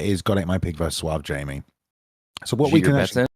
is Got It My Pig versus Suave Jamie. So what Did we you get can your bets actually... in?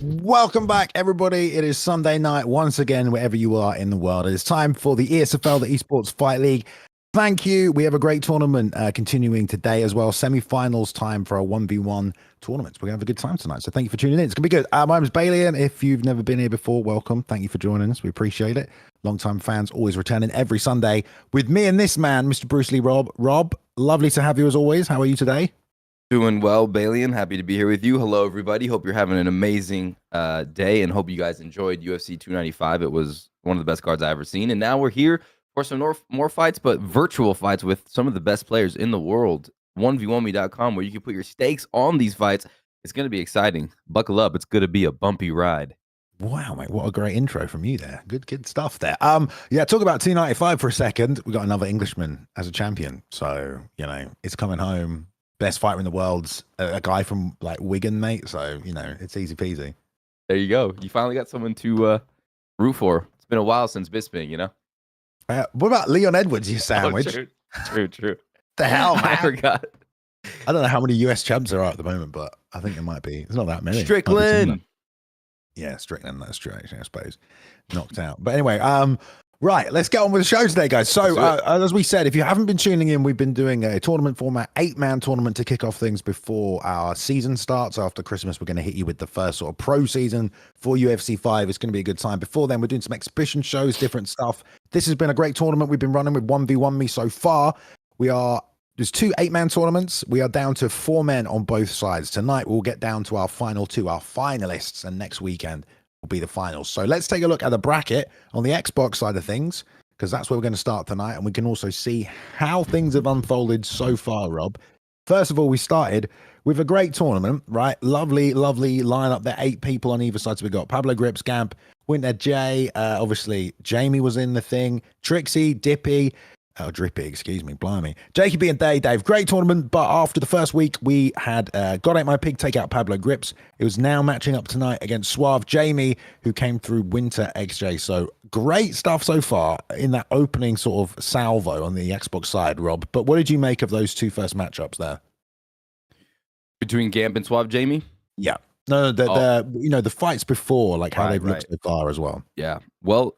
Welcome back, everybody. It is Sunday night once again, wherever you are in the world. It is time for the ESFL, the Esports Fight League. Thank you. We have a great tournament continuing today as well. Semi-finals time for our 1v1 tournaments. We're going to have a good time tonight. So thank you for tuning in. It's going to be good. My name's Bailey, and if you've never been here before, welcome. Thank you for joining us. We appreciate it. Long-time fans always returning every Sunday with me and this man, Mr. Bruce Lee Rob. Rob, lovely to have you as always. How are you today? Doing well, Bailey, and happy to be here with you. Hello, everybody. Hope you're having an amazing day, and hope you guys enjoyed UFC 295. It was one of the best cards I've ever seen. And now we're here for some more fights, but virtual fights with some of the best players in the world. 1v1me.com, where you can put your stakes on these fights. It's going to be exciting. Buckle up. It's going to be a bumpy ride. Wow, mate, what a great intro from you there. Good stuff there. Yeah, talk about 295 for a second. We got another Englishman as a champion. So, you know, it's coming home. Best fighter in the world's a guy from like Wigan, mate. So, you know, it's easy peasy. There you go. You finally got someone to root for. It's been a while since Bisping, you know? What about Leon Edwards, you sandwich? Oh, true. The hell, man? I forgot. I don't know how many US champs there are at the moment, but I think there might be. It's not that many. Strickland. Yeah, Strickland. That's true, actually, I suppose. Knocked out. But anyway, right, let's get on with the show today, guys. So, as we said, if you haven't been tuning in, we've been doing a tournament format, 8-man tournament to kick off things before our season starts. After Christmas, we're going to hit you with the first sort of pro season for UFC 5. It's going to be a good time. Before then, we're doing some exhibition shows, different stuff. This has been a great tournament. We've been running with 1v1 me so far. There's 2 8-man tournaments. We are down to 4 men on both sides. Tonight, we'll get down to our final 2, our finalists, and next weekend will be the finals. So let's take a look at the bracket on the Xbox side of things, because that's where we're going to start tonight, and we can also see how things have unfolded so far, Rob. First of all, we started with a great tournament, right? Lovely lineup there. 8 people on either side. So we got Pablo Grips, Gamp, Winter J, obviously Jamie was in the thing, Trixie, Drippy, excuse me, blimey. Jacoby and Dave. Great tournament, but after the first week, we had Got It My Pig take out Pablo Grips. It was now matching up tonight against Suave Jamie, who came through Winter XJ. So great stuff so far in that opening sort of salvo on the Xbox side, Rob. But what did you make of those 2 first matchups there? Between Gamp and Suave Jamie? Yeah. No, the fights before, like how they've looked so far as well. Yeah. Well,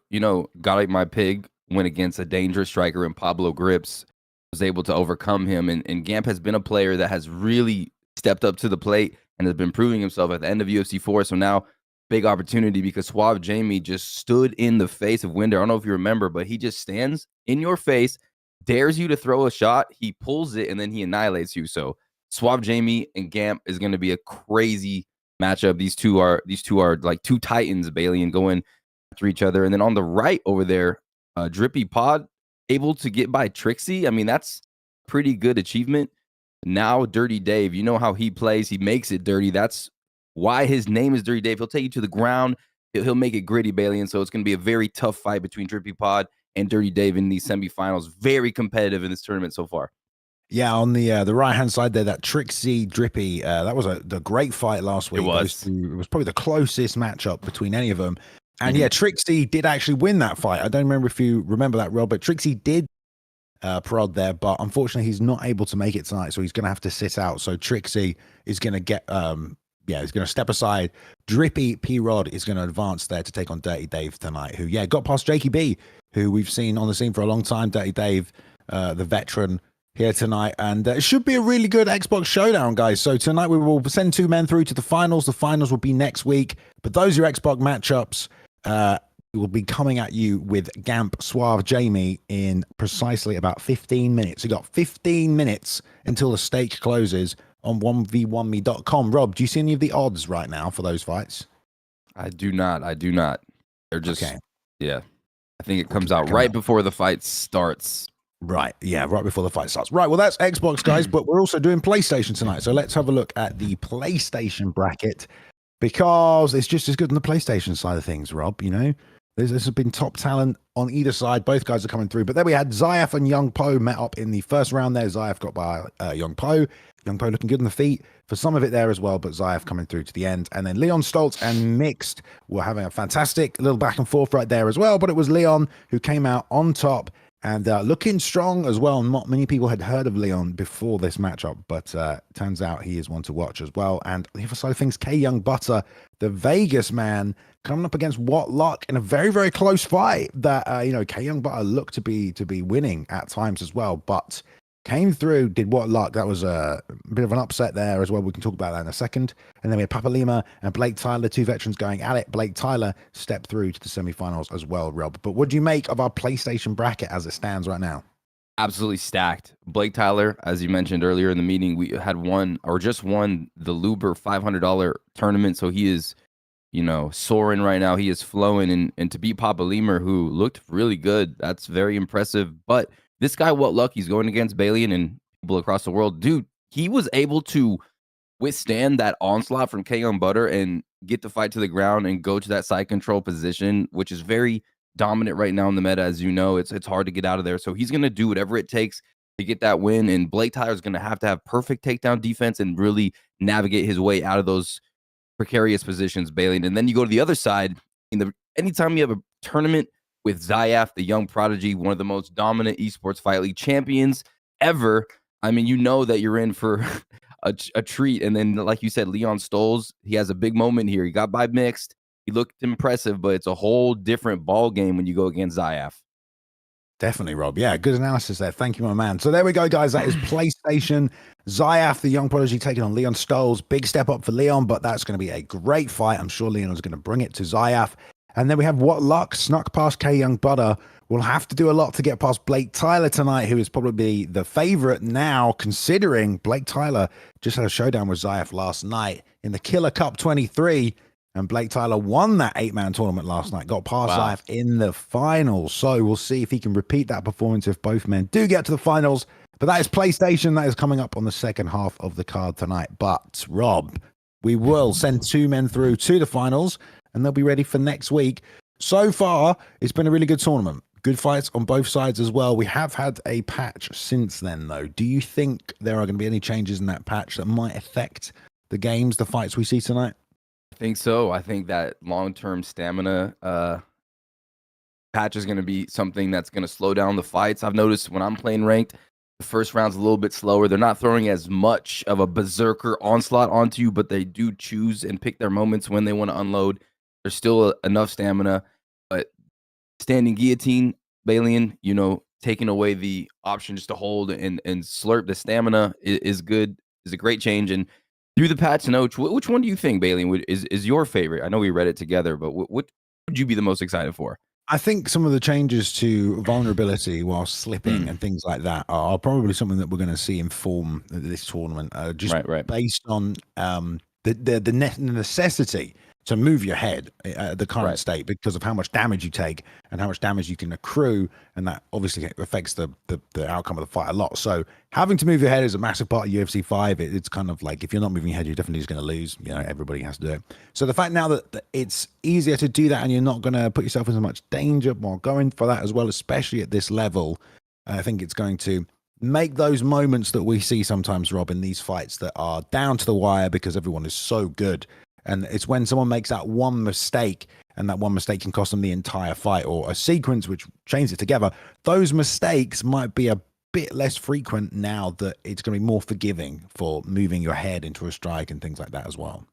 Got It My Pig went against a dangerous striker, and Pablo Grips was able to overcome him. And Gamp has been a player that has really stepped up to the plate and has been proving himself at the end of UFC 4. So now, big opportunity, because Suave Jamie just stood in the face of Winder. I don't know if you remember, but he just stands in your face, dares you to throw a shot, he pulls it, and then he annihilates you. So Suave Jamie and Gamp is going to be a crazy matchup. These two are like 2 titans, Bailey, and going after each other. And then on the right over there, Drippy Pod able to get by Trixie. I mean, that's a pretty good achievement. Now, Dirty Dave, you know how he plays. He makes it dirty. That's why his name is Dirty Dave. He'll take you to the ground. He'll make it gritty, Bailey. And so it's going to be a very tough fight between Drippy Pod and Dirty Dave in these semifinals. Very competitive in this tournament so far. Yeah, on the right-hand side there, that Trixie Drippy, that was the great fight last week. It was probably the closest matchup between any of them. And yeah, Trixie did actually win that fight. I don't remember if you remember that, Rob, but Trixie did prod there, but unfortunately he's not able to make it tonight, so he's going to have to sit out. So Trixie is going to get, he's going to step aside. Drippy P-Rod is going to advance there to take on Dirty Dave tonight, who, got past Jakey B, who we've seen on the scene for a long time. Dirty Dave, the veteran, here tonight, and it should be a really good Xbox showdown, guys. So tonight we will send 2 men through to the finals. The finals will be next week, but those are your Xbox matchups. Will be coming at you with Gamp, Suave Jamie in precisely about 15 minutes. You got 15 minutes until the stake closes on 1v1me.com. Rob, do you see any of the odds right now for those fights? I do not. They're just, yeah. I think it comes out right before the fight starts. Right, yeah, right before the fight starts. Right, well, that's Xbox, guys, but we're also doing PlayStation tonight. So let's have a look at the PlayStation bracket, because it's just as good on the PlayStation side of things, Rob. You know, this has been top talent on either side. Both guys are coming through. But then we had Zyaf and Young Po met up in the first round there. Zyaf got by Young Po. Young Po looking good on the feet for some of it there as well, but Zyaf coming through to the end. And then Leon Staltz and Mixed were having a fantastic little back and forth right there as well. But it was Leon who came out on top. And looking strong as well. Not many people had heard of Leon before this matchup, but turns out he is one to watch as well. And the other side of things, K Young Butter, the Vegas man, coming up against What Luck in a very, very close fight that, K Young Butter looked to be winning at times as well, but came through, did What Luck. That was a bit of an upset there as well. We can talk about that in a second. And then we had Papa Lima and Blake Tylerr, 2 veterans going at it. Blake Tylerr stepped through to the semifinals as well, Rob. But what do you make of our PlayStation bracket as it stands right now? Absolutely stacked. Blake Tylerr, as you mentioned earlier in the meeting, we had just won the Luber $500 tournament. So he is, soaring right now. He is flowing. And to beat Papa Lima, who looked really good, that's very impressive. But this guy, What Luck, he's going against Bailey and people across the world. Dude, he was able to withstand that onslaught from K Young Butter and get the fight to the ground and go to that side control position, which is very dominant right now in the meta. As you know, it's hard to get out of there. So he's going to do whatever it takes to get that win. And Blake Tylerr is going to have perfect takedown defense and really navigate his way out of those precarious positions, Bailey. And then you go to the other side. Anytime you have a tournament with Zyaf, the young prodigy, one of the most dominant esports fight league champions ever, I mean, you know that you're in for a treat. And then, like you said, Leon Stolz, he has a big moment here. He got by Mixed. He looked impressive, but it's a whole different ball game when you go against Zyaf. Definitely, Rob. Yeah, good analysis there. Thank you, my man. So there we go, guys. That is PlayStation. Zyaf, the young prodigy, taking on Leon Stolz. Big step up for Leon, but that's going to be a great fight. I'm sure Leon is going to bring it to Zyaf. And then we have What Luck, snuck past K Young Butter. We'll have to do a lot to get past Blake Tylerr tonight, who is probably the favorite now, considering Blake Tylerr just had a showdown with Zyaf last night in the Killer Cup 23. And Blake Tylerr won that 8-man tournament last night, got past Zyaf in the finals. So we'll see if he can repeat that performance if both men do get to the finals. But that is PlayStation. That is coming up on the second half of the card tonight. But, Rob, we will send 2 men through to the finals, and they'll be ready for next week. So far, it's been a really good tournament. Good fights on both sides as well. We have had a patch since then, though. Do you think there are going to be any changes in that patch that might affect the games, the fights we see tonight? I think so. I think that long-term stamina patch is going to be something that's going to slow down the fights. I've noticed when I'm playing ranked, the first round's a little bit slower. They're not throwing as much of a berserker onslaught onto you, but they do choose and pick their moments when they want to unload. There's still enough stamina, but standing guillotine, Balian, taking away the option just to hold and slurp the stamina is good, is a great change. And through the patch notes, which one do you think, Balian, is your favorite? I know we read it together, but what would you be the most excited for? I think some of the changes to vulnerability while slipping and things like that are probably something that we're going to see inform this tournament, just based on the necessity to move your head at the current Right. state because of how much damage you take and how much damage you can accrue, and that obviously affects the outcome of the fight a lot. So having to move your head is a massive part of UFC 5. It's kind of like, if you're not moving your head, you're definitely just going to lose. You know, everybody has to do it. So the fact now that it's easier to do that and you're not going to put yourself in so much danger while going for that as well, especially at this level, I think it's going to make those moments that we see sometimes, Rob, in these fights that are down to the wire because everyone is so good. And it's when someone makes that one mistake, and that one mistake can cost them the entire fight or a sequence which chains it together. Those mistakes might be a bit less frequent now that it's going to be more forgiving for moving your head into a strike and things like that as well.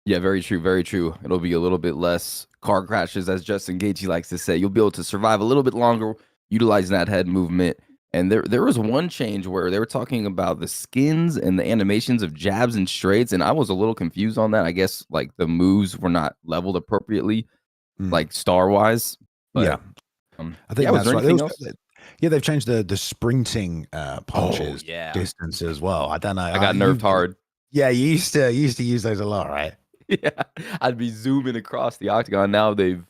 Yeah, very true, very true. It'll be a little bit less car crashes, as Justin Gaethje likes to say. You'll be able to survive a little bit longer utilizing that head movement. And there was one change where they were talking about the skins and the animations of jabs and straights, and I was a little confused on that. I guess like the moves were not leveled appropriately, like star wise. Yeah, I think was that's there anything right. else? Yeah, they've changed the sprinting punches distance as well. I don't know. I got nerfed hard. Yeah, you used to use those a lot, right? Yeah, I'd be zooming across the octagon. Now they've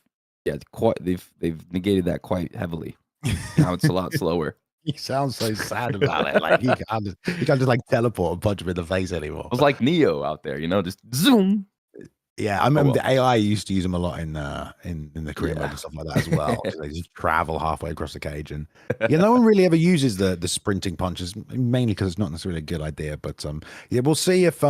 negated that quite heavily. Now it's a lot slower. You sound so sad about it. Like you can't just like teleport and punch him in the face anymore. I was like Neo out there, just zoom. Yeah, I remember the AI used to use them a lot in the career mode and stuff like that as well. They just travel halfway across the cage, and no one really ever uses the sprinting punches, mainly because it's not necessarily a good idea. But we'll see if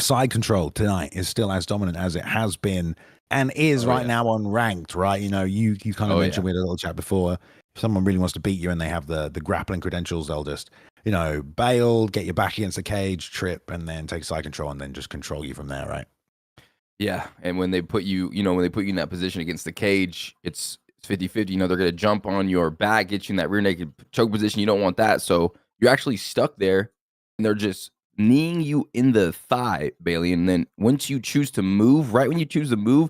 side control tonight is still as dominant as it has been and is now on ranked. Right, you kind of mentioned with a little chat before. If someone really wants to beat you and they have the grappling credentials, they'll just bail, get you back against the cage, trip, and then take side control and then just control you from there. Right. Yeah, and when they put you, in that position against the cage, it's 50-50. They're going to jump on your back, get you in that rear naked choke position. You don't want that. So you're actually stuck there, and they're just kneeing you in the thigh, Bailey. And then once you choose to move, right when you choose to move,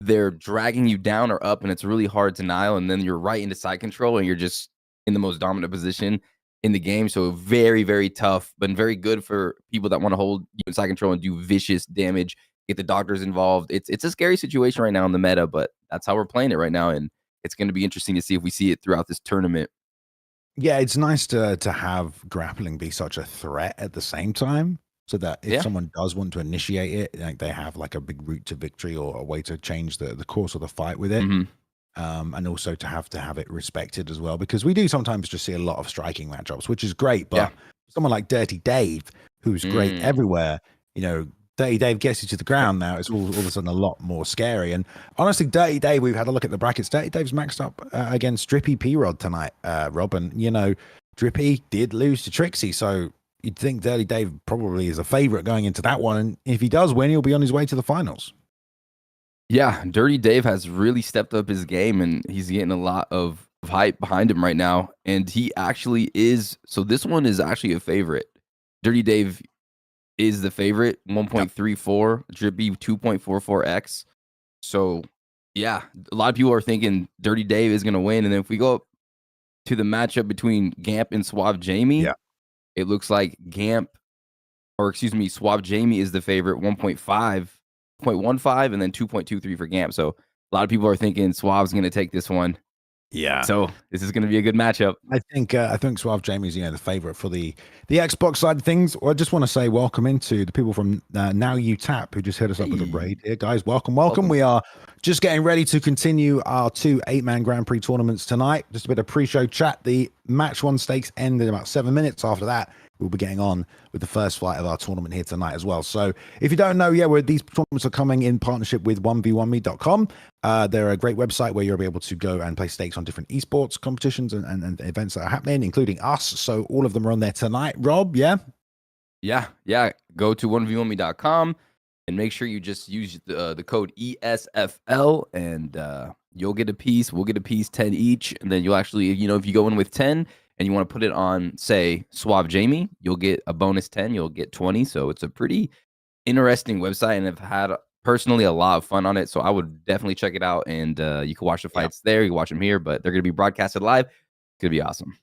they're dragging you down or up, and it's really hard to denial. And then you're right into side control, and you're just in the most dominant position in the game. So very, very tough, but very good for people that want to hold you in side control and do vicious damage. Get the doctors involved. It's a scary situation right now in the meta, but that's how we're playing it right now, and it's going to be interesting to see if we see it throughout this tournament. Yeah, it's nice to have grappling be such a threat at the same time, so that if someone does want to initiate it, like they have like a big route to victory or a way to change the course of the fight with it. And also to have it respected as well, because we do sometimes just see a lot of striking matchups, which is great, but someone like Dirty Dave, who's great everywhere, Dirty Dave gets you to the ground now. It's all of a sudden a lot more scary. And honestly, Dirty Dave, we've had a look at the brackets. Dirty Dave's maxed up against Drippy P-Rod tonight, Rob. And, Drippy did lose to Trixie. So you'd think Dirty Dave probably is a favorite going into that one. And if he does win, he'll be on his way to the finals. Yeah, Dirty Dave has really stepped up his game, and he's getting a lot of hype behind him right now. And he actually is. So this one is actually a favorite. Dirty Dave is the favorite, 1.34, Drippy 2.44x. So yeah, a lot of people are thinking Dirty Dave is going to win. And then if we go up to the matchup between Gamp and Suave Jamie, it looks like Suave Jamie is the favorite, 1.15, and then 2.23 for Gamp. So a lot of people are thinking Suave's going to take this one. Yeah. So this is going to be a good matchup. I think Suave Jamie's the favorite for the Xbox side of things. I just want to say welcome into the people from Now You Tap who just hit us up with a raid here, guys. Welcome. We are just getting ready to continue our 2 8-man Grand Prix tournaments tonight. Just a bit of pre-show chat. The match 1 stakes end in about 7 minutes. After that, we'll be getting on with the first fight of our tournament here tonight as well. So if you don't know, these tournaments are coming in partnership with 1v1me.com. They're a great website where you'll be able to go and play stakes on different esports competitions and events that are happening, including us. So all of them are on there tonight. Rob, yeah? Yeah. Go to 1v1me.com and make sure you just use the code ESFL, and you'll get a piece. We'll get a piece, 10 each. And then you'll actually, if you go in with 10 and you want to put it on, say, Suave Jamie, you'll get a bonus 10. You'll get 20. So it's a pretty interesting website, and I've had personally a lot of fun on it. So I would definitely check it out, and you can watch the fights there. You can watch them here, but they're going to be broadcasted live. It's going to be awesome.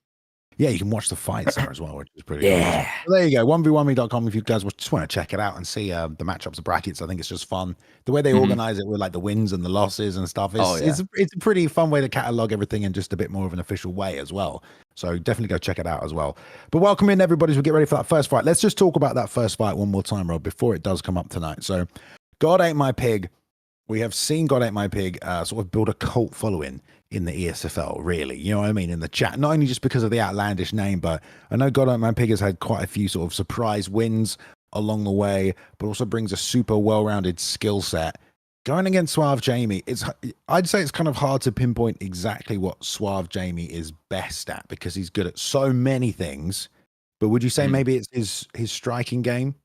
yeah, you can watch the fights there as well, which is pretty cool. Yeah. So there you go, 1v1me.com if you guys just want to check it out and see the matchups, the brackets. I think it's just fun. The way they organize it with like the wins and the losses and stuff is Oh, yeah. it's a pretty fun way to catalog everything in just a bit more of an official way as well. So definitely go check it out as well. But welcome in everybody as we get ready for that first fight. Let's just talk about that first fight one more time, Rob, before it does come up tonight. So God Ain't My Pig. We have seen God Ain't My Pig sort of build a cult following in the ESFL, really. You know what I mean? In the chat, not only just because of the outlandish name, but I know God Ain't My Pig has had quite a few sort of surprise wins along the way, but also brings a super well-rounded skill set. Going against Suave Jamie, I'd say it's kind of hard to pinpoint exactly what Suave Jamie is best at because he's good at so many things. But would you say maybe it's his striking game?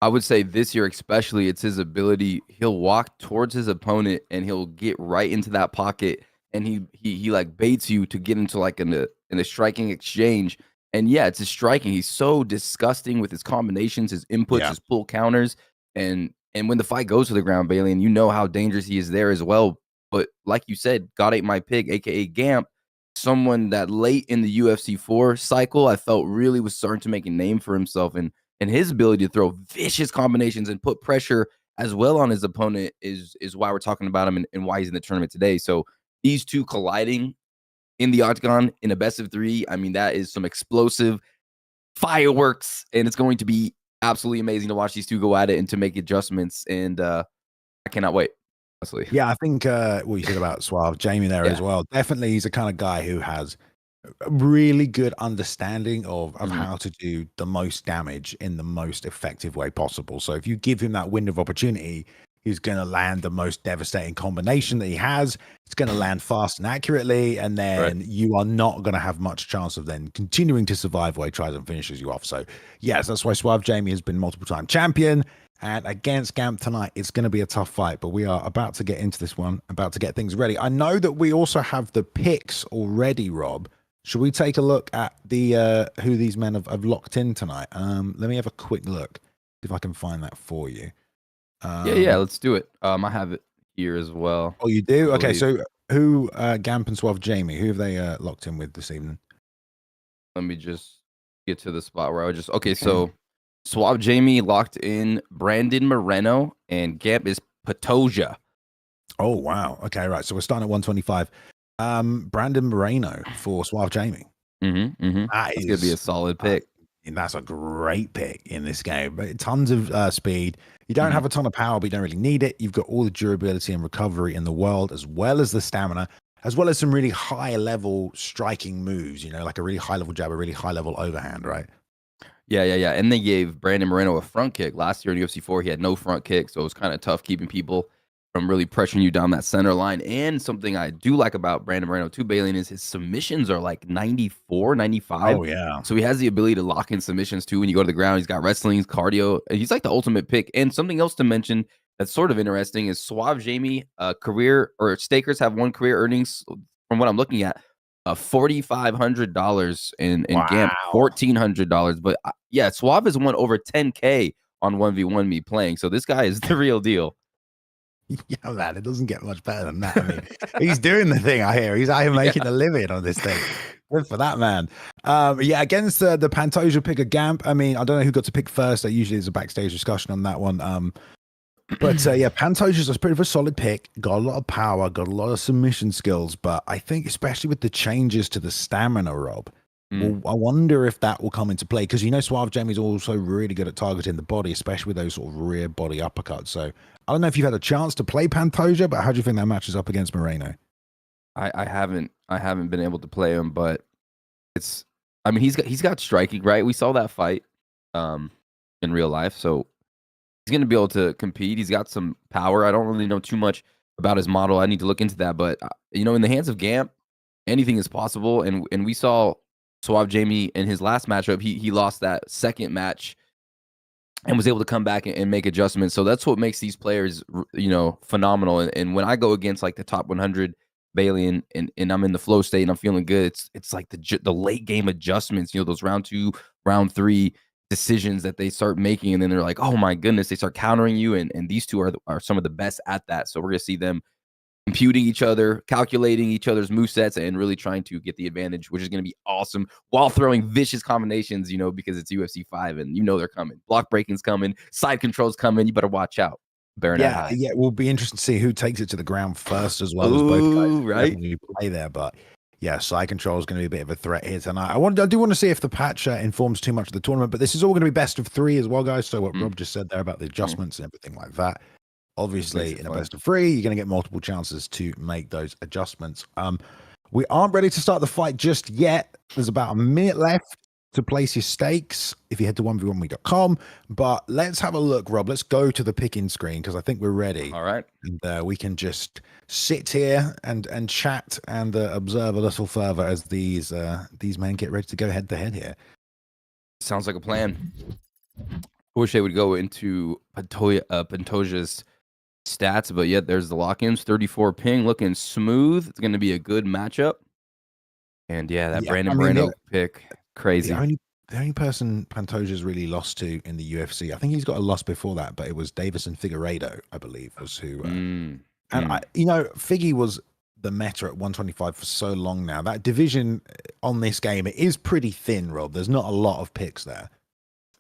I would say this year especially, it's his ability. He'll walk towards his opponent and he'll get right into that pocket, and he like baits you to get into like in a striking exchange. And yeah, it's his striking. He's so disgusting with his combinations, his inputs, his pull counters, and when the fight goes to the ground, Bailey, and you know how dangerous he is there as well. But like you said, God Ate My Pig, aka Gamp, someone that late in the UFC 4 cycle, I felt really was starting to make a name for himself, and his ability to throw vicious combinations and put pressure as well on his opponent is why we're talking about him and why he's in the tournament today. So these two colliding in the octagon in a best of 3, I mean, that is some explosive fireworks, and it's going to be absolutely amazing to watch these two go at it and to make adjustments. And I cannot wait, honestly. Yeah, I think what you said about Suave Jamie there as well. Definitely, he's the kind of guy who has a really good understanding of how to do the most damage in the most effective way possible. So if you give him that window of opportunity, he's going to land the most devastating combination that he has. It's going to land fast and accurately, and then you are not going to have much chance of then continuing to survive while he tries and finishes you off. So yes, that's why Suave Jamie has been multiple time champion. And against Gamp tonight, it's going to be a tough fight, but we are about to get into this one, about to get things ready. I know that we also have the picks already, Rob. Should we take a look at the who these men have locked in tonight? Let me have a quick look, if I can find that for you. Yeah, let's do it. I have it here as well. Oh, you do? Okay, so who, Gamp and Suave Jamie, who have they locked in with this evening? Let me just get to the spot where I would just... Okay, so Suave Jamie locked in Brandon Moreno, and Gamp is Patoja. Oh, wow. Okay, right. So we're starting at 125. Brandon Moreno for Suave Jamie. That's gonna be a solid pick. And that's a great pick in this game. But tons of speed. You don't have a ton of power, but you don't really need it. You've got all the durability and recovery in the world, as well as the stamina, as well as some really high level striking moves. You know, like a really high level jab, a really high level overhand, right? Yeah. And they gave Brandon Moreno a front kick last year in UFC 4. He had no front kick, so it was kind of tough keeping people from really pressuring you down that center line. And something I do like about Brandon Moreno too, Bailey, is his submissions are like 94, 95. Oh, yeah. So he has the ability to lock in submissions too when you go to the ground. He's got wrestling, cardio. He's like the ultimate pick. And something else to mention that's sort of interesting is Suave Jamie career, or stakers have one career earnings from what I'm looking at, $4,500 and Gamp $1,400. But yeah, Suave has won over 10K on 1v1 me playing. So this guy is the real deal. Yeah, man, it doesn't get much better than that. I mean, he's doing the thing, I hear. He's out here making a living on this thing. Good for that, man. Yeah, against the Pantoja pick of Gamp, I mean, I don't know who got to pick first. Usually there's a backstage discussion on that one. But yeah, Pantoja's a bit of a solid pick. Got a lot of power, got a lot of submission skills. But I think especially with the changes to the stamina, Rob, well, I wonder if that will come into play, because you know Suave Jamie's also really good at targeting the body, especially with those sort of rear body uppercuts. So I don't know if you've had a chance to play Pantoja, but how do you think that matches up against Moreno? I haven't been able to play him, but I mean he's got striking, right? We saw that fight in real life, so he's gonna be able to compete. He's got some power. I don't really know too much about his model. I need to look into that, but you know, in the hands of Gamp, anything is possible. And we saw Suave Jamie in his last matchup, he lost that second match and was able to come back and make adjustments. So that's what makes these players, you know, phenomenal. And when I go against like the top 100 Bailey and I'm in the flow state and I'm feeling good, it's like the late game adjustments, you know, those round 2, round 3 decisions that they start making, and then they're like, oh my goodness, they start countering you, and these two are some of the best at that. So we're gonna see them computing each other, calculating each other's movesets, and really trying to get the advantage, which is going to be awesome while throwing vicious combinations, you know, because it's UFC 5 and you know they're coming. Block breaking's coming, side control's coming. You better watch out. Bearing that high. Yeah, we'll be interested to see who takes it to the ground first as well. Ooh, as both guys right? definitely play there, but yeah, side control is going to be a bit of a threat here tonight. I do want to see if the patch informs too much of the tournament, but this is all going to be best of 3 as well, guys. So what Rob just said there about the adjustments and everything like that. Obviously, in a best of 3, you're going to get multiple chances to make those adjustments. We aren't ready to start the fight just yet. There's about a minute left to place your stakes if you head to 1v1me.com. But let's have a look, Rob. Let's go to the picking screen because I think we're ready. All right. And we can just sit here and chat and observe a little further as these men get ready to go head to head here. Sounds like a plan. I wish they would go into Pantoja's stats, but yet there's the lock-ins. 34 ping, looking smooth. It's going to be a good matchup. And yeah, that Brandon Moreno pick, crazy. The only person Pantoja's really lost to in the UFC, I think he's got a loss before that, but it was Davison Figueiredo, I believe, was who. Figgy was the meta at 125 for so long now. That division on this game, it is pretty thin, Rob. There's not a lot of picks there.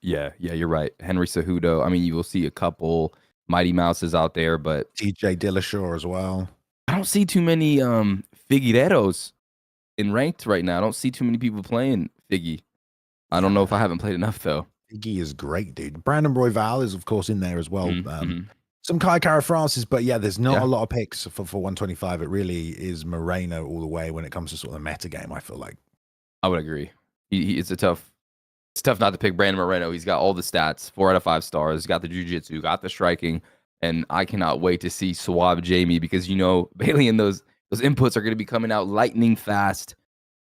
Yeah, you're right. Henry Cejudo. I mean, you will see a couple Mighty Mouses out there, but TJ Dillashaw as well. I don't see too many Figueiredos in ranked right now. I don't see too many people playing Figgy. I don't know if I haven't played enough though. Figgy is great, dude. Brandon Royval is of course in there as well. Some Kai Kara Francis, but yeah, there's not a lot of picks for 125. It really is Moreno all the way when it comes to sort of the meta game. I feel like I would agree. It's tough not to pick Brandon Moreno. He's got all the stats, 4 out of 5 stars. Got the jiu-jitsu, got the striking, and I cannot wait to see Suave Jamie because you know Bailey and those inputs are going to be coming out lightning fast.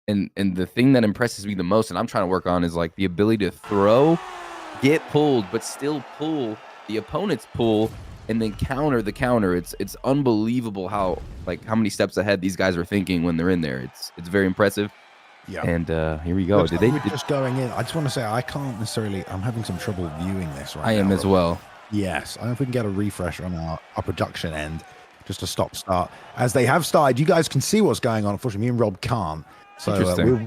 And the thing that impresses me the most, and I'm trying to work on, is like the ability to throw, get pulled, but still pull the opponent's pull, and then counter the counter. It's unbelievable how many steps ahead these guys are thinking when they're in there. It's very impressive. Yeah. And here we go. Just going in? I just want to say I can't necessarily. I'm having some trouble viewing this right now. I am as well. Yes. I don't know if we can get a refresh on our production end, just a stop-start. As they have started, you guys can see what's going on. Unfortunately, me and Rob can't. So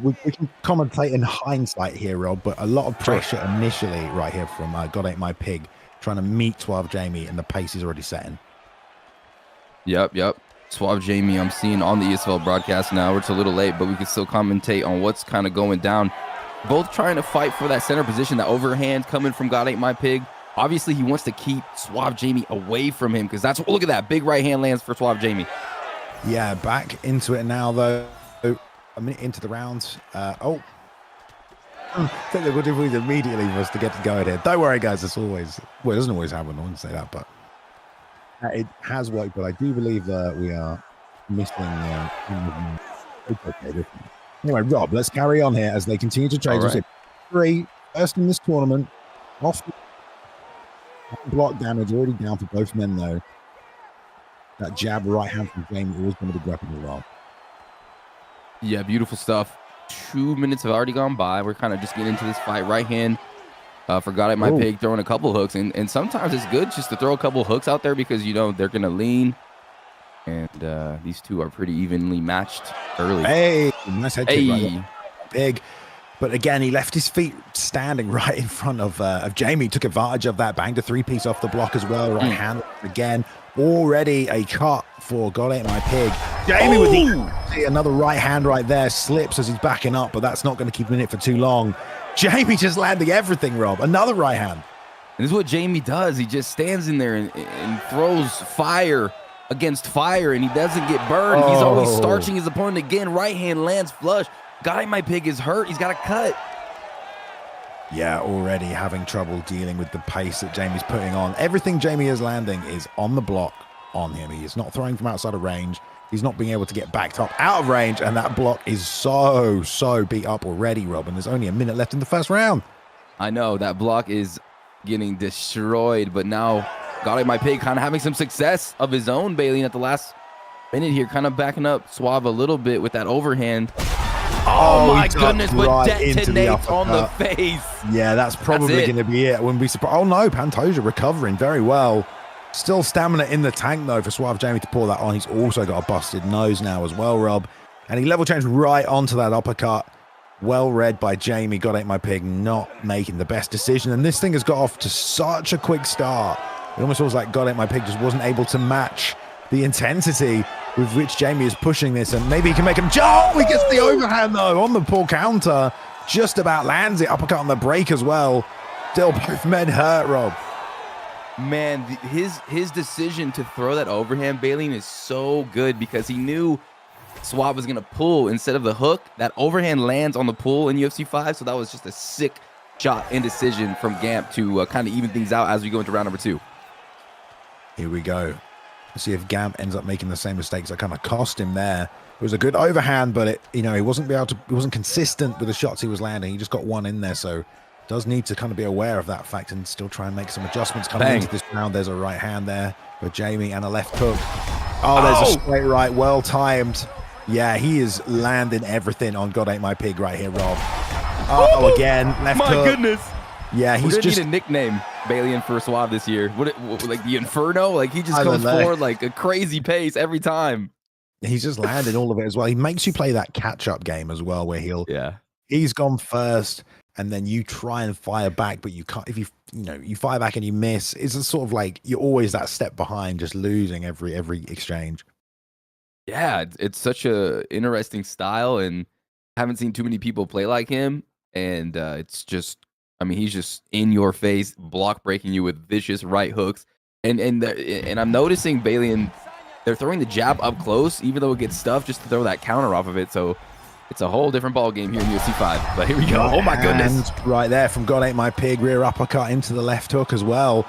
we can commentate in hindsight here, Rob, but a lot of pressure initially right here from God Ain't My Pig, trying to meet Suave Jamie, and the pace is already setting. Yep. Suave Jamie, I'm seeing on the ESFL broadcast now. It's a little late, but we can still commentate on what's kind of going down. Both trying to fight for that center position, that overhand coming from God Ain't My Pig. Obviously, he wants to keep Suave Jamie away from him because look at that. Big right hand lands for Suave Jamie. Yeah, back into it now, though. A minute into the round. I think the good news immediately was to get to go ahead. Don't worry, guys. It's always, well, it doesn't always happen. I wouldn't say that, but it has worked. But I do believe that we are missing. Anyway, Rob, let's carry on here as they continue to trade. Right. 3 first in this tournament. Off block damage already down for both men, though. That jab right hand from Jamie always going to be grabbing well. Yeah, beautiful stuff. 2 minutes have already gone by. We're kind of just getting into this fight. Right hand for God Ain't My Pig, throwing a couple hooks. And sometimes it's good just to throw a couple hooks out there because, you know, they're going to lean. And these two are pretty evenly matched early. Hey, nice head kick right Pig. But again, he left his feet standing right in front of Jamie. Took advantage of that. Banged a 3-piece off the block as well. Right hand again. Already a cut for God Ain't My Pig. Jamie with another right hand right there. Slips as he's backing up, but that's not going to keep him in it for too long. Jamie just landing everything, Rob. Another right hand. And this is what Jamie does. He just stands in there and throws fire against fire, and he doesn't get burned. He's always starching his opponent again. Right hand lands flush. God Ain't My Pig is hurt. He's got a cut. Yeah, already having trouble dealing with the pace that Jamie's putting on. Everything Jamie is landing is on the block on him. He is not throwing from outside of range. He's not being able to get backed up out of range, and that block is so beat up already, Rob, and there's only a minute left in the first round. I know, that block is getting destroyed, but now God Ain't My Pig kind of having some success of his own, Bailey, at the last minute here, kind of backing up Suave a little bit with that overhand. Oh my goodness, but detonates on the face. Yeah, that's probably going to be it. When we surprise. Oh no, Pantoja recovering very well. Still stamina in the tank, though, for Suave Jamie to pour that on. He's also got a busted nose now as well, Rob. And he level changed right onto that uppercut. Well read by Jamie. God ate my pig, not making the best decision. And this thing has got off to such a quick start. It almost feels like God ate my pig just wasn't able to match the intensity with which Jamie is pushing this. And maybe he can make him jump. He gets the overhand, though, on the pull counter. Just about lands it. Uppercut on the break as well. Still both men hurt, Rob. Man, his decision to throw that overhand bailing is so good because he knew Suave was going to pull instead of the hook. That overhand lands on the pull in UFC 5, so that was just a sick shot and decision from Gamp to kind of even things out as we go into round number 2. Here we go. Let's see if Gamp ends up making the same mistakes that kind of cost him there. It was a good overhand, but he wasn't consistent with the shots he was landing. He just got one in there, so does need to kind of be aware of that fact and still try and make some adjustments coming into this round. There's a right hand there for Jamie and a left hook. Oh, there's a straight right, well timed. Yeah, he is landing everything on God Ate My Pig right here, Rob. Oh, again, left hook. My goodness. Yeah, he's just need a nickname, Balian, for Suave this year. What, like the Inferno? Like he just goes forward like a crazy pace every time. He's just landing all of it as well. He makes you play that catch-up game as well, where he's gone first, and then you try and fire back, but you can't. If you fire back and you miss, it's a sort of like you're always that step behind, just losing every exchange. Yeah, it's such a interesting style, and haven't seen too many people play like him. And it's just, I mean, he's just in your face, block breaking you with vicious right hooks. And I'm noticing Balian, they're throwing the jab up close, even though it gets stuffed, just to throw that counter off of it. So it's a whole different ball game here in UFC 5. But here we go. Oh my goodness! Right there from God Ate My Pig, rear uppercut into the left hook as well.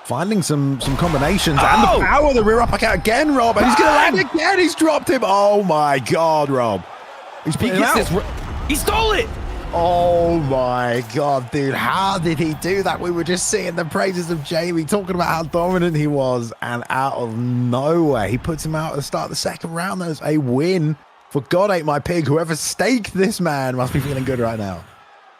Finding some combinations and the power of the rear uppercut again, Rob. And he's going to land again. He's dropped him. Oh my God, Rob. He stole it. Oh my God, dude. How did he do that? We were just seeing the praises of Jamie, talking about how dominant he was. And out of nowhere, he puts him out at the start of the second round. There's a win for God Ate My Pig. Whoever staked this man must be feeling good right now.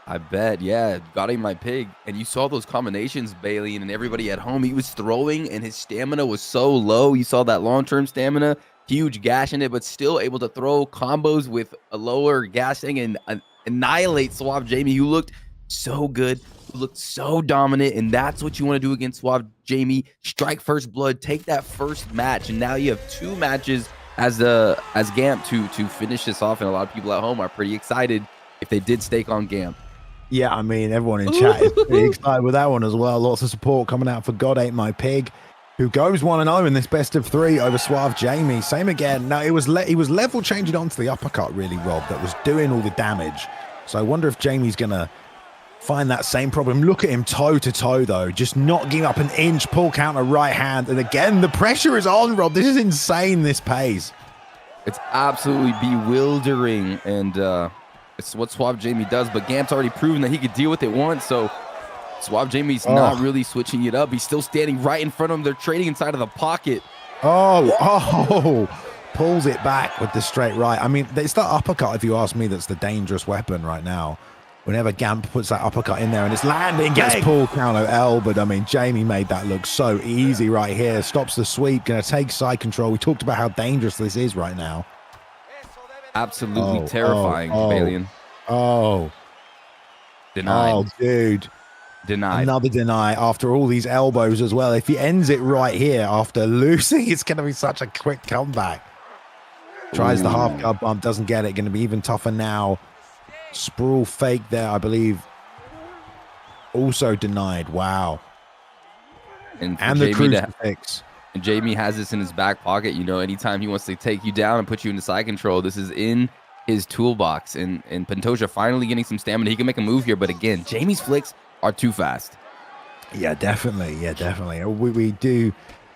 I bet, yeah. God Ate My Pig. And you saw those combinations, Balian, and everybody at home. He was throwing, and his stamina was so low. You saw that long-term stamina, huge gash in it, but still able to throw combos with a lower gashing and annihilate Suave Jamie, who looked so good, who looked so dominant, and that's what you want to do against Suave Jamie. Strike first blood, take that first match, and now you have 2 matches as Gamp to finish this off, and a lot of people at home are pretty excited if they did stake on Gamp. Yeah, I mean, everyone in chat is pretty excited with that one as well. Lots of support coming out for God Ate My Pig, who goes 1-0 in this best of 3 over Suave Jamie. Same again. Now, he was level changing onto the uppercut, really, Rob, that was doing all the damage. So I wonder if Jamie's going to find that same problem. Look at him toe-to-toe, though, just not giving up an inch, pull counter, right hand. And again, the pressure is on, Rob. This is insane, this pace. It's absolutely bewildering, and it's what Suave Jamie does, but Gamp's already proven that he could deal with it once, so Suave Jamie's not really switching it up. He's still standing right in front of him. They're trading inside of the pocket. Pulls it back with the straight right. I mean, it's that uppercut, if you ask me, that's the dangerous weapon right now. Whenever Gamp puts that uppercut in there and it's landing, gets pull counter L, but I mean, Jamie made that look so easy right here. Stops the sweep, gonna take side control. We talked about how dangerous this is right now. Absolutely terrifying, Balian. Denied. Oh, dude. Denied. Another deny after all these elbows as well. If he ends it right here after losing, it's going to be such a quick comeback. Tries the half guard bump, doesn't get it. Going to be even tougher now. Sprawl fake there, I believe. Also denied. Wow. And the crucifix. And Jamie has this in his back pocket. You know, anytime he wants to take you down and put you into side control, this is in his toolbox. And Pantoja finally getting some stamina. He can make a move here, but again, Jamie's flicks are too fast. Yeah, definitely. Yeah, definitely. We do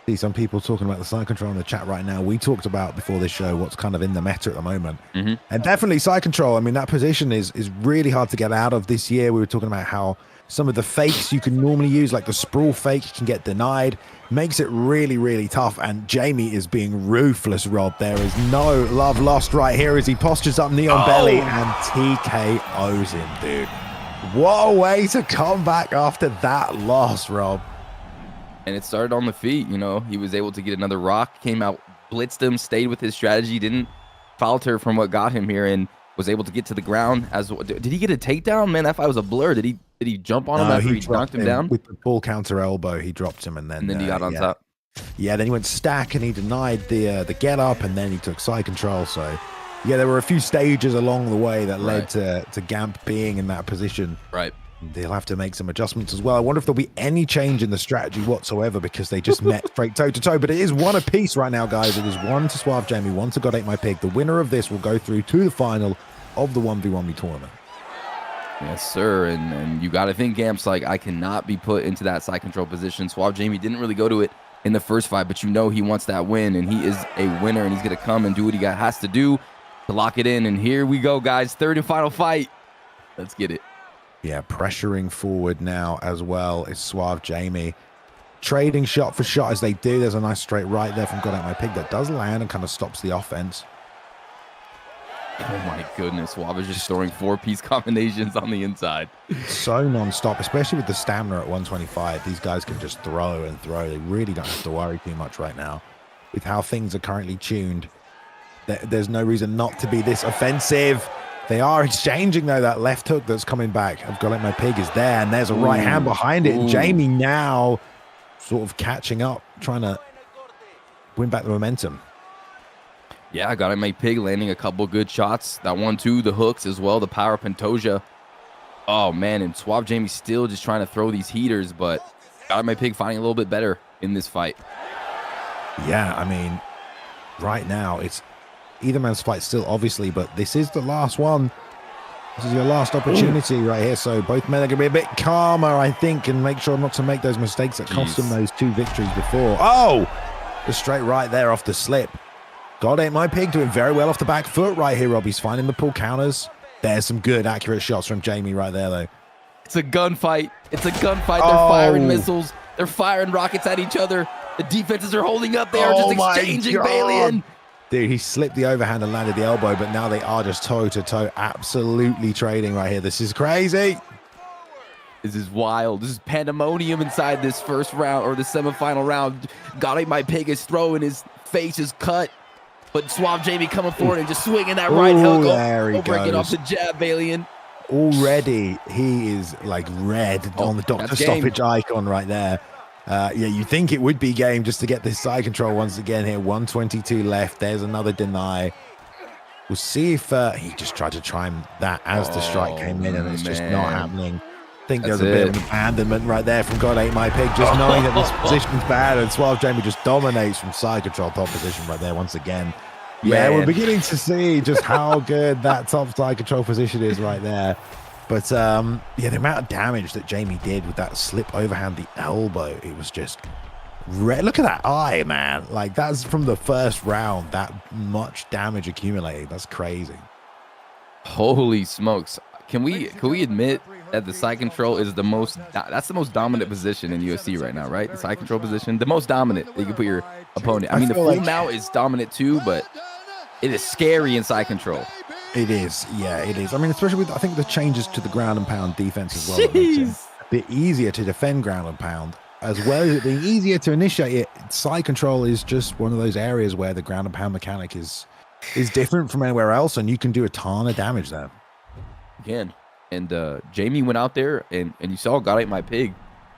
see some people talking about the side control in the chat right now. We talked about before this show what's kind of in the meta at the moment. And definitely side control. I mean, that position is really hard to get out of this year. We were talking about how some of the fakes you can normally use, like the sprawl fake, can get denied. Makes it really, really tough. And Jamie is being ruthless, Rob. There is no love lost right here as he postures up knee on belly and TKOs him, dude. What a way to come back after that loss, Rob. And it started on the feet. You know, he was able to get another rock, came out, blitzed him, stayed with his strategy, didn't falter from what got him here, and was able to get to the ground. Did he get a takedown? Man, that fight was a blur. Did he jump on him after he knocked him down? With the full counter elbow, he dropped him, and then he got on top. Yeah, then he went stack, and he denied the get up, and then he took side control. So, yeah, there were a few stages along the way that led to Gamp being in that position. Right. They'll have to make some adjustments as well. I wonder if there'll be any change in the strategy whatsoever, because they just met straight toe-to-toe. But it is one apiece right now, guys. It is one to Suave Jamie, one to God Ate My Pig. The winner of this will go through to the final of the 1v1v tournament. Yes, sir. And you got to think Gamp's like, I cannot be put into that side control position. Suave Jamie didn't really go to it in the first fight, but you know he wants that win, and he is a winner, and he's going to come and do what he has to do to lock it in. And here we go, guys. Third and final fight. Let's get it. Yeah, pressuring forward now as well is Suave Jamie. Trading shot for shot as they do. There's a nice straight right there from God Ate My Pig that does land and kind of stops the offense. Oh my goodness, Suave is just throwing 4-piece combinations on the inside. So non-stop, especially with the stamina at 125. These guys can just throw and throw. They really don't have to worry too much right now. With how things are currently tuned, there's no reason not to be this offensive. They are exchanging, though. That left hook that's coming back of God Ate My Pig is there, and there's a right hand behind it. And Jamie now sort of catching up, trying to win back the momentum. Yeah, God Ate My Pig landing a couple good shots. That 1-2, the hooks as well, the power Pantoja. Oh, man, and Suave Jamie still just trying to throw these heaters, but God Ate My Pig finding a little bit better in this fight. Yeah, I mean, right now, it's either man's fight still, obviously, but this is the last one. This is your last opportunity right here, so both men are going to be a bit calmer, I think, and make sure not to make those mistakes that cost them those 2 victories before. Oh! The straight right there off the slip. God Ate My Pig doing very well off the back foot right here, Rob. He's finding the pull counters. There's some good, accurate shots from Jamie right there, though. It's a gunfight. It's a gunfight. They're firing missiles. They're firing rockets at each other. The defenses are holding up. They are just exchanging Balian. Dude, he slipped the overhand and landed the elbow, but now they are just toe-to-toe, absolutely trading right here. This is crazy. This is wild. This is pandemonium inside this first round, or the semifinal round. God Ate My Pig is throwing. His face is cut. But Suave Jamie coming forward and just swinging that right hook. There he breaking goes. off the jab, Balian. Already, he is like red on the doctor stoppage icon right there. Yeah, you think it would be game just to get this side control once again here. 122 left. There's another deny. We'll see if he just tried to time that as the strike came in, and it's just not happening. I think there's a bit of an abandonment right there from God Ate My Pig, just knowing that this position's bad, and Suave Jamie just dominates from side control top position right there once again. Yeah, we're beginning to see just how good that top side control position is right there. But yeah, the amount of damage that Jamie did with that slip overhand, the elbow, it was just red. Look at that eye, man. Like, that's from the first round, that much damage accumulated. That's crazy. Holy smokes. Can we admit that the side control is the most dominant position in UFC right now, right? The side control position, the most dominant that you can put your opponent. I mean, the full mount is dominant too, but it is scary in side control. It is, yeah, it is. I mean, especially with, I think, the changes to the ground and pound defense as well. That makes it a bit easier to defend ground and pound, as well as it being easier to initiate it. Side control is just one of those areas where the ground and pound mechanic is different from anywhere else, and you can do a ton of damage there. Again, and Jamie went out there, and you saw God Ate My Pig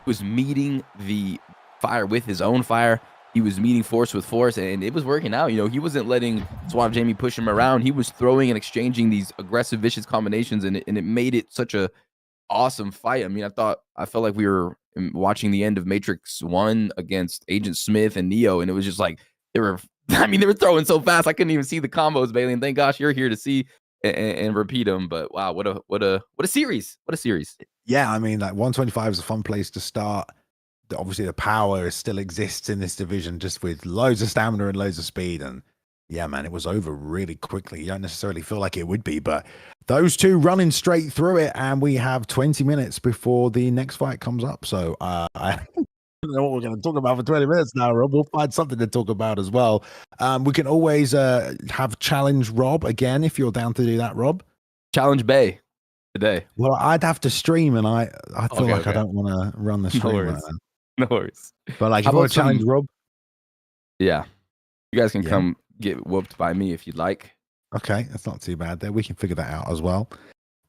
was meeting the fire with his own fire. He was meeting force with force, and it was working out. You know, he wasn't letting Suave Jamie push him around. He was throwing and exchanging these aggressive, vicious combinations, and it made it such a awesome fight. I mean, I felt like we were watching the end of Matrix 1 against Agent Smith and Neo, and it was just like they were throwing so fast I couldn't even see the combos, Bailey. And thank gosh you're here to see and repeat them. But wow, what a series! What a series! Yeah, I mean, like 125 is a fun place to start. Obviously, the power still exists in this division, just with loads of stamina and loads of speed. And yeah, man, it was over really quickly. You don't necessarily feel like it would be, but those two running straight through it, and we have 20 minutes before the next fight comes up. So I don't know what we're going to talk about for 20 minutes now, Rob. We'll find something to talk about as well. We can always have Challenge Rob again, if you're down to do that, Rob. Challenge Bay today. Well, I'd have to stream, and I feel like I don't want to run the stream right now. No worries. But like, How if you want about to challenge some? Rob, Yeah, you guys can yeah, come get whooped by me if you'd like. okay, that's not too bad. There, we can figure that out as well.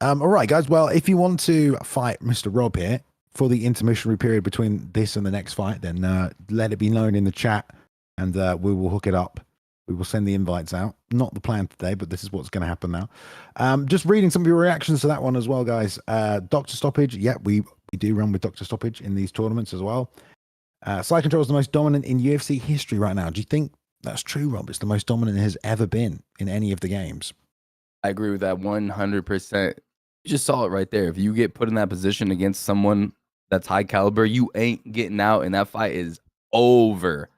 All right, guys. Well, if you want to fight Mr. Rob here for the intermissionary period between this and the next fight, then let it be known in the chat, and we will hook it up. We will send the invites out. Not the plan today, but this is what's going to happen now. Just reading some of your reactions to that one as well, guys. Doctor Stoppage. Yeah, we do run with Doctor Stoppage in these tournaments as well. Side control is the most dominant in UFC history right now. Do you think that's true, Rob? It's the most dominant it has ever been in any of the games. I agree with that 100%. You just saw it right there. If you get put in that position against someone that's high caliber, you ain't getting out, and that fight is over.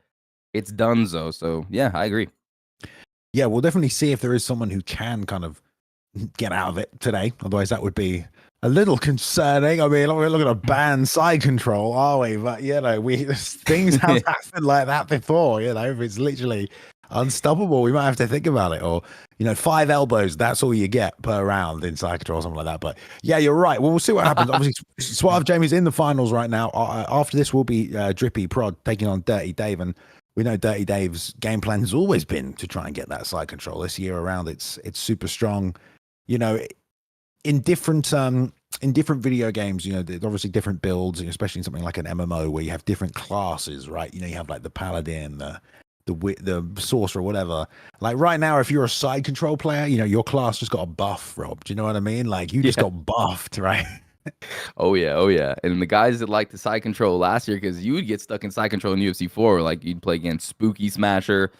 It's donezo. So yeah, I agree. Yeah, we'll definitely see if there is someone who can kind of get out of it today. Otherwise, that would be a little concerning. I mean, we're looking at ban side control, are we? But you know, things have happened like that before. You know, if it's literally unstoppable, we might have to think about it. Or 5 elbows, that's all you get per round in side control, or something like that. But yeah, you're right. Well, we'll see what happens. Obviously, Suave Jamie's in the finals right now. After this will be Drippy Prod taking on Dirty Dave, and we know Dirty Dave's game plan has always been to try and get that side control. This year around, it's super strong. You know, in different video games, you know, there's obviously different builds, especially in something like an MMO where you have different classes, right? You know, you have like the paladin, the sorcerer, whatever. Like right now, if you're a side control player, you know, your class just got a buff, Rob. Do you know what I mean? Like you just got buffed, right? Oh yeah. And the guys that like the side control last year, because you would get stuck in side control in UFC 4, like you'd play against Spooky Smasher,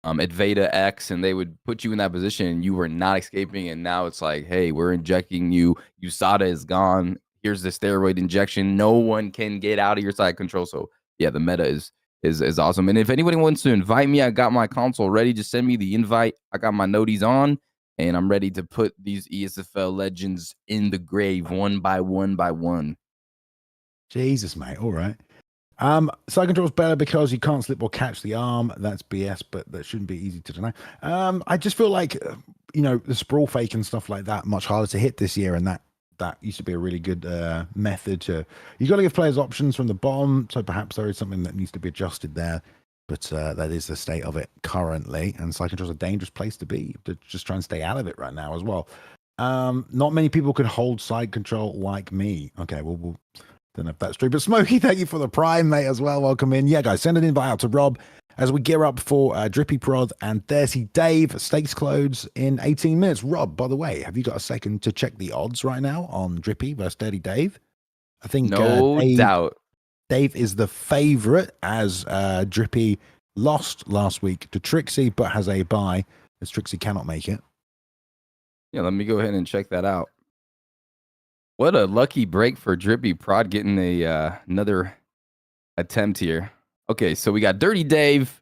Advata X, and they would put you in that position and you were not escaping. And now it's like, hey, we're injecting you. USADA is gone. Here's the steroid injection. No one can get out of your side control. So yeah, the meta is awesome. And if anybody wants to invite me, I got my console ready. Just send me the invite. I got my noties on, and I'm ready to put these ESFL legends in the grave one by one. Jesus, mate. All right. Side control's better because you can't slip or catch the arm. That's BS, but that shouldn't be easy to deny. I just feel like, the sprawl fake and stuff like that, much harder to hit this year, and that used to be a really good method to. You got to give players options from the bottom, so perhaps there is something that needs to be adjusted there. But that is the state of it currently, and side control's a dangerous place to be. To just try and stay out of it right now as well. Not many people could hold side control like me. Okay, well, we'll don't know if that's true, but Smokey, thank you for the prime, mate, as well. Welcome in. Yeah, guys, send an invite out to Rob as we gear up for Drippy Prod and Dirty Dave stakes close in 18 minutes. Rob, by the way, have you got a second to check the odds right now on Drippy versus Dirty Dave? I think No doubt. Dave is the favorite as Drippy lost last week to Trixie, but has a bye as Trixie cannot make it. Yeah, let me go ahead and check that out. What a lucky break for Drippy Prod getting another attempt here. Okay, so we got Dirty Dave.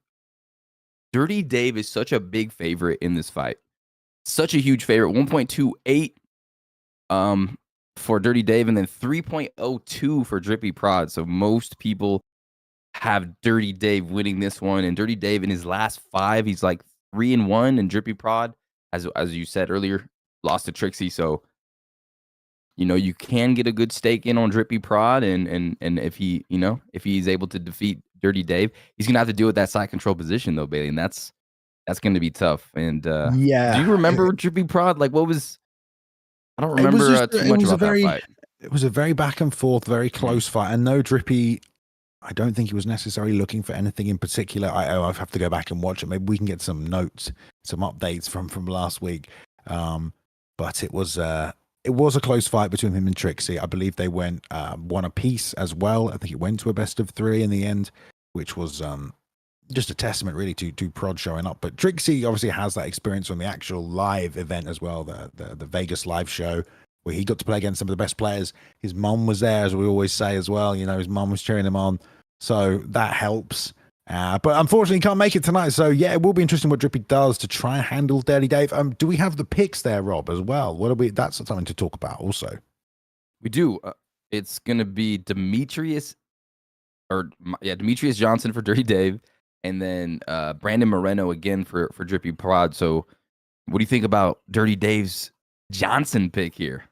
Dirty Dave is such a big favorite in this fight. Such a huge favorite. 1.28 for Dirty Dave, and then 3.02 for Drippy Prod. So most people have Dirty Dave winning this one. And Dirty Dave in his last 5, he's like 3-1, and Drippy Prod, as you said earlier, lost to Trixie. So you can get a good stake in on Drippy Prod, and if he's able to defeat Dirty Dave, he's gonna have to deal with that side control position though, Bailey, and that's gonna be tough. And yeah, do you remember Drippy Prod? Like, what was? I don't remember too much about that fight. It was a very back and forth, very close fight, and no Drippy. I don't think he was necessarily looking for anything in particular. I have to go back and watch it. Maybe we can get some notes, some updates from last week. But it was a close fight between him and Trixie. I believe they went 1 apiece as well. I think it went to a best of 3 in the end, which was just a testament really to Prod showing up. But Trixie obviously has that experience from the actual live event as well, the Vegas live show, where he got to play against some of the best players. His mom was there, as we always say as well. His mom was cheering him on. So that helps. But unfortunately, he can't make it tonight. So yeah, it will be interesting what Drippy does to try and handle Dirty Dave. Do we have the picks there, Rob, as well? That's something to talk about also. We do. It's going to be Demetrius Johnson for Dirty Dave, and then Brandon Moreno again for Drippy Prod. So what do you think about Dirty Dave's Johnson pick here?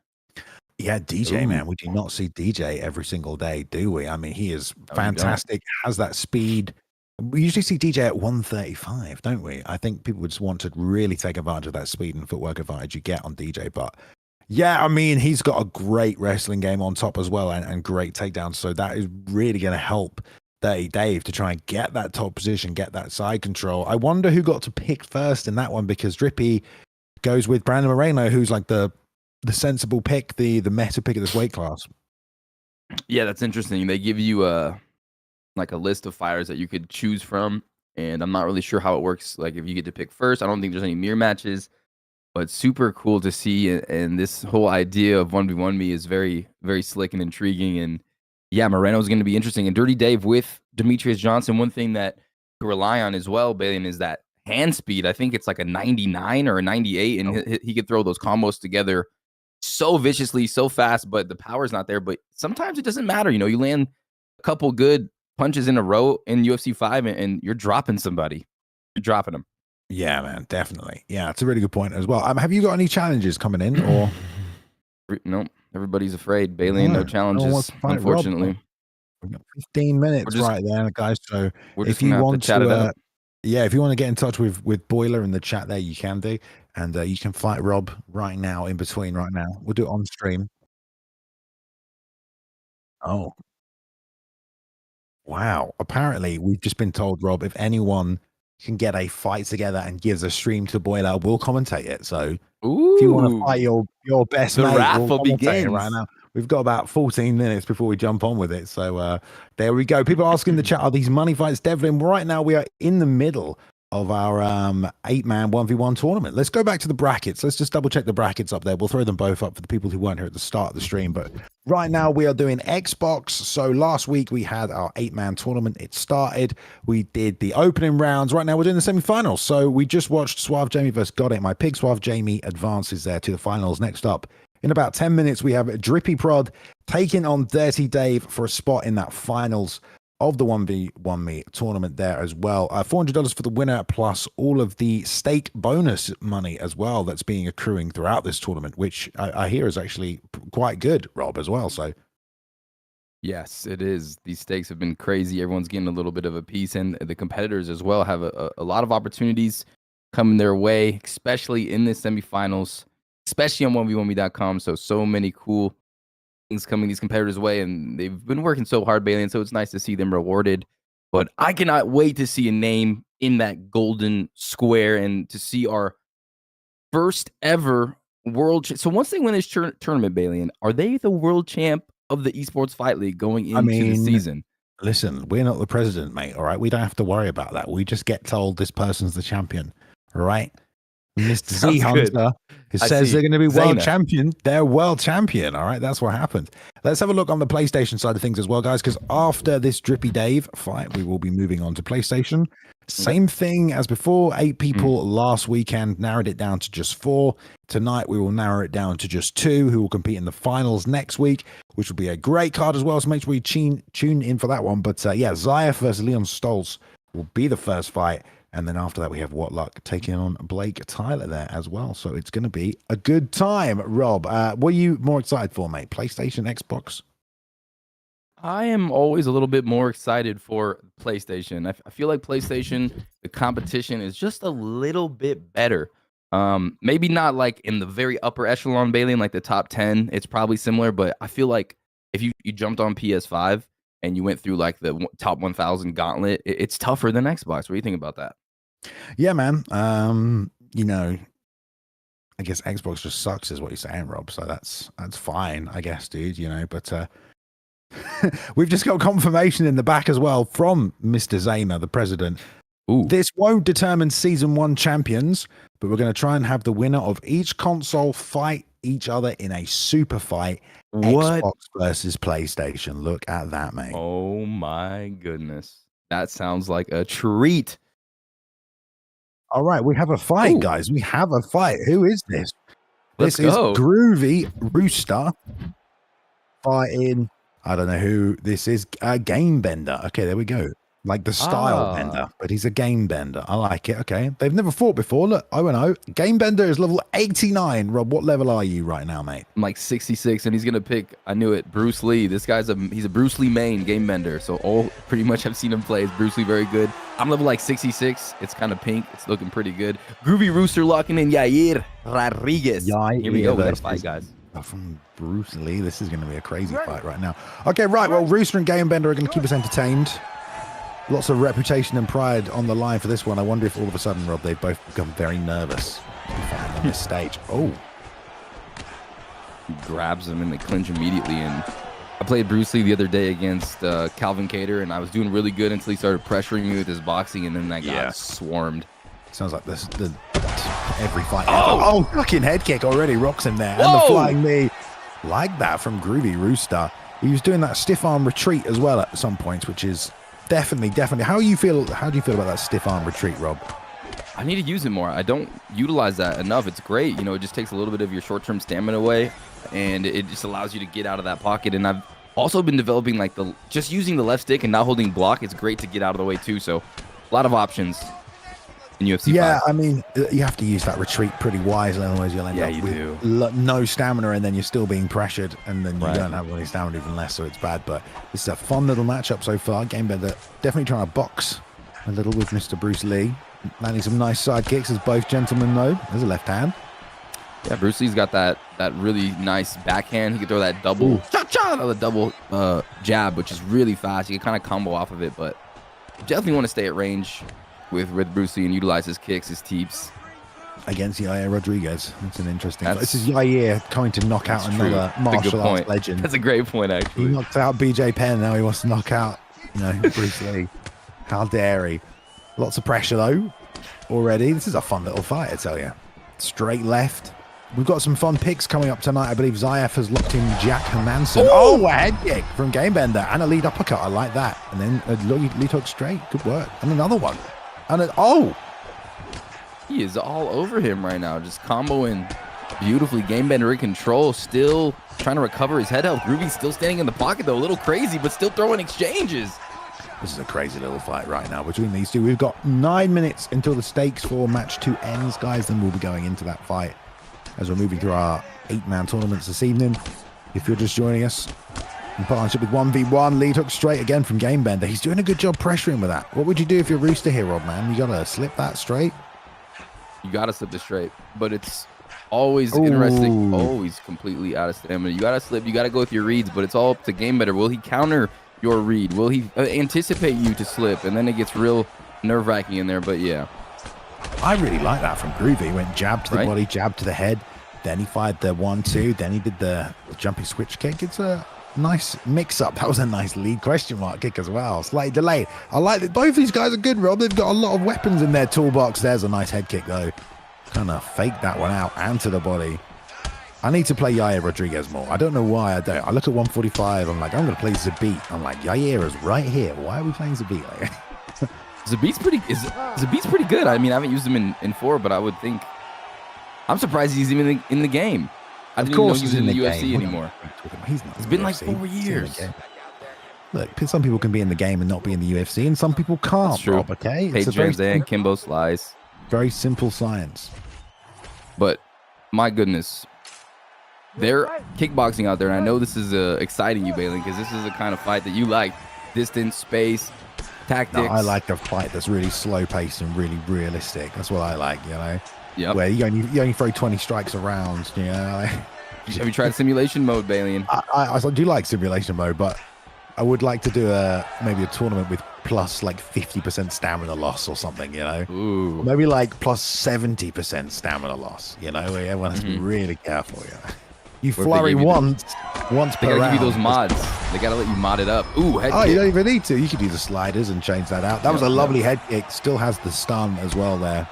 Yeah, DJ, Ooh. man. We do not see DJ every single day, do we? I mean, he is No, you don't. fantastic, has that speed. We usually see DJ at 135, don't we? I think people would just want to really take advantage of that speed and footwork advantage you get on DJ. But yeah, I mean, he's got a great wrestling game on top as well and great takedowns. So that is really going to help Dirty Dave to try and get that top position, get that side control. I wonder who got to pick first in that one, because Drippy goes with Brandon Moreno, who's like the sensible pick, the meta pick of this weight class. Yeah, that's interesting. They give you like a list of fighters that you could choose from, and I'm not really sure how it works. Like if you get to pick first, I don't think there's any mirror matches, but super cool to see. And this whole idea of 1v1 me is very, very slick and intriguing. And yeah, Moreno's going to be interesting. And Dirty Dave with Demetrius Johnson, one thing that to rely on as well, Balian, is that hand speed. I think it's like a 99 or a 98, and he could throw those combos together so viciously, so fast, but the power's not there. But sometimes it doesn't matter. You know, you land a couple good punches in a row in UFC 5 and you're dropping somebody. You're dropping them. Yeah, man, definitely. Yeah, it's a really good point as well. Have you got any challenges coming in, or no? Everybody's afraid. Balian, no challenges, unfortunately. We've got 15 minutes right there, guys. So if you want to chat it up. Yeah, if you want to get in touch with Boiler in the chat there, you can do. And you can fight Rob right now, in between right now. We'll do it on stream. Oh. Wow. Apparently, we've just been told, Rob, if anyone can get a fight together and gives a stream to Boiler, we'll commentate it. So if you want to fight your best mate, raffle begins right now. We've got about 14 minutes before we jump on with it. So there we go. People asking in the chat, are these money fights? Devlin, right now we are in the middle of our 8-man 1v1 tournament. Let's go back to the brackets. Let's just double check the brackets up there. We'll throw them both up for the people who weren't here at the start of the stream. But right now we are doing Xbox. So last week we had our 8-man tournament. It started. We did the opening rounds. Right now we're doing the semifinals. So we just watched Suave Jamie versus Got It. My pick, Suave Jamie, advances there to the finals. Next up, in about 10 minutes, we have Drippy Prod taking on Dirty Dave for a spot in that finals of the 1v1 me tournament there as well. $400 for the winner, plus all of the stake bonus money as well that's being accruing throughout this tournament, which I hear is actually quite good, Rob, as well. So yes, it is. These stakes have been crazy. Everyone's getting a little bit of a piece, and the competitors as well have a lot of opportunities coming their way, especially in the semifinals, especially on 1v1me.com. So many cool things coming these competitors' way, and they've been working so hard, Bailey, and so it's nice to see them rewarded. But I cannot wait to see a name in that golden square and to see our first ever world. So once they win this tournament, Bailey, are they the world champ of the Esports Fight League going into the season? Listen, we're not the president, mate. All right, we don't have to worry about that. We just get told this person's the champion. All right. Mr. Z Hunter, who says they're going to be world champion. They're world champion. All right, that's what happened. Let's have a look on the PlayStation side of things as well, guys, because after this Drippy Dave fight, we will be moving on to PlayStation. Same thing as before. 8 people last weekend, narrowed it down to just 4. Tonight, we will narrow it down to just 2 who will compete in the finals next week, which will be a great card as well. So make sure you tune in for that one. But yeah, Zyaf versus Leon Staltz will be the first fight. And then after that, we have What Luck taking on Blake Tylerr there as well. So it's going to be a good time. Rob, what are you more excited for, mate? PlayStation, Xbox? I am always a little bit more excited for PlayStation. I feel like PlayStation, the competition is just a little bit better. Maybe not like in the very upper echelon, Bailey, in like the top 10. It's probably similar, but I feel like if you jumped on PS5 and you went through like the top 1,000 gauntlet, it's tougher than Xbox. What do you think about that? Yeah, man. You know, I guess Xbox just sucks is what you're saying, Rob. So that's fine, I guess, dude, you know, but we've just got confirmation in the back as well from Mr. Zaymer, the president. Ooh. This won't determine season 1 champions, but we're going to try and have the winner of each console fight each other in a super fight. What? Xbox versus PlayStation. Look at that, mate. Oh my goodness. That sounds like a treat. All right, we have a fight, guys. We have a fight. Who is this? Let's this go. Is Groovy Rooster fighting. I don't know who this is. Game Bender. Okay, there we go. Like the style bender, but he's a game bender. I like it. Okay. They've never fought before. Look, 0-0. Game bender is level 89. Rob, what level are you right now, mate? I'm like 66, and he's gonna pick. I knew it. Bruce Lee. This guy's he's a Bruce Lee main game bender. So pretty much I've seen him play. Is Bruce Lee very good? I'm level like 66. It's kind of pink. It's looking pretty good. Groovy Rooster locking in Yair Rodriguez. Here we go. We got a fight, guys. From Bruce Lee. This is going to be a crazy fight right now. Okay, right. Well, Rooster and Game Bender are going to keep us entertained. Lots of reputation and pride on the line for this one. I wonder if all of a sudden, Rob, they've both become very nervous on this stage. Oh. He grabs him and they clinch immediately. And I played Bruce Lee the other day against Calvin Cater, and I was doing really good until he started pressuring me with his boxing, and then I got swarmed. Sounds like this every fight. Oh, fucking head kick already rocks him there. Whoa! And the flying knee. Like that from Groovy Rooster. He was doing that stiff arm retreat as well at some points, which is definitely. How do you feel about that stiff arm retreat, Rob? I need to use it more. I don't utilize that enough. It's great. You know, it just takes a little bit of your short-term stamina away, and it just allows you to get out of that pocket. And I've also been developing like just using the left stick and not holding block. It's great to get out of the way too. So a lot of options in UFC. Yeah, 5. I mean, you have to use that retreat pretty wisely, otherwise you'll end up with no stamina, and then you're still being pressured, and then you don't have any stamina even less, so it's bad. But this is a fun little matchup so far. Game Bender definitely trying to box a little with Mr. Bruce Lee. Landing some nice side kicks, as both gentlemen know. There's a left hand. Yeah, Bruce Lee's got that really nice backhand. He can throw that double jab, which is really fast. You can kind of combo off of it, but definitely want to stay at range with Bruce Lee and utilize his kicks, his teeps. Against Yair Rodriguez. That's an interesting fight. This is Yair coming to knock out another martial arts legend. That's a great point, actually. He knocked out BJ Penn, now he wants to knock out, Bruce Lee. How dare he? Lots of pressure, though, already. This is a fun little fight, I tell you. Straight left. We've got some fun picks coming up tonight. I believe Zyaf has locked in Jack Hermanson. Oh, a head kick from Game Bender and a lead uppercut. I like that. And then a lead hook straight. Good work. And another one. And he is all over him right now, just comboing beautifully. Game Bender in control, still trying to recover his head health. Groovy's still standing in the pocket, though, a little crazy, but still throwing exchanges. This is a crazy little fight right now between these two. We've got 9 minutes until the stakes for match 2 ends, guys. Then we'll be going into that fight as we're moving through our 8-man tournaments this evening. If you're just joining us, in partnership with 1v1, lead hook straight again from Game Bender. He's doing a good job pressuring with that. What would you do if you're Rooster here, Rob, man? You got to slip that straight? You got to slip the straight, but it's always interesting, always completely out of stamina. You got to slip, you got to go with your reads, but it's all up to Game Bender. Will he counter your read? Will he anticipate you to slip? And then it gets real nerve-wracking in there, but yeah. I really like that from Groovy. He went jab to the body, jab to the head. Then he fired the 1-2. Then he did the jumpy switch kick. It's a nice mix-up. That was a nice lead question mark kick as well. Slightly delayed. I like that. Both these guys are good, Rob. They've got a lot of weapons in their toolbox. There's a nice head kick, though. Kind of fake that one out and to the body. I need to play Yair Rodriguez more. I don't know why I don't. I look at 145. I'm like, I'm going to play Zabit. I'm like, Yair is right here. Why are we playing Zabit? Zabit's pretty good. I mean, I haven't used him in 4, but I would think. I'm surprised he's even in the game. I didn't even know he was in the UFC anymore. It's been like 4 years. Look, some people can be in the game and not be in the UFC, and some people can't. That's true. Rob, okay, it's a very Kimbo Slice. Very simple science. But my goodness, they're kickboxing out there, and I know this is exciting you, Bailey, because this is the kind of fight that you like: distance, space, tactics. No, I like a fight that's really slow paced and really realistic. That's what I like, Yep. Where you only throw 20 strikes around, Have you tried simulation mode, Bailey? I do like simulation mode, but I would like to do maybe a tournament with plus like 50% stamina loss or something, Ooh. Maybe like plus 70% stamina loss, where everyone has to be really careful, You flurry once per round. They gotta give you those mods. They gotta let you mod it up. Ooh, head kick. You don't even need to. You could use the sliders and change that out. That was a lovely head kick. Still has the stun as well there.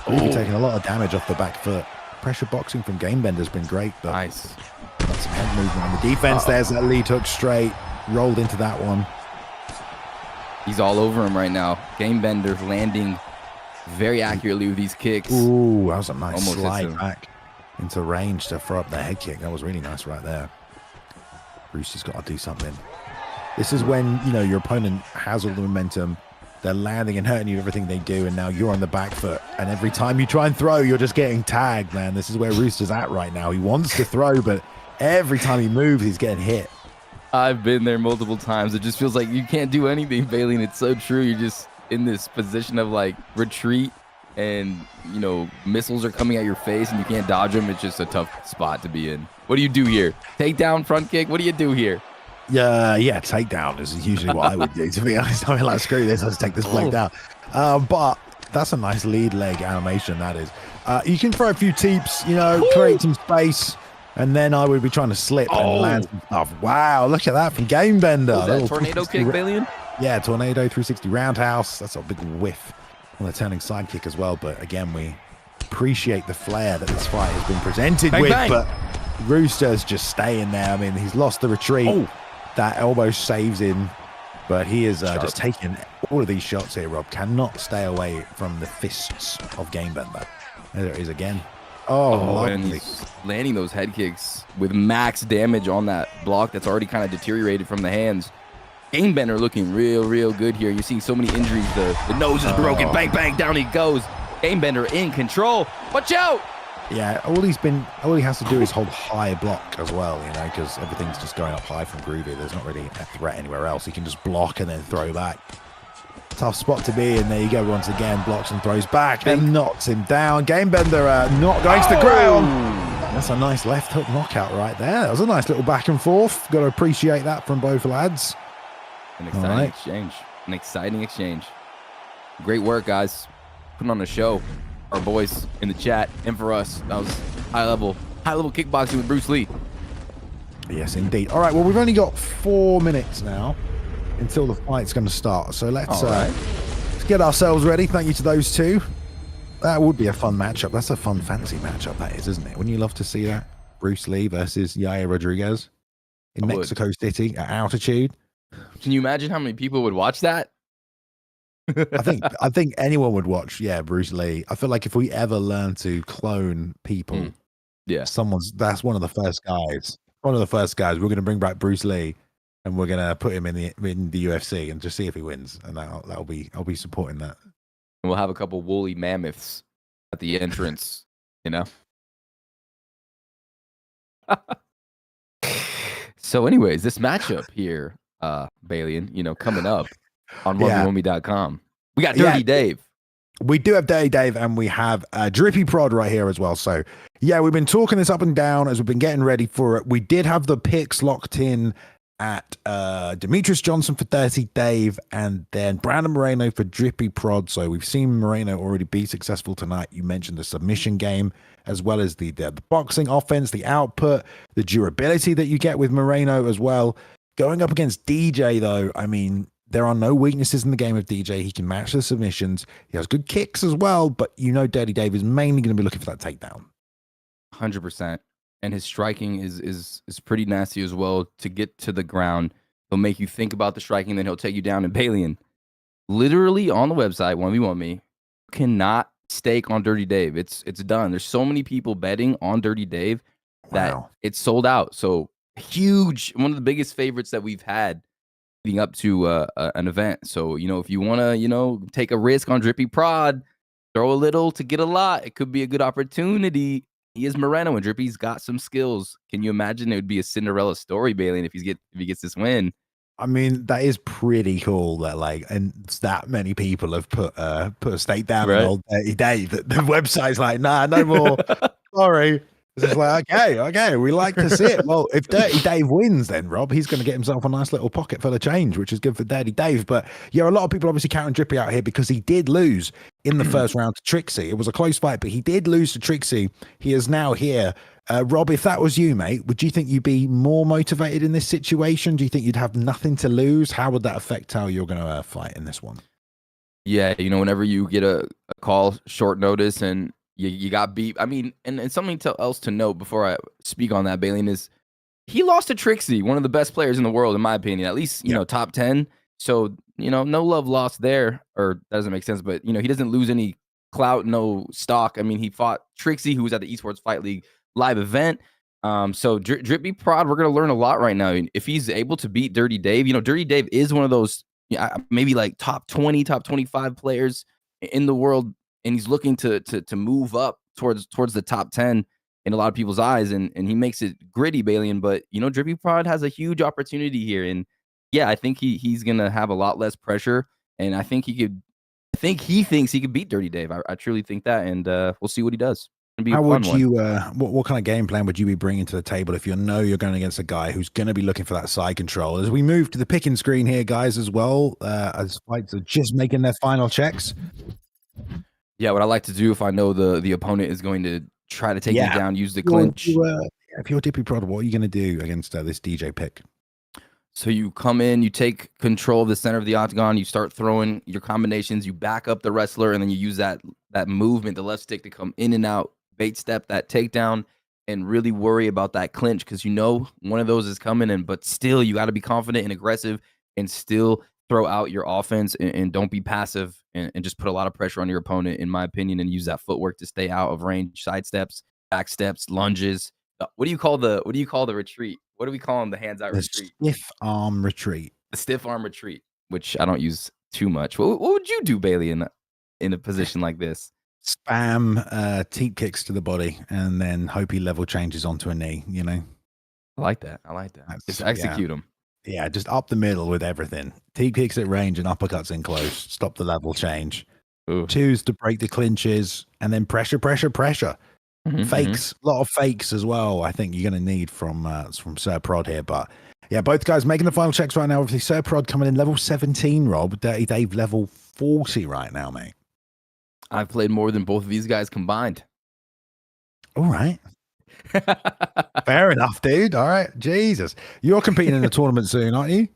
Really taking a lot of damage off the back foot. Pressure boxing from Game Bender's been great, but nice. Got some head movement on the defense. There's that lead hook straight. Rolled into that one. He's all over him right now. Game Bender's landing very accurately with these kicks. Ooh, that was a nice slide back into range to throw up the head kick. That was really nice right there. Bruce has got to do something. This is when, your opponent has all the momentum. They're landing and hurting you everything they do, and now you're on the back foot. And every time you try and throw, you're just getting tagged, man. This is where Rooster's at right now. He wants to throw, but every time he moves, he's getting hit. I've been there multiple times. It just feels like you can't do anything, Bailey, and it's so true. You're just in this position of like retreat, and missiles are coming at your face, and you can't dodge them. It's just a tough spot to be in. What do you do here? Takedown, front kick? What do you do here? Yeah, takedown is usually what I would do, to be honest. I mean, like, screw this, let's take this blade down. But that's a nice lead leg animation, that is. You can throw a few teeps, create some space, and then I would be trying to slip and land some stuff. Wow, look at that from Game Bender. That tornado kick, Bailey? Yeah, tornado 360 roundhouse. That's a big whiff on the turning side kick as well. But again, we appreciate the flair that this fight has been presented with. Bang. But Rooster's just staying there. I mean, he's lost the retreat. That elbow saves him, but he is just taking all of these shots here, Rob. Cannot stay away from the fists of Game Bender. There it is again. And he's landing those head kicks with max damage on that block that's already kind of deteriorated from the hands. Game Bender looking real good here. You're seeing so many injuries. The nose is broken. Bang, bang, down he goes. Game Bender in control. Watch out! Yeah, all he has to do is hold high block as well, because everything's just going up high from Groovy. There's not really a threat anywhere else. He can just block and then throw back. Tough spot to be, and there you go once again. Blocks and throws back and knocks him down. Game Bender not going to the ground. That's a nice left hook knockout right there. That was a nice little back and forth. Got to appreciate that from both lads. An exciting exchange. An exciting exchange. Great work, guys. Putting on a show. Our boys in the chat and for us. That was high level kickboxing with Bruce Lee. Yes, indeed. All right, well, we've only got 4 minutes now until the fight's going to start. So let's get ourselves ready. Thank you to those two. That would be a fun matchup. That's a fun fancy matchup, that is, isn't it? Wouldn't you love to see that? Bruce Lee versus Yair Rodriguez in Mexico City at altitude. Can you imagine how many people would watch that? I think anyone would watch. Yeah, Bruce Lee. I feel like if we ever learn to clone people, that's one of the first guys. One of the first guys. We're going to bring back Bruce Lee, and we're going to put him in the UFC and just see if he wins. And I'll be supporting that. And we'll have a couple woolly mammoths at the entrance. So, anyways, this matchup here, Bailey, coming up on 1v1me.com. We got Dirty Dave. We do have Dirty Dave, and we have Drippy Prod right here as well. So, we've been talking this up and down as we've been getting ready for it. We did have the picks locked in at Demetrius Johnson for Dirty Dave, and then Brandon Moreno for Drippy Prod. So we've seen Moreno already be successful tonight. You mentioned the submission game, as well as the boxing offense, the output, the durability that you get with Moreno as well. Going up against DJ, though, I mean, there are no weaknesses in the game of DJ. He can match the submissions. He has good kicks as well, but Dirty Dave is mainly going to be looking for that takedown. 100%. And his striking is pretty nasty as well. To get to the ground, he'll make you think about the striking, then he'll take you down. And Bailey, literally on the website, 1v1me, cannot stake on Dirty Dave. It's done. There's so many people betting on Dirty Dave that it's sold out. So huge, one of the biggest favorites that we've had leading up to an event. So, if you want to, take a risk on Drippy Prod, throw a little to get a lot. It could be a good opportunity. He is Moreno, and Drippy's got some skills. Can you imagine it would be a Cinderella story, Bailey, if he gets this win? I mean, that is pretty cool that and that many people have put a stake down on old Dirty Dave. The website's like, nah, no more. Sorry. It's just like, okay, we like to see it. Well, if Dirty Dave wins, then Rob, he's going to get himself a nice little pocket full of change, which is good for Dirty Dave. But a lot of people obviously counting Drippy out here because he did lose in the first round to Trixie. It was a close fight, but he did lose to Trixie. He is now here. Rob, if that was you, mate, would you think you'd be more motivated in this situation? Do you think you'd have nothing to lose? How would that affect how you're going to fight in this one? Yeah, whenever you get a call short notice and you got beat. I mean, and something else to note before I speak on that, Bailey, is he lost to Trixie, one of the best players in the world, in my opinion, at least, top 10. So, no love lost there, or that doesn't make sense, but, he doesn't lose any clout, no stock. I mean, he fought Trixie, who was at the Esports Fight League live event. So Drippy Prod, we're going to learn a lot right now. If he's able to beat Dirty Dave, Dirty Dave is one of those yeah, maybe like top 20, top 25 players in the world, and he's looking to move up towards the top 10 in a lot of people's eyes, and he makes it gritty, Balian. But Drippy Prod has a huge opportunity here, and yeah, I think he's gonna have a lot less pressure, and I think he could. I think he thinks he could beat Dirty Dave. I truly think that, and we'll see what he does. How would you? What kind of game plan would you be bringing to the table if you're going against a guy who's going to be looking for that side control? As we move to the picking screen here, guys, as well, as fights are just making their final checks. Yeah, what I like to do if I know the opponent is going to try to take me down, use the clinch. If you're Drippy Prod, what are you going to do against this DJ pick? So you come in, you take control of the center of the octagon, you start throwing your combinations, you back up the wrestler, and then you use that movement, the left stick, to come in and out, bait step that takedown, and really worry about that clinch, because one of those is coming, but still you got to be confident and aggressive and still throw out your offense and don't be passive and just put a lot of pressure on your opponent, in my opinion, and use that footwork to stay out of range, side steps, back steps, lunges. What do you call the retreat? What do we call them? The hands out retreat. Stiff arm retreat. The stiff arm retreat, which I don't use too much. What would you do, Bailey, in a position like this? Spam teep kicks to the body and then hope he level changes onto a knee. I like that. Just execute them. Yeah, just up the middle with everything. Teep kicks at range and uppercuts in close. Stop the level change. Ooh. Choose to break the clinches and then pressure. Fakes, a lot of fakes as well. I think you're going to need from Sir Prod here. But yeah, both guys making the final checks right now. Obviously, Sir Prod coming in level 17, Rob. Dirty Dave level 40 right now, mate. I've played more than both of these guys combined. All right. Fair enough, dude. All right. Jesus. You're competing in a tournament soon, aren't you?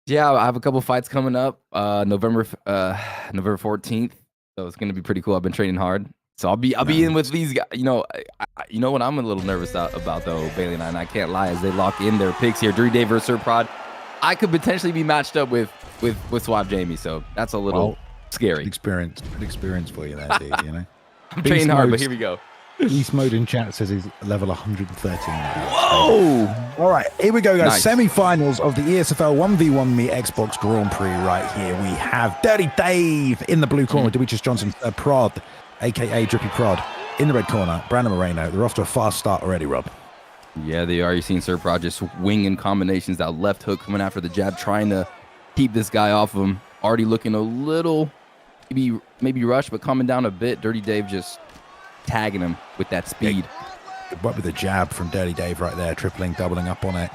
Yeah, I have a couple fights coming up November 14th. So it's going to be pretty cool. I've been training hard. So I'll be in with these guys. What I'm a little nervous about though, Bailey, and I can't lie, as they lock in their picks here. Dirty Dave versus Sir Prod. I could potentially be matched up with Suave Jamie, so that's a little scary. Good experience for you there, dude. I'm training hard, but here we go. Beast mode in chat says he's level 113. Whoa! All right, here we go, guys. Nice. Semi-finals of the ESFL 1v1 Me Xbox Grand Prix right here. We have Dirty Dave in the blue corner, Demetrius Johnson, Prod, a.k.a. Drippy Prod, in the red corner, Brandon Moreno. They're off to a fast start already, Rob. Yeah, they are. You've seen Sir Prod just winging combinations, that left hook coming after the jab, trying to keep this guy off of him. Already looking a little, maybe rushed, but coming down a bit. Dirty Dave just tagging him with that speed. Good work with the jab from Dirty Dave right there, tripling, doubling up on it,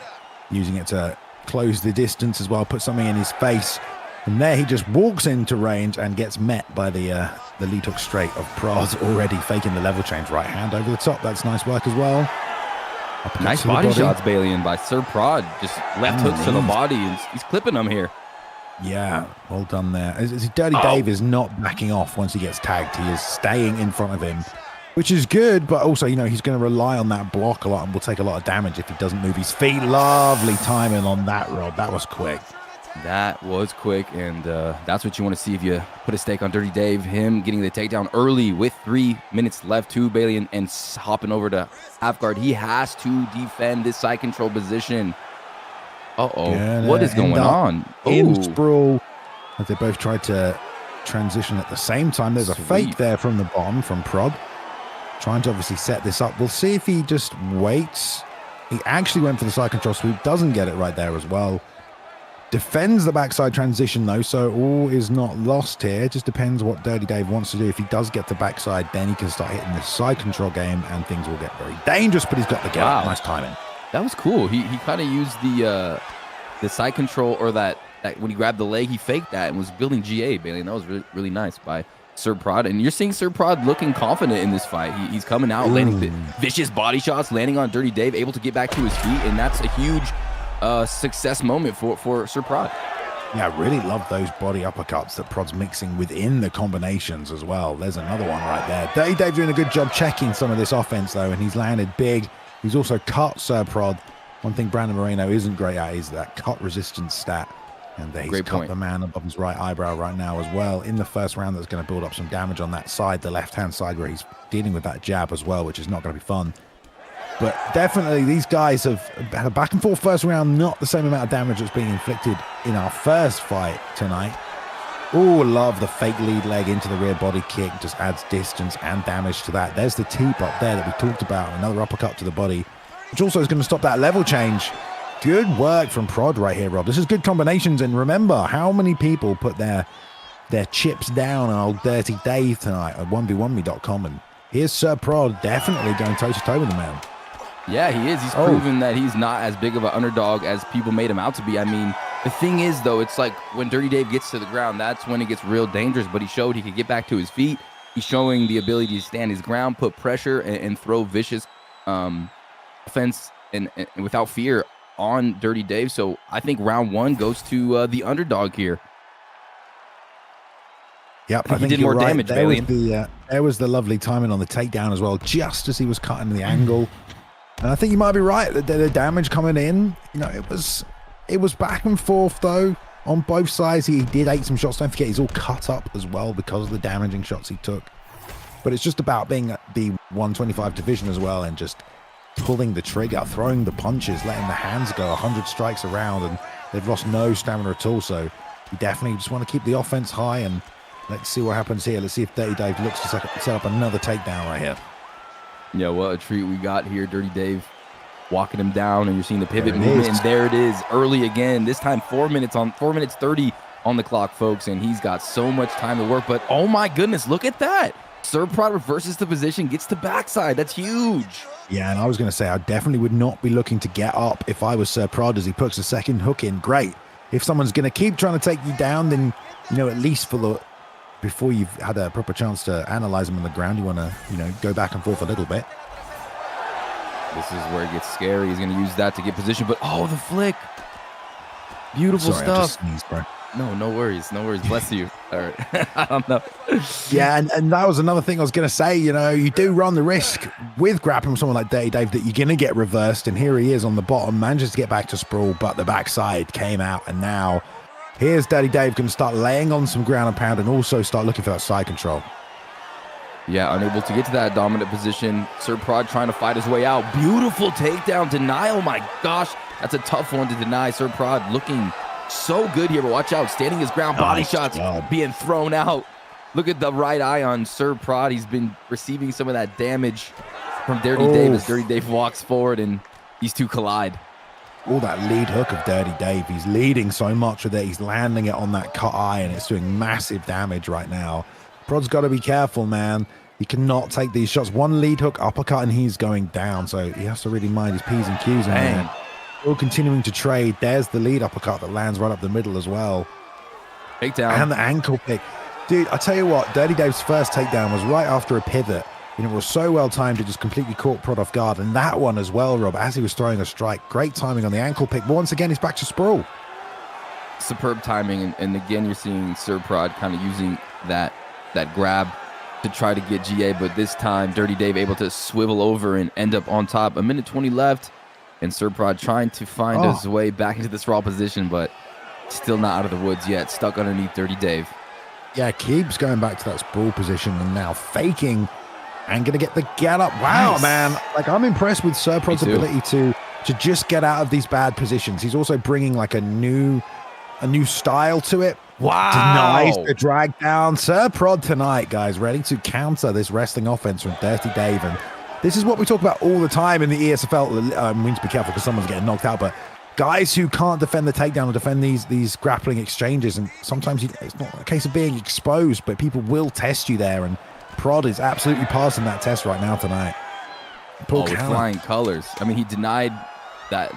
using it to close the distance as well, put something in his face. From there, he just walks into range and gets met by the lead hook straight of Prod, already faking the level change. Right hand over the top. That's nice work as well. Nice body shots, Bailey, and by Sir Prod. Just left hooks to the body, and he's clipping them here. Yeah, well done there. Dirty Dave is not backing off once he gets tagged. He is staying in front of him, which is good, but also, he's going to rely on that block a lot and will take a lot of damage if he doesn't move his feet. Lovely timing on that, Rob. That was quick. That was quick, and that's what you want to see if you put a stake on Dirty Dave. Him getting the takedown early with 3 minutes left to Bailey and hopping over to half guard. He has to defend this side control position. What is going on? In sprawl, as they both tried to transition at the same time. There's a fake there from the bottom from Prod, trying to obviously set this up. We'll see if he just waits. He actually went for the side control sweep, doesn't get it right there as well. Defends the backside transition though, so all is not lost here. It just depends what Dirty Dave wants to do. If he does get the backside, then he can start hitting the side control game and things will get very dangerous, but he's got the gap. Nice timing. That was cool. He kind of used the side control, or that when he grabbed the leg, he faked that and was building GA, Bailey. And that was really, really nice by Sir Prod. And you're seeing Sir Prod looking confident in this fight. He's coming out, landing the vicious body shots, landing on Dirty Dave, able to get back to his feet, and that's a huge success moment for Sir Prod. Yeah, I really love those body uppercuts that Prod's mixing within the combinations as well. There's another one right there. Dirty Dave doing a good job checking some of this offense though, and he's landed big. He's also cut Sir Prod. One thing Brandon Moreno isn't great at is that cut resistance stat. And he's cut the man above his right eyebrow right now as well. In the first round, that's going to build up some damage on that side, the left-hand side, where he's dealing with that jab as well, which is not going to be fun. But definitely these guys have had a back and forth first round, not the same amount of damage that's being inflicted in our first fight tonight. Oh, love the fake lead leg into the rear body kick. Just adds distance and damage to that. There's the teep up there that we talked about. Another uppercut to the body, which also is going to stop that level change. Good work from Prod right here, Rob. This is good combinations. And remember, how many people put their chips down on old Dirty Dave tonight at 1v1me.com. And here's Sir Prod definitely going toe-to-toe with the man. Yeah, he is. He's proven that he's not as big of an underdog as people made him out to be. I mean, the thing is, though, it's like when Dirty Dave gets to the ground, that's when it gets real dangerous. But he showed he could get back to his feet. He's showing the ability to stand his ground, put pressure, and throw vicious offense and without fear on Dirty Dave. So I think round one goes to the underdog here. Yep, I think he did more damage, there was the lovely timing on the takedown as well, just as he was cutting the angle. And I think you might be right that the damage coming in, you know, it was back and forth though on both sides. He did eat some shots. Don't forget, he's all cut up as well because of the damaging shots he took. But it's just about being at the 125 division as well and just pulling the trigger, throwing the punches, letting the hands go 100 strikes around, and they've lost no stamina at all. So you definitely just want to keep the offense high, and let's see what happens here. Let's see if Dirty Dave looks to set up another takedown right here. Yeah, what a treat we got here. Dirty Dave walking him down, and you're seeing the pivot movement, and there it is, early again. This time 4 minutes 30 on the clock, folks, and he's got so much time to work. But oh my goodness, look at that. Sir Prod reverses the position, gets the backside. That's huge. Yeah, and I was going to say, I definitely would not be looking to get up if I was Sir Prod as he puts the second hook in. Great. If someone's going to keep trying to take you down, then, you know, at least before you've had a proper chance to analyze them on the ground, you want to, you know, go back and forth a little bit. This is where it gets scary. He's going to use that to get position, but oh, the flick. Beautiful stuff. I just sneezed, bro. No worries. Bless you. All right. I don't know. Yeah, and that was another thing I was going to say. You know, you do run the risk with grappling someone like Dirty Dave that you're going to get reversed, and here he is on the bottom, manages to get back to sprawl, but the backside came out, and now here's Dirty Dave going to start laying on some ground and pound and also start looking for that side control. Yeah, unable to get to that dominant position. Sir Prod trying to fight his way out. Beautiful takedown denial. My gosh, that's a tough one to deny. Sir Prod looking so good here, but watch out. Standing his ground, body shots being thrown out. Look at the right eye on Sir Prod. He's been receiving some of that damage from Dirty Dave as Dirty Dave walks forward and these two collide. All that lead hook of Dirty Dave. He's leading so much with it. He's landing it on that cut eye, and it's doing massive damage right now. Prod's got to be careful, man. He cannot take these shots. One lead hook uppercut, and he's going down. So he has to really mind his P's and Q's. And still continuing to trade. There's the lead uppercut that lands right up the middle as well. Takedown. And the ankle pick. Dude, I tell you what, Dirty Dave's first takedown was right after a pivot. And it was so well timed, it just completely caught Prod off guard. And that one as well, Rob, as he was throwing a strike. Great timing on the ankle pick. But once again, he's back to sprawl. Superb timing. And again, you're seeing Sir Prod kind of using that grab to try to get GA. But this time, Dirty Dave able to swivel over and end up on top. 1:20 left. And Sir Prod trying to find his way back into this raw position, but still not out of the woods yet. Stuck underneath Dirty Dave. Yeah, keeps going back to that sprawl position and now faking and going to get the get up. Wow, nice. Man. Like, I'm impressed with Sir Prod's ability to just get out of these bad positions. He's also bringing like a new style to it. Wow. Denies the drag down. Sir Prod tonight, guys, ready to counter this wrestling offense from Dirty Dave. And this is what we talk about all the time in the ESFL. We need to be careful because someone's getting knocked out, but guys who can't defend the takedown or defend these grappling exchanges, and sometimes it's not a case of being exposed, but people will test you there, and Prod is absolutely passing that test right now tonight. With flying colors. I mean, he denied that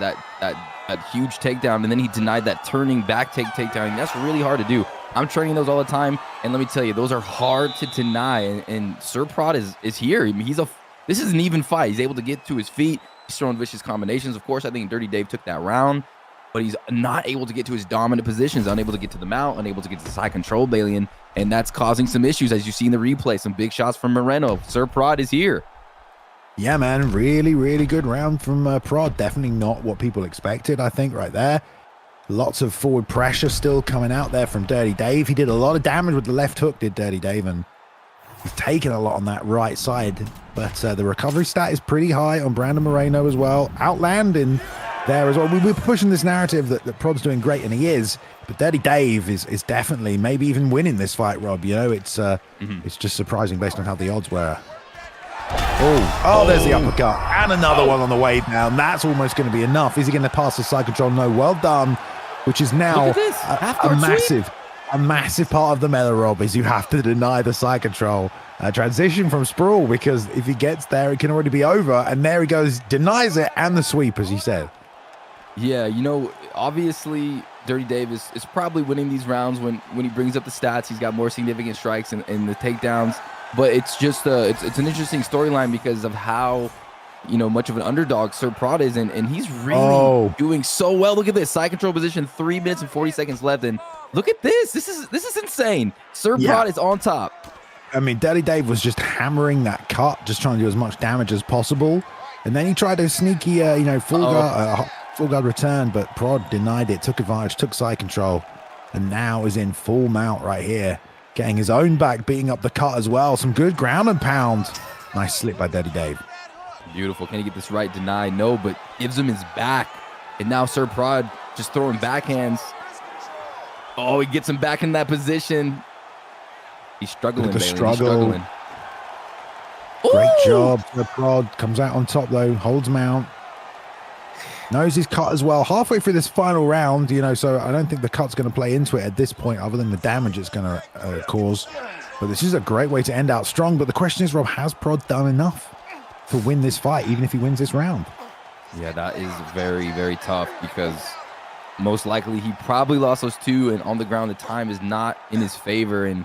huge takedown, and then he denied that turning back takedown. That's really hard to do. I'm training those all the time, and let me tell you, those are hard to deny. And Sir Prod is here. I mean, this is an even fight. He's able to get to his feet. He's throwing vicious combinations. Of course, I think Dirty Dave took that round, but he's not able to get to his dominant positions, unable to get to the mount, unable to get to the side control Balian, and that's causing some issues, as you see in the replay. Some big shots from Moreno. Sir Prod is here. Yeah, man, really, really good round from Prod. Definitely not what people expected, I think, right there. Lots of forward pressure still coming out there from Dirty Dave. He did a lot of damage with the left hook, did Dirty Dave, and he's taken a lot on that right side. but the recovery stat is pretty high on Brandon Moreno as well. Outlanding there as well. We were pushing this narrative that Prod's doing great, and he is, but Dirty Dave is definitely maybe even winning this fight, Rob. You know, it's just surprising based on how the odds were. Oh, there's the uppercut, and another one on the way down. That's almost going to be enough. Is he going to pass the side control? No. Well done, which is now a massive part of the meta, Rob, is you have to deny the side control. Transition from sprawl, because if he gets there, it can already be over. And there he goes, denies it, and the sweep, as he said. Yeah, you know, obviously, Dirty Dave is probably winning these rounds when he brings up the stats. He's got more significant strikes and the takedowns. But it's just it's an interesting storyline because of how, you know, much of an underdog Sir Prod is, and he's really doing so well. Look at this side control position, 3 minutes and 40 seconds left, and look at this. This is insane. Sir Prod is on top. I mean, Dirty Dave was just hammering that cut, just trying to do as much damage as possible, and then he tried a sneaky, full guard return, but Prod denied it, took advantage, took side control, and now is in full mount right here. Getting his own back, beating up the cut as well. Some good ground and pound. Nice slip by Dirty Dave. Beautiful. Can he get this right? Deny. No, but gives him his back. And now Sir Prod just throwing backhands. Oh, he gets him back in that position. He's struggling, Look at the Bailey. struggle. He's struggling. Great job. Sir Prod comes out on top, though. Holds mount. Knows his cut as well. Halfway through this final round, so I don't think the cut's going to play into it at this point, other than the damage it's going to cause. But this is a great way to end out strong. But the question is, Rob, has Prod done enough to win this fight, even if he wins this round? Yeah, that is very, very tough because most likely he probably lost those two, and on the ground the time is not in his favor. And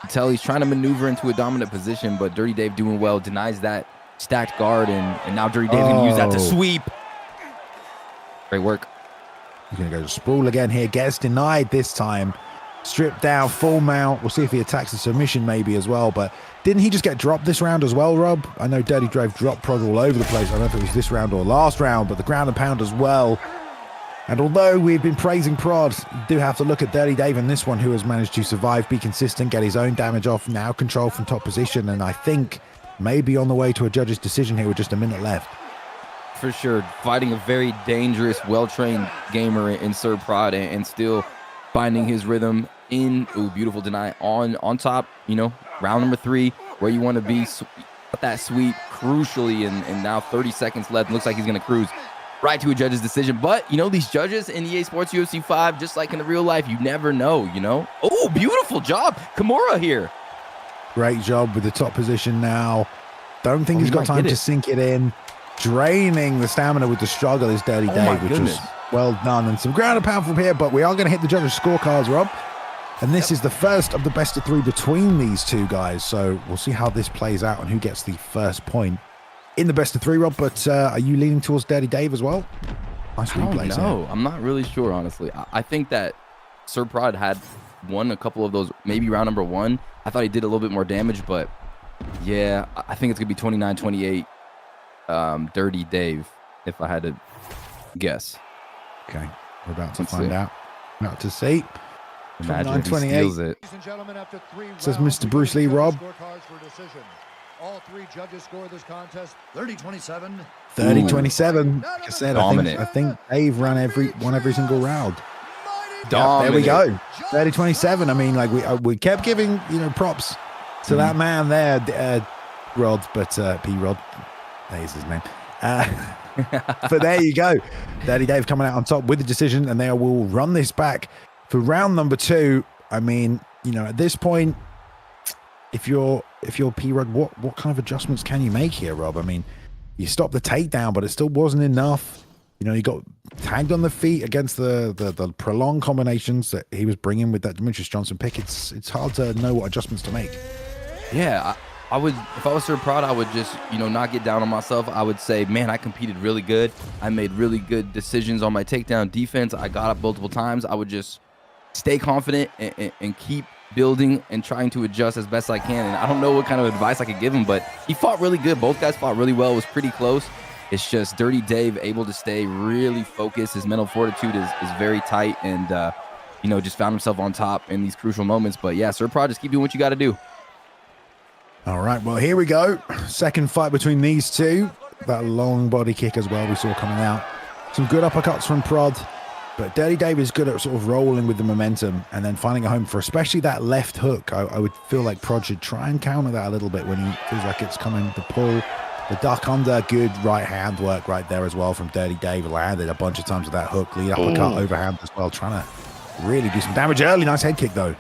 you tell he's trying to maneuver into a dominant position, but Dirty Dave doing well, denies that stacked guard, and now Dirty Dave's going to use that to sweep. Great work. He's going to go to sprawl again here. Gets denied this time. Stripped down, full mount. We'll see if he attacks the submission maybe as well. But didn't he just get dropped this round as well, Rob? I know Dirty Dave dropped Prod all over the place. I don't know if it was this round or last round, but the ground and pound as well. And although we've been praising Prod, you do have to look at Dirty Dave in this one, who has managed to survive, be consistent, get his own damage off, now control from top position. And I think maybe on the way to a judge's decision here with just a minute left. For sure, fighting a very dangerous, well-trained gamer in Sir Prod, and still finding his rhythm in beautiful deny on top. Round number 3, where you want to be. That sweep crucially, and now 30 seconds left. Looks like he's going to cruise right to a judge's decision. But these judges in EA Sports UFC 5, just like in the real life, you never know. Oh, beautiful job, Kimura here. Great job with the top position now. Don't think he's got time to sink it in. Draining the stamina with the struggle is Dirty Dave, which was well done. And some ground and pound from here, but we are going to hit the judges' scorecards, Rob. And this is the first of the best of 3 between these two guys. So we'll see how this plays out and who gets the first point in the best of 3, Rob. But are you leaning towards Dirty Dave as well? Nice replays. No, I'm not really sure, honestly. I think that Sir Prod had won a couple of those, maybe round number 1. I thought he did a little bit more damage, but yeah, I think it's going to be 29-28. Dirty Dave, if I had to guess. Okay, we're about to find out. About to see. Imagine if he steals it. Says Mr. Bruce Lee, Rob. All 3 judges score this contest 30-27. 30-27. Like I said, I think Dave won every single round. There we go. 30-27. I mean, like we kept giving props to that man there, Rod, but P-Rod. That is his name. But there you go. Dirty Dave coming out on top with the decision, and they will run this back for round number 2. I mean, at this point, if you're P-Rod, what kind of adjustments can you make here, Rob? I mean, you stopped the takedown, but it still wasn't enough. You got tagged on the feet against the prolonged combinations that he was bringing with that Demetrius Johnson pick. It's hard to know what adjustments to make. Yeah, I would, if I was Sir Prod, I would just, not get down on myself. I would say, man, I competed really good. I made really good decisions on my takedown defense. I got up multiple times. I would just stay confident and keep building and trying to adjust as best I can. And I don't know what kind of advice I could give him, but he fought really good. Both guys fought really well. It was pretty close. It's just Dirty Dave able to stay really focused. His mental fortitude is very tight, and, just found himself on top in these crucial moments. But yeah, Sir Prod, just keep doing what you got to do. All right, well, here we go. Second fight between these two. That long body kick as well we saw coming out. Some good uppercuts from Prod, but Dirty Dave is good at sort of rolling with the momentum and then finding a home for especially that left hook. I would feel like Prod should try and counter that a little bit when he feels like it's coming to pull. The duck under, good right hand work right there as well from Dirty Dave. Landed a bunch of times with that hook, lead uppercut overhand as well, trying to really do some damage early. Nice head kick though.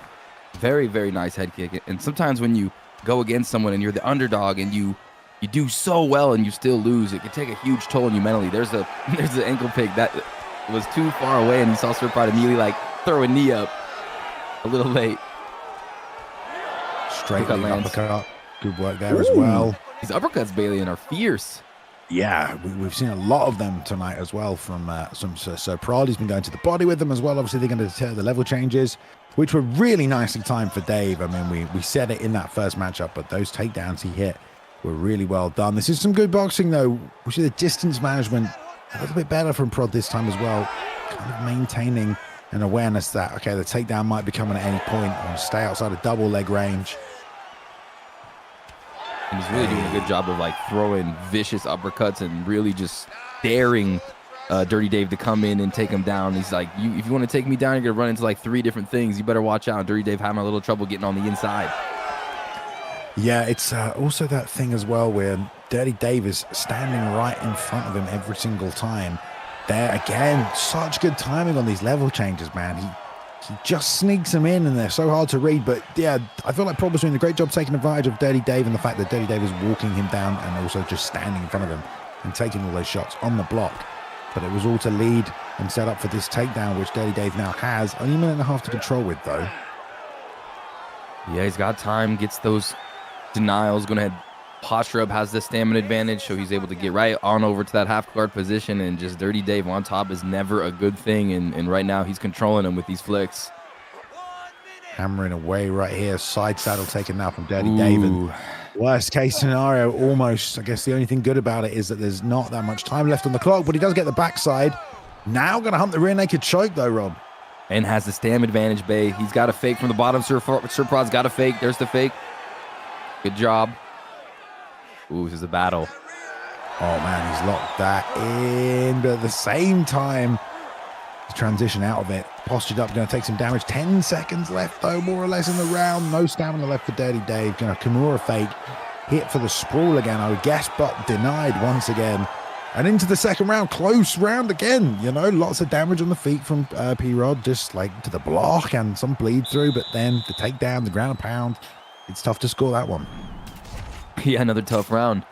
Very, very nice head kick. And sometimes when you go against someone and you're the underdog and you do so well and you still lose, it can take a huge toll on you mentally. There's the ankle pick that was too far away, and you saw Sir Prod immediately like throw a knee up a little late. Straight uppercut. Good work there as well. These uppercuts, Bailey, are fierce. Yeah, we've seen a lot of them tonight as well from some Sir Prod. He's been going to the body with them as well. Obviously, they're going to deter the level changes, which were really nicely timed for Dave. I mean, we said it in that first matchup, but those takedowns he hit were really well done. This is some good boxing, though. We see the distance management a little bit better from Prod this time as well. Kind of maintaining an awareness that, okay, the takedown might be coming at any point and stay outside of double leg range. And he's really doing a good job of like throwing vicious uppercuts and really just daring Dirty Dave to come in and take him down. He's like, if you want to take me down, you're going to run into like 3 different things. You better watch out. Dirty Dave having a little trouble getting on the inside. Yeah, it's also that thing as well where Dirty Dave is standing right in front of him every single time. There again, such good timing on these level changes, man. He just sneaks them in and they're so hard to read. But yeah, I feel like Prod was doing a great job taking advantage of Dirty Dave and the fact that Dirty Dave is walking him down and also just standing in front of him and taking all those shots on the block. But it was all to lead and set up for this takedown, which Dirty Dave now has only a minute and a half to control with, though. Yeah, he's got time, gets those denials, going ahead, posture up, has the stamina advantage, so he's able to get right on over to that half guard position, and just Dirty Dave on top is never a good thing, and right now he's controlling him with these flicks. Hammering away right here, side saddle taken now from Dirty Dave. And worst case scenario, almost. I guess the only thing good about it is that there's not that much time left on the clock, but he does get the backside. Now going to hunt the rear naked choke though, Rob. And has the stam advantage, Bay. He's got a fake from the bottom. Sir Prod's got a fake. There's the fake. Good job. Ooh, this is a battle. Oh, man, he's locked that in. But at the same time, to transition out of it, postured up, going to take some damage. 10 seconds left, though, more or less in the round. No stamina left for Dirty Dave. Going to Kimura fake. Hit for the sprawl again, I would guess, but denied once again. And into the second round, close round again. You know, lots of damage on the feet from P-Rod, just like to the block and some bleed through. But then the takedown, the ground and pound, it's tough to score that one. Yeah, another tough round.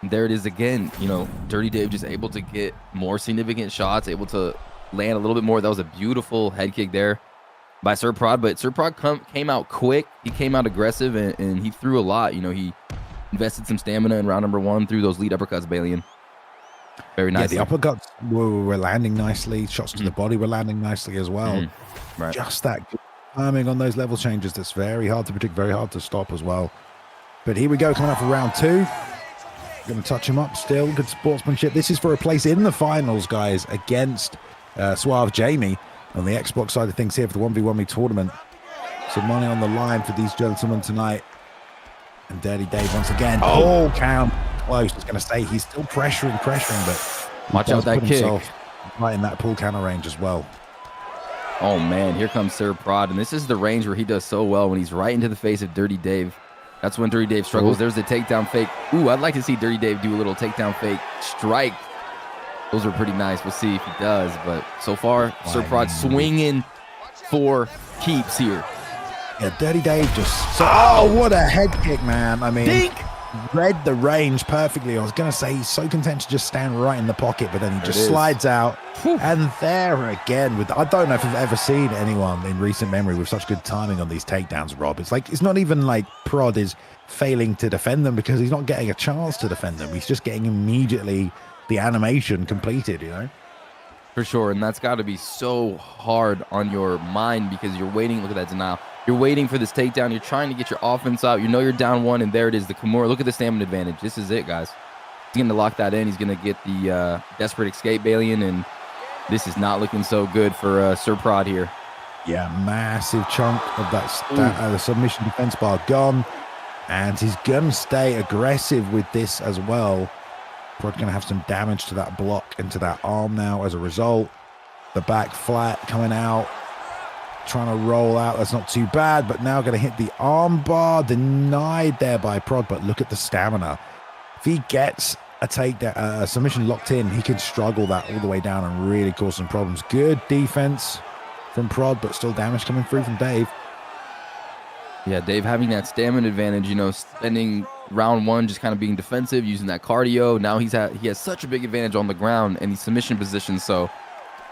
And there it is again. You know, Dirty Dave just able to get more significant shots, able to land a little bit more. That was a beautiful head kick there by Sir Prod. But Sir Prod came out quick. He came out aggressive, and he threw a lot. You know, he invested some stamina in round number 1 through those lead uppercuts, Balian. Very nice. Yeah, the uppercuts were landing nicely. Shots to the body were landing nicely as well. Right. Just that good timing on those level changes that's very hard to predict, very hard to stop as well. But here we go, coming up for round 2. Going to touch him up still. Good sportsmanship. This is for a place in the finals, guys, against Suave Jamie on the Xbox side of things here for the 1v1 tournament. Some money on the line for these gentlemen tonight. And Dirty Dave once again. Oh, count. Close. I was going to say he's still pressuring, but watch out that kick. Right in that pull counter range as well. Oh man, here comes Sir Prod, and this is the range where he does so well when he's right into the face of Dirty Dave. That's when Dirty Dave struggles. There's the takedown fake. Ooh, I'd like to see Dirty Dave do a little takedown fake strike. Those are pretty nice. We'll see if he does, but so far, Sir Prod swinging for keeps here. Yeah, Dirty Dave just... Oh, what a head kick, man. I mean, read the range perfectly. I was going to say he's so content to just stand right in the pocket, but then he just slides out. And there again, I don't know if I've ever seen anyone in recent memory with such good timing on these takedowns, Rob. It's like, it's not even like Prod is failing to defend them because he's not getting a chance to defend them. He's just getting immediately the animation completed, you know? For sure, and that's got to be so hard on your mind because you're waiting. Look at that denial. You're waiting for this takedown. You're trying to get your offense out. You know you're down 1, and there it is, the Kimura. Look at the stamina advantage. This is it, guys. He's going to lock that in. He's going to get the desperate escape, Balian, and this is not looking so good for Sir Prod here. Yeah, massive chunk of that the submission defense bar gone. And he's going to stay aggressive with this as well. Prod's going to have some damage to that block and to that arm now as a result. The back flat coming out. Trying to roll out. That's not too bad, but now going to hit the arm bar. Denied there by Prod, but look at the stamina. If he gets a takedown, submission locked in, he can struggle that all the way down and really cause some problems. Good defense from Prod, but still damage coming through from Dave. Yeah, Dave having that stamina advantage, you know, spending round one just kind of being defensive, using that cardio. Now he has such a big advantage on the ground and the submission position. So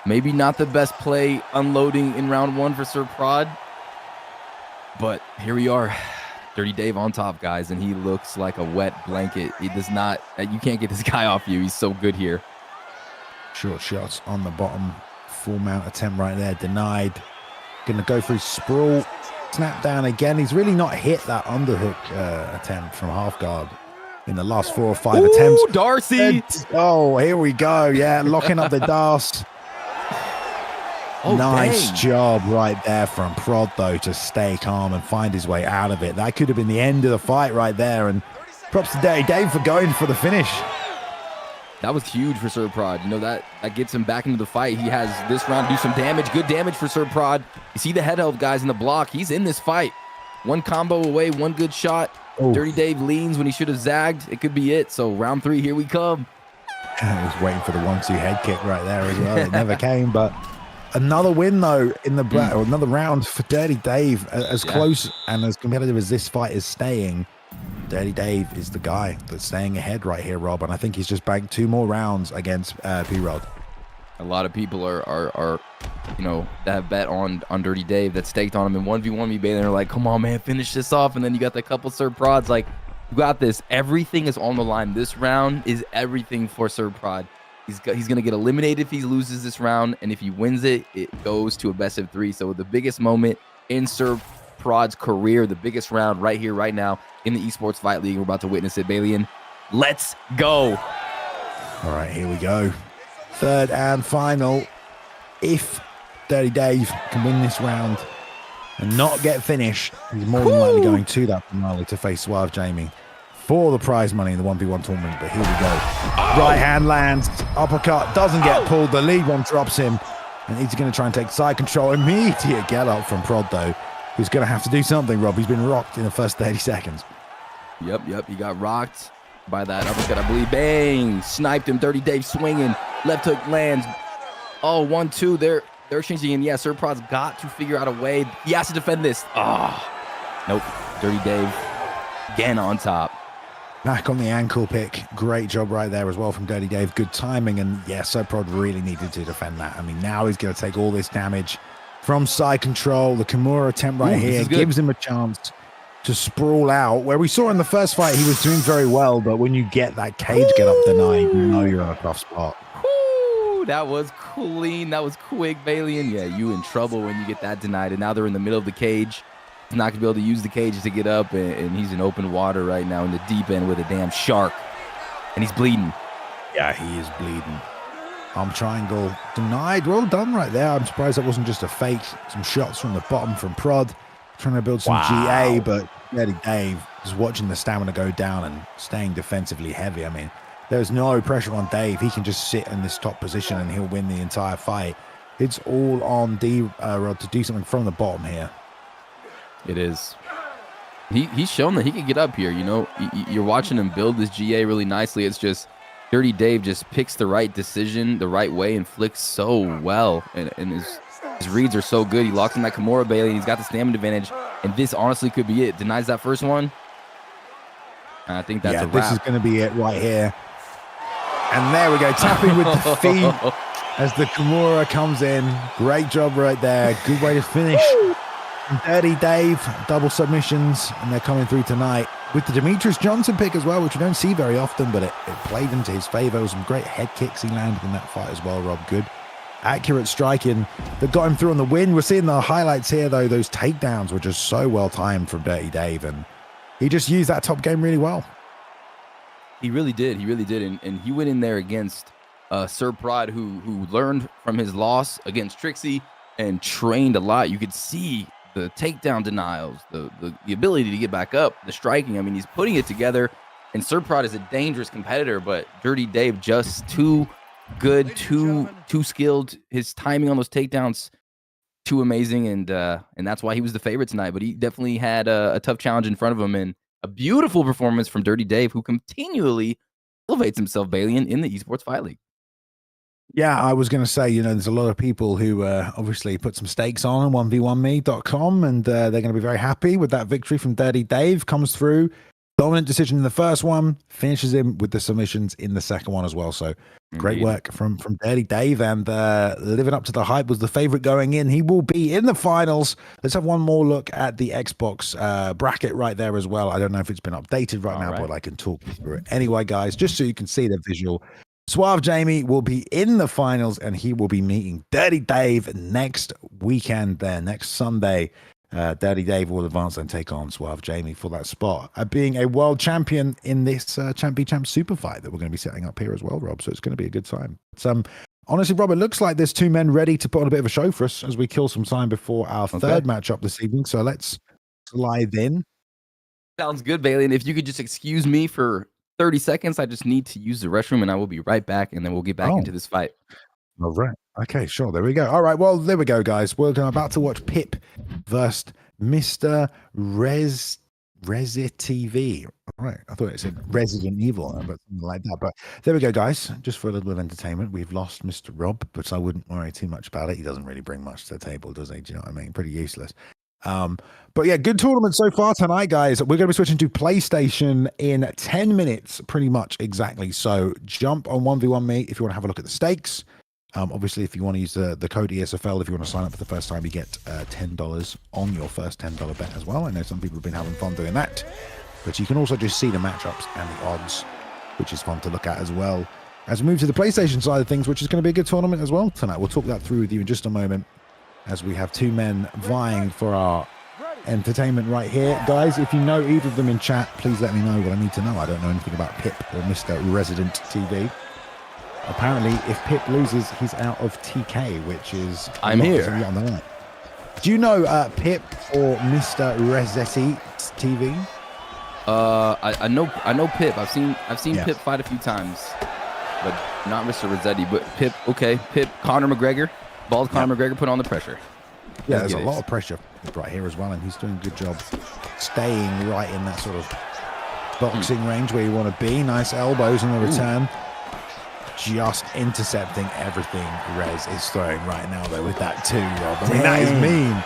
maybe not the best play unloading in round one for Sir Prod. But here we are. Dirty Dave on top, guys, and he looks like a wet blanket. He does not, you can't get this guy off you. He's so good here. Short shots on the bottom. Full mount attempt right there. Denied. Going to go through sprawl. Snap down again. He's really not hit that underhook attempt from half guard in the last 4 or 5 attempts. Darcy. Oh, here we go. Yeah, locking up the Darce. Oh, nice dang. job right there from Prod, though, to stay calm and find his way out of it. That could have been the end of the fight right there. And props to Dirty Dave for going for the finish. That was huge for Sir Prod. You know, that gets him back into the fight. He has this round do some damage. Good damage for Sir Prod. You see the head held guys in the block. He's in this fight. One combo away, one good shot. Oh. Dirty Dave leans when he should have zagged. It could be it. So round 3, here we come. I was waiting for the 1-2 head kick right there as well. It never came, but another win, though, in the or another round for Dirty Dave. As close and as competitive as this fight is staying, Dirty Dave is the guy that's staying ahead right here, Rob, and I think he's just banked 2 more rounds against P-Rod. A lot of people are you know, that have bet on Dirty Dave, that staked on him in 1v1 me, Bailey, and they're like, come on, man, finish this off. And then you got the couple Sir Prods like, you got this. Everything is on the line. This round is everything for Sir Prod. He's going to get eliminated if he loses this round, and if he wins it, it goes to a best of 3. So the biggest moment in Sir Prod's career, the biggest round right here, right now in the Esports Fight League. We're about to witness it, Balian. Let's go. All right, here we go. Third and final. If Dirty Dave can win this round and not get finished, he's more than likely going to that finale to face Suave Jamie for the prize money in the 1v1 tournament. But here we go. Right hand lands, uppercut, doesn't get pulled. The lead one drops him, and he's going to try and take side control. Immediate get up from Prod, though, who's going to have to do something, Rob. He's been rocked in the first 30 seconds. Yep. He got rocked by that uppercut, I believe. Bang! Sniped him. Dirty Dave swinging. Left hook lands. Oh, 1-2. They're changing him. Yeah, Sir Prod's got to figure out a way. He has to defend this. Nope. Dirty Dave again on top. Back on the ankle pick. Great job right there as well from Dirty Dave. Good timing. And yeah, Sir Prod really needed to defend that. I mean, now he's going to take all this damage from side control. The Kimura attempt right here gives him a chance to sprawl out. Where we saw in the first fight, he was doing very well. But when you get that cage get up denied, you know you're in a tough spot. That was clean. That was quick, Balian. Yeah, you in trouble when you get that denied. And now they're in the middle of the cage. He's not going to be able to use the cage to get up. And he's in open water right now in the deep end with a damn shark. And he's bleeding. Yeah, he is bleeding. Arm triangle denied. Well done right there. I'm surprised that wasn't just a fake. Some shots from the bottom from Prod. Trying to build some GA, but Dirty Dave is watching the stamina go down and staying defensively heavy. I mean, there's no pressure on Dave. He can just sit in this top position and he'll win the entire fight. It's all on D-Rod to do something from the bottom here. It is. He's shown that he can get up here. You know, you're watching him build this GA really nicely. It's just Dirty Dave just picks the right decision the right way and flicks so well. And his reads are so good. He locks in that Kimura Bailey. And he's got the stamina advantage. And this honestly could be it. Denies that first one. And I think that's a wrap. This is going to be it right here. And there we go, tapping with the feet as the Kimura comes in. Great job right there. Good way to finish. And Dirty Dave, double submissions, and they're coming through tonight with the Demetrius Johnson pick as well, which we don't see very often, but it played into his favor. Some great head kicks he landed in that fight as well, Rob. Good, accurate striking that got him through on the win. We're seeing the highlights here, though. Those takedowns were just so well timed from Dirty Dave, and he just used that top game really well. He really did. And he went in there against Sir Prod, who learned from his loss against Trixie and trained a lot. You could see the takedown denials, the ability to get back up, the striking. I mean, he's putting it together. And Surprod is a dangerous competitor, but Dirty Dave just too good, too skilled. His timing on those takedowns too amazing, and that's why he was the favorite tonight. But he definitely had a tough challenge in front of him, and a beautiful performance from Dirty Dave, who continually elevates himself, Bailey, in the Esports Fight League. Yeah, I was going to say, there's a lot of people who obviously put some stakes on 1v1me.com, and they're going to be very happy with that victory from Dirty Dave. Comes through. Dominant decision in the first one, finishes him with the submissions in the second one as well. So great work from Dirty Dave, and living up to the hype, was the favorite going in. He will be in the finals. Let's have one more look at the Xbox bracket right there as well. I don't know if it's been updated right now, but I can talk through it. Anyway, guys, just so you can see the visual, Suave Jamie will be in the finals, and he will be meeting Dirty Dave next weekend there, next Sunday. Dirty Dave will advance and take on Suave Jamie for that spot, being a world champion in this champ super fight that we're going to be setting up here as well, Rob. So it's going to be a good time. Honestly, Rob, it looks like there's two men ready to put on a bit of a show for us as we kill some time before our third matchup this evening. So let's slide in. Sounds good, Bailey. And if you could just excuse me for 30 seconds, I just need to use the restroom, and I will be right back, and then we'll get back into this fight. All right. Okay, sure. There we go. All right. Well, there we go, guys. We're about to watch Pip versus Mr. TV. All right. I thought it said Resident Evil, but something like that. But there we go, guys. Just for a little bit of entertainment, we've lost Mr. Rob, but I wouldn't worry too much about it. He doesn't really bring much to the table, does he? Do you know what I mean? Pretty useless. But yeah, good tournament so far tonight, guys. We're going to be switching to PlayStation in 10 minutes, pretty much exactly. So jump on 1v1me if you want to have a look at the stakes. Obviously, if you want to use the code ESFL, if you want to sign up for the first time, you get $10 on your first $10 bet as well. I know some people have been having fun doing that, but you can also just see the matchups and the odds, which is fun to look at as well. As we move to the PlayStation side of things, which is going to be a good tournament as well tonight. We'll talk that through with you in just a moment, as we have two men vying for our entertainment right here. Guys, if you know either of them in chat, please let me know what I need to know. I don't know anything about Pip or Mr. Resident TV. Apparently, if Pip loses, he's out of TK, which is... I'm here. On the line. Do you know Pip or Mr. Resetti TV? I know Pip. I've seen Pip fight a few times, but not Mr. Rossetti. But Pip, okay. Pip, Conor McGregor. Bald Conor McGregor put on the pressure. Yeah, there's a lot of pressure right here as well, and he's doing a good job staying right in that sort of boxing range where you want to be. Nice elbows in the return. Just intercepting everything Rez is throwing right now, though, with that too, Rob. I mean, that is mean.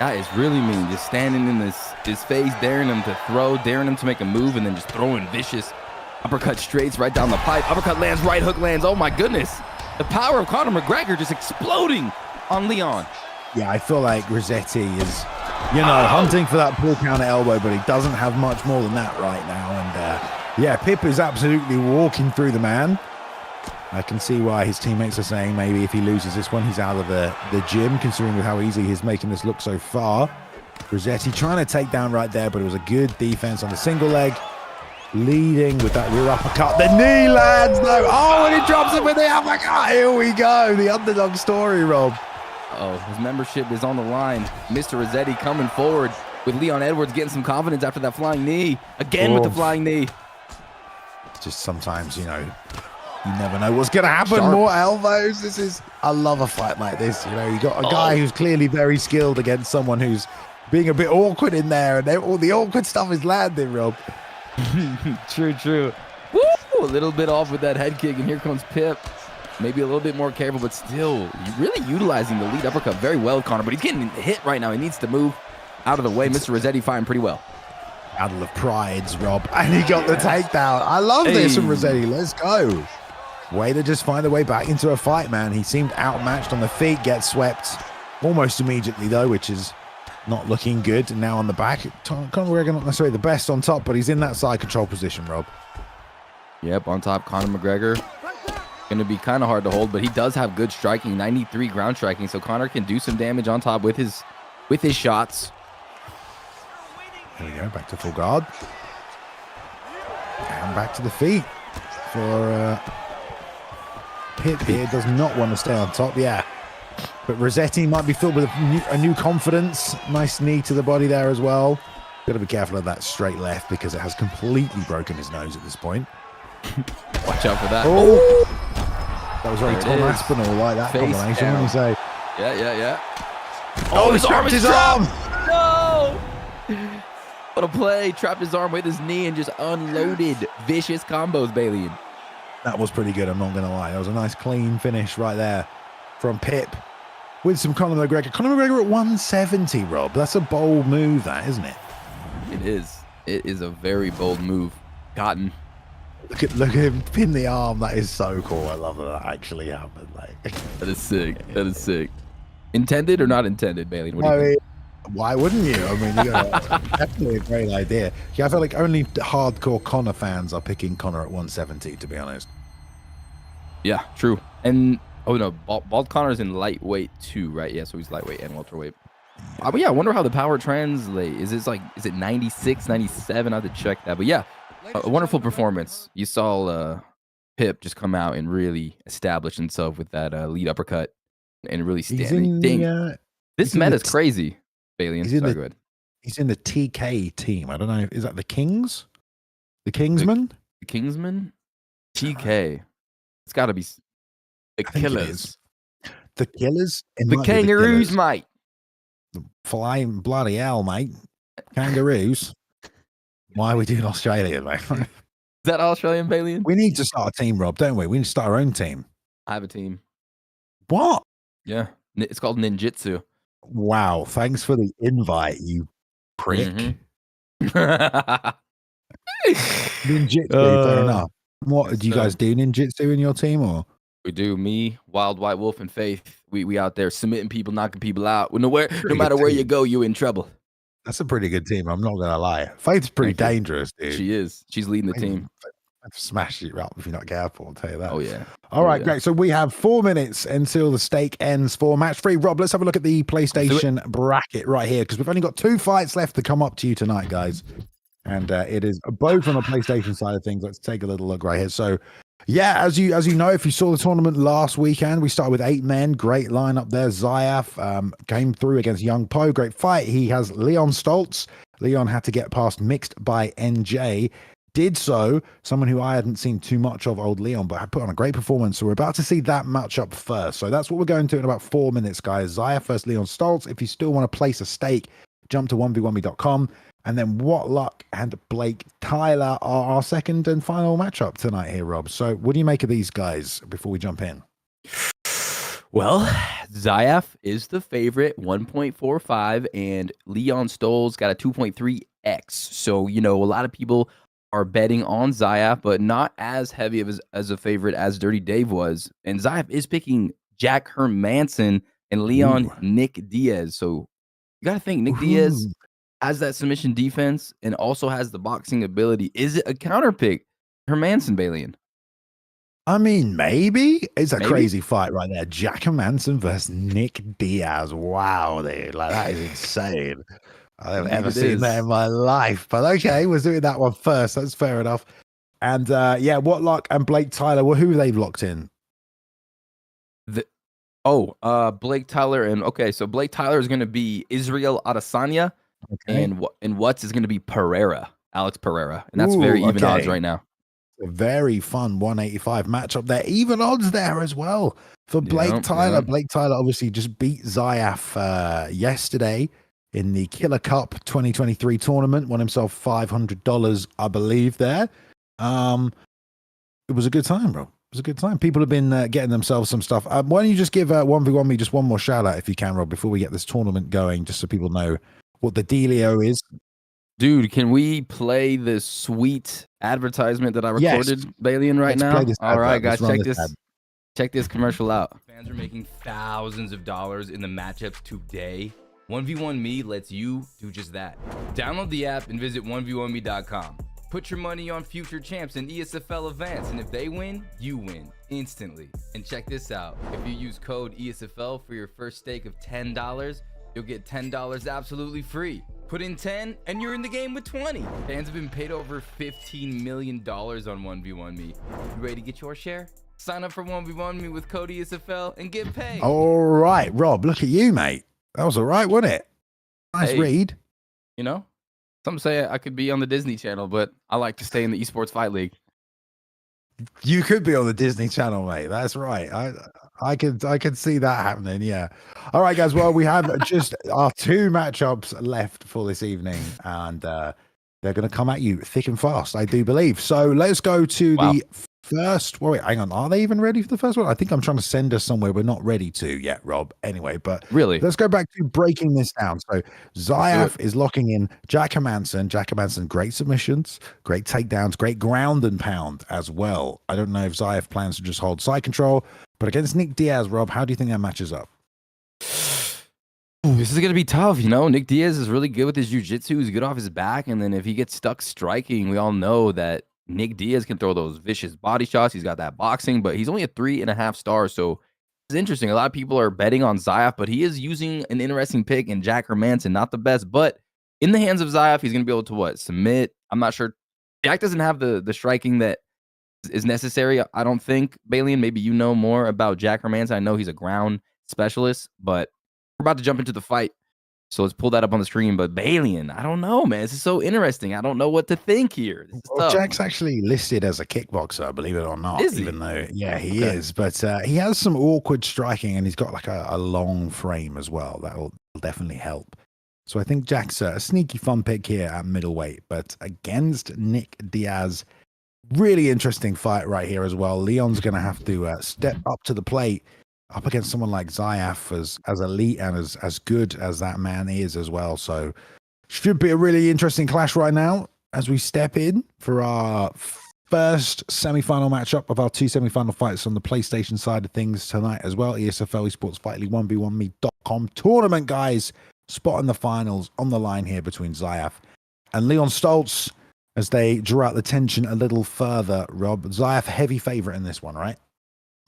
That is really mean. Just standing in his face, daring him to throw, daring him to make a move, and then just throwing vicious uppercut straights right down the pipe. Uppercut lands, right hook lands. Oh, my goodness. The power of Conor McGregor just exploding on Leon. Yeah, I feel like Rossetti is, hunting for that pull counter elbow, but he doesn't have much more than that right now. And, yeah, Pip is absolutely walking through the man. I can see why his teammates are saying maybe if he loses this one, he's out of the gym, considering with how easy he's making this look so far. Rossetti trying to take down right there, but it was a good defense on the single leg. Leading with that rear uppercut. The knee lands, though. Oh, and he drops it with the uppercut. Here we go. The underdog story, Rob. Oh, his membership is on the line. Mr. Rossetti coming forward with Leon Edwards getting some confidence after that flying knee. Again with the flying knee. Just sometimes, you never know what's going to happen. Sharp. More elbows. I love a fight like this. You got a guy who's clearly very skilled against someone who's being a bit awkward in there, and all the awkward stuff is landing, Rob. True. Woo! A little bit off with that head kick, and here comes Pip. Maybe a little bit more careful, but still really utilizing the lead uppercut very well, Conor. But he's getting hit right now. He needs to move out of the way. Mr. Rossetti firing pretty well. Battle of prides, Rob. And he got the takedown. I love this from Rossetti. Let's go. Way to just find a way back into a fight, man. He seemed outmatched on the feet, gets swept almost immediately, though, which is not looking good. And now on the back, Conor McGregor not necessarily the best on top, but he's in that side control position, Rob. Yep, on top, Conor McGregor. Going to be kind of hard to hold, but he does have good striking, 93 ground striking, so Conor can do some damage on top with his shots. There we go, back to full guard. And back to the feet for Pip here. Does not want to stay on top. Yeah, But Rossetti might be filled with a new confidence. Nice knee to the body there as well. Got to be careful of that straight left because it has completely broken his nose at this point. Watch out for that. Oh, that was very There it Tom is. Aspinall like that Face combination. down. What do you say? Yeah. Oh, he trapped his arm. No! What a play. Trapped his arm with his knee and just unloaded vicious combos, Bailey. That was pretty good, I'm not going to lie. That was a nice clean finish right there from Pip with some Conor McGregor. Conor McGregor at 170, Rob. That's a bold move, that, isn't it? It is. It is a very bold move. Cotton. Look at him pin the arm. That is so cool. I love that actually happened. Like, That is sick. That is sick. Intended or not intended, Bailey? What do you think? why wouldn't you? I mean, definitely a great idea. Yeah, I feel like only hardcore Conor fans are picking Conor at 170, to be honest. Yeah, true. And oh no, Bald Connor's in lightweight too, right? Yeah, so he's lightweight and welterweight. But yeah, I wonder how the power translate. Is it 96, 97? I have to check that. But yeah, a wonderful performance. You saw Pip just come out and really establish himself with that lead uppercut and really stand. This meta's crazy, Bailey. Sorry, go ahead. He's in the TK team. I don't know. Is that the Kings? The Kingsmen? The Kingsmen? TK. It's got to be the Killers. The Killers? The Kangaroos, mate. Flying bloody hell, mate. Kangaroos. Why are we doing Australia, mate? Is that Australian, Bailey? We need to start a team, Rob, don't we? We need to start our own team. I have a team. What? Yeah. It's called Ninjitsu. Wow. Thanks for the invite, you prick. Ninjitsu, fair enough. What do you guys do ninjitsu in your team, or? We do. Me, Wild White Wolf, and Faith. We out there submitting people, knocking people out. No matter where you go, you're in trouble. That's a pretty good team. I'm not gonna lie. Faith's pretty dangerous, dude. She is. She's leading the team. I've smashed you up if you're not careful. I'll tell you that. Oh yeah. All right, great. So we have 4 minutes until the stake ends for match 3. Rob, let's have a look at the PlayStation bracket right here because we've only got 2 fights left to come up to you tonight, guys. And it is both on the PlayStation side of things. Let's take a little look right here. So, yeah, as you know, if you saw the tournament last weekend, we started with 8 men. Great lineup there. Zyaf came through against Young Po. Great fight. He has Leon Staltz. Leon had to get past Mixed by NJ. Did so. Someone who I hadn't seen too much of, old Leon, but I put on a great performance. So we're about to see that matchup first. So that's what we're going to in about 4 minutes, guys. Zyaf versus Leon Staltz. If you still want to place a stake, jump to 1v1me.com. And then What Luck and Blake Tylerr are our second and final matchup tonight here, Rob. So what do you make of these guys before we jump in? Well, Zyaf is the favorite, 1.45, and Leon Stolz got a 2.3x. So, a lot of people are betting on Zyaf, but not as heavy of as a favorite as Dirty Dave was. And Zyaf is picking Jack Hermanson and Leon Nick Diaz. So you got to think Nick Diaz has that submission defense and also has the boxing ability. Is it a counter pick? Hermanson, Balian. I mean, maybe. It's a crazy fight right there. Jack Hermanson versus Nick Diaz. Wow, dude. Like, that is insane. I've ever seen that in my life. But okay, we're doing that one first. That's fair enough. And What Luck and Blake Tylerr, well, who have they locked in? Blake Tylerr and so Blake Tylerr is going to be Israel Adesanya, and Watts is going to be Alex Pereira, and that's very even odds right now. A very fun 185 matchup there. Even odds there as well for Blake Tylerr. Yeah. Blake Tylerr obviously just beat Zyaf yesterday in the Killer Cup 2023 tournament, won himself $500, I believe, there. It was a good time, bro. It was a good time. People have been getting themselves some stuff. Why don't you just give 1v1 me just one more shout out if you can, Rob, before we get this tournament going, just so people know what the dealio is. Dude, can we play the sweet advertisement that I recorded, Balian, right now? All right, guys, check this commercial out. Fans are making thousands of dollars in the matchups today. 1v1me lets you do just that. Download the app and visit 1v1me.com. Put your money on future champs and ESFL events, and if they win, you win instantly. And check this out. If you use code ESFL for your first stake of $10, you'll get $10 absolutely free. Put in 10 and you're in the game with 20. Fans have been paid over $15 million on 1v1 Me. You ready to get your share? Sign up for 1v1 Me with code ESFL and get paid. All right, Rob, look at you, mate. That was all right, wasn't it? Nice read. You know, some say I could be on the Disney Channel, but I like to stay in the Esports Fight League. You could be on the Disney Channel, mate. That's right. I could see that happening. Yeah. All right, guys. Well, we have just our 2 matchups left for this evening, and they're going to come at you thick and fast, I do believe. So let's go to the first. Wait, hang on. Are they even ready for the first one? I think I'm trying to send us somewhere we're not ready to yet, Rob. Anyway, but really, let's go back to breaking this down. So Zyaf is locking in Jack Hermanson. Jack Hermanson, great submissions, great takedowns, great ground and pound as well. I don't know if Zyaf plans to just hold side control, but against Nick Diaz, Rob, how do you think that matches up? This is going to be tough. You know, Nick Diaz is really good with his jiu-jitsu. He's good off his back. And then if he gets stuck striking, we all know that Nick Diaz can throw those vicious body shots. He's got that boxing, but he's only a 3.5 star. So it's interesting. A lot of people are betting on Zyaf, but he is using an interesting pick in Jack Hermanson. Not the best, but in the hands of Zyaf, he's going to be able to submit. I'm not sure. Jack doesn't have the striking that is necessary, I don't think. Balian, maybe you know more about Jack Hermanson. I know he's a ground specialist, but we're about to jump into the fight. So let's pull that up on the screen. But Balian, I don't know, man. This is so interesting. I don't know what to think here. Well, Jack's actually listed as a kickboxer, believe it or not. Is he? Even though, yeah, he is. But he has some awkward striking, and he's got like a long frame as well. That will definitely help. So I think Jack's a sneaky fun pick here at middleweight. But against Nick Diaz, really interesting fight right here as well. Leon's going to have to step up to the plate, up against someone like Zyaf, as elite and as good as that man is as well. So should be a really interesting clash right now as we step in for our first semi-final matchup of our 2 semi-final fights on the PlayStation side of things tonight as well. ESFL Esports Fight League 1v1me.com tournament, guys. Spotting the finals on the line here between Zyaf and Leon Staltz as they draw out the tension a little further. Rob, Zyaf heavy favorite in this one, right?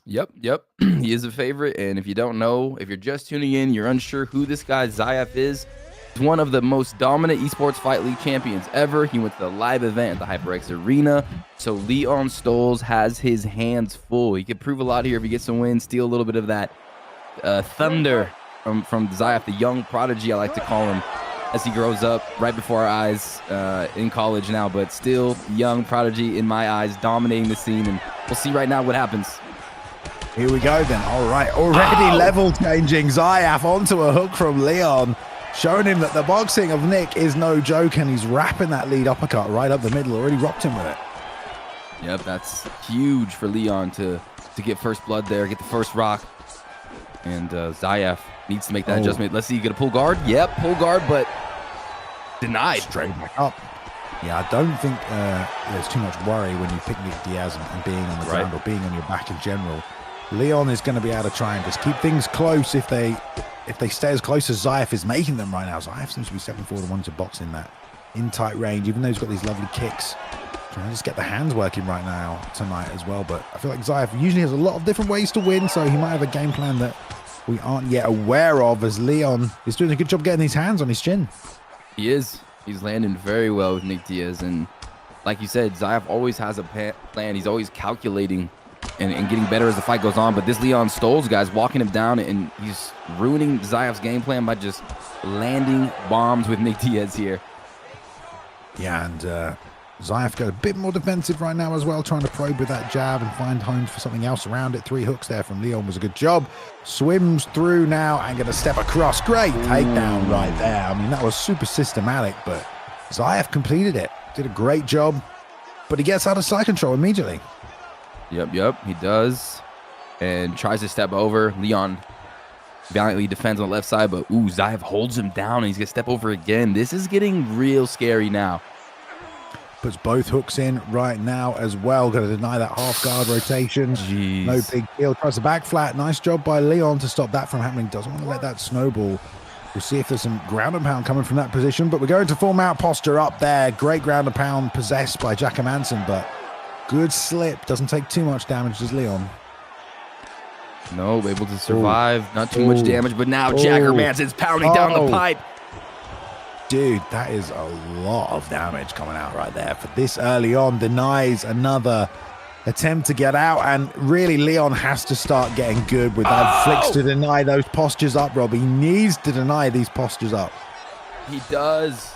Yep. He is a favorite. And if you don't know, if you're just tuning in, you're unsure who this guy Zyaf is, he's one of the most dominant esports fight league champions ever. He went to the live event at the HyperX Arena. So Leon Staltz has his hands full. He could prove a lot here if he gets some wins, steal a little bit of that thunder from Zyaf, the young prodigy, I like to call him, as he grows up right before our eyes in college now, but still young prodigy in my eyes, dominating the scene. And we'll see right now what happens. Here we go then. All right, already level changing. Zyaf onto a hook from Leon, showing him that the boxing of Nick is no joke, and he's wrapping that lead uppercut right up the middle. Already rocked him with it. Yep, that's huge for Leon to get first blood there, get the first rock. And Zyaf needs to make that adjustment. Let's see, you get a pull guard? Yep, pull guard, but denied. Straight back up. Yeah, I don't think there's too much worry when you pick Nick Diaz and being on the ground or being on your back in general. Leon is going to be able to try and just keep things close if they stay as close as Zyaf is making them right now. Zyaf seems to be stepping forward and wanting to box in that in tight range, even though he's got these lovely kicks. Trying to just get the hands working right now tonight as well. But I feel like Zyaf usually has a lot of different ways to win, so he might have a game plan that we aren't yet aware of, as Leon is doing a good job getting his hands on his chin. He is. He's landing very well with Nick Diaz. And like you said, Zyaf always has a plan. He's always calculating and getting better as the fight goes on. But this Leon Staltz guy's walking him down, and he's ruining Zyaf's game plan by just landing bombs with Nick Diaz here. Yeah, and Zyaf got a bit more defensive right now as well, trying to probe with that jab and find homes for something else around it. 3 hooks there from Leon was a good job. Swims through now and going to step across. Great takedown right there. I mean, that was super systematic, but Zyaf completed it. Did a great job, but he gets out of side control immediately. Yep, he does. And tries to step over. Leon valiantly defends on the left side, but Zyaf holds him down, and he's going to step over again. This is getting real scary now. Puts both hooks in right now as well. Going to deny that half guard rotation. Jeez. No big deal. Tries the back flat. Nice job by Leon to stop that from happening. Doesn't want to let that snowball. We'll see if there's some ground and pound coming from that position, but we're going to full mount posture up there. Great ground and pound possessed by Jack Hermanson, but good slip. Doesn't take too much damage as Leon. No, able to survive. Not too much damage, but now Jack Hermanson's pounding down the pipe. Dude, that is a lot of damage coming out right there. For this early on, denies another attempt to get out. And really, Leon has to start getting good with that. Flicks to deny those postures up, Rob. He needs to deny these postures up. He does.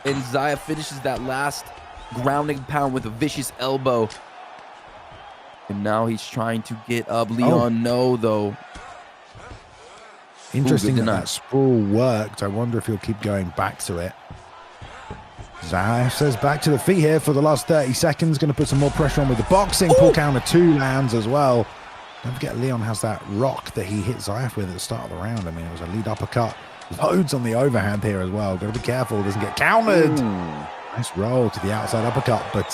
And Zyaf finishes that last grounding pound with a vicious elbow. And now he's trying to get up. Leon, no, though. Interesting that sprawl worked. I wonder if he'll keep going back to it. Zyaf says back to the feet here for the last 30 seconds. Going to put some more pressure on with the boxing. Pull counter 2 lands as well. Don't forget Leon has that rock that he hit Zyaf with at the start of the round. I mean, it was a lead uppercut. Loads on the overhand here as well. Got to be careful. Doesn't get countered. Nice roll to the outside uppercut. But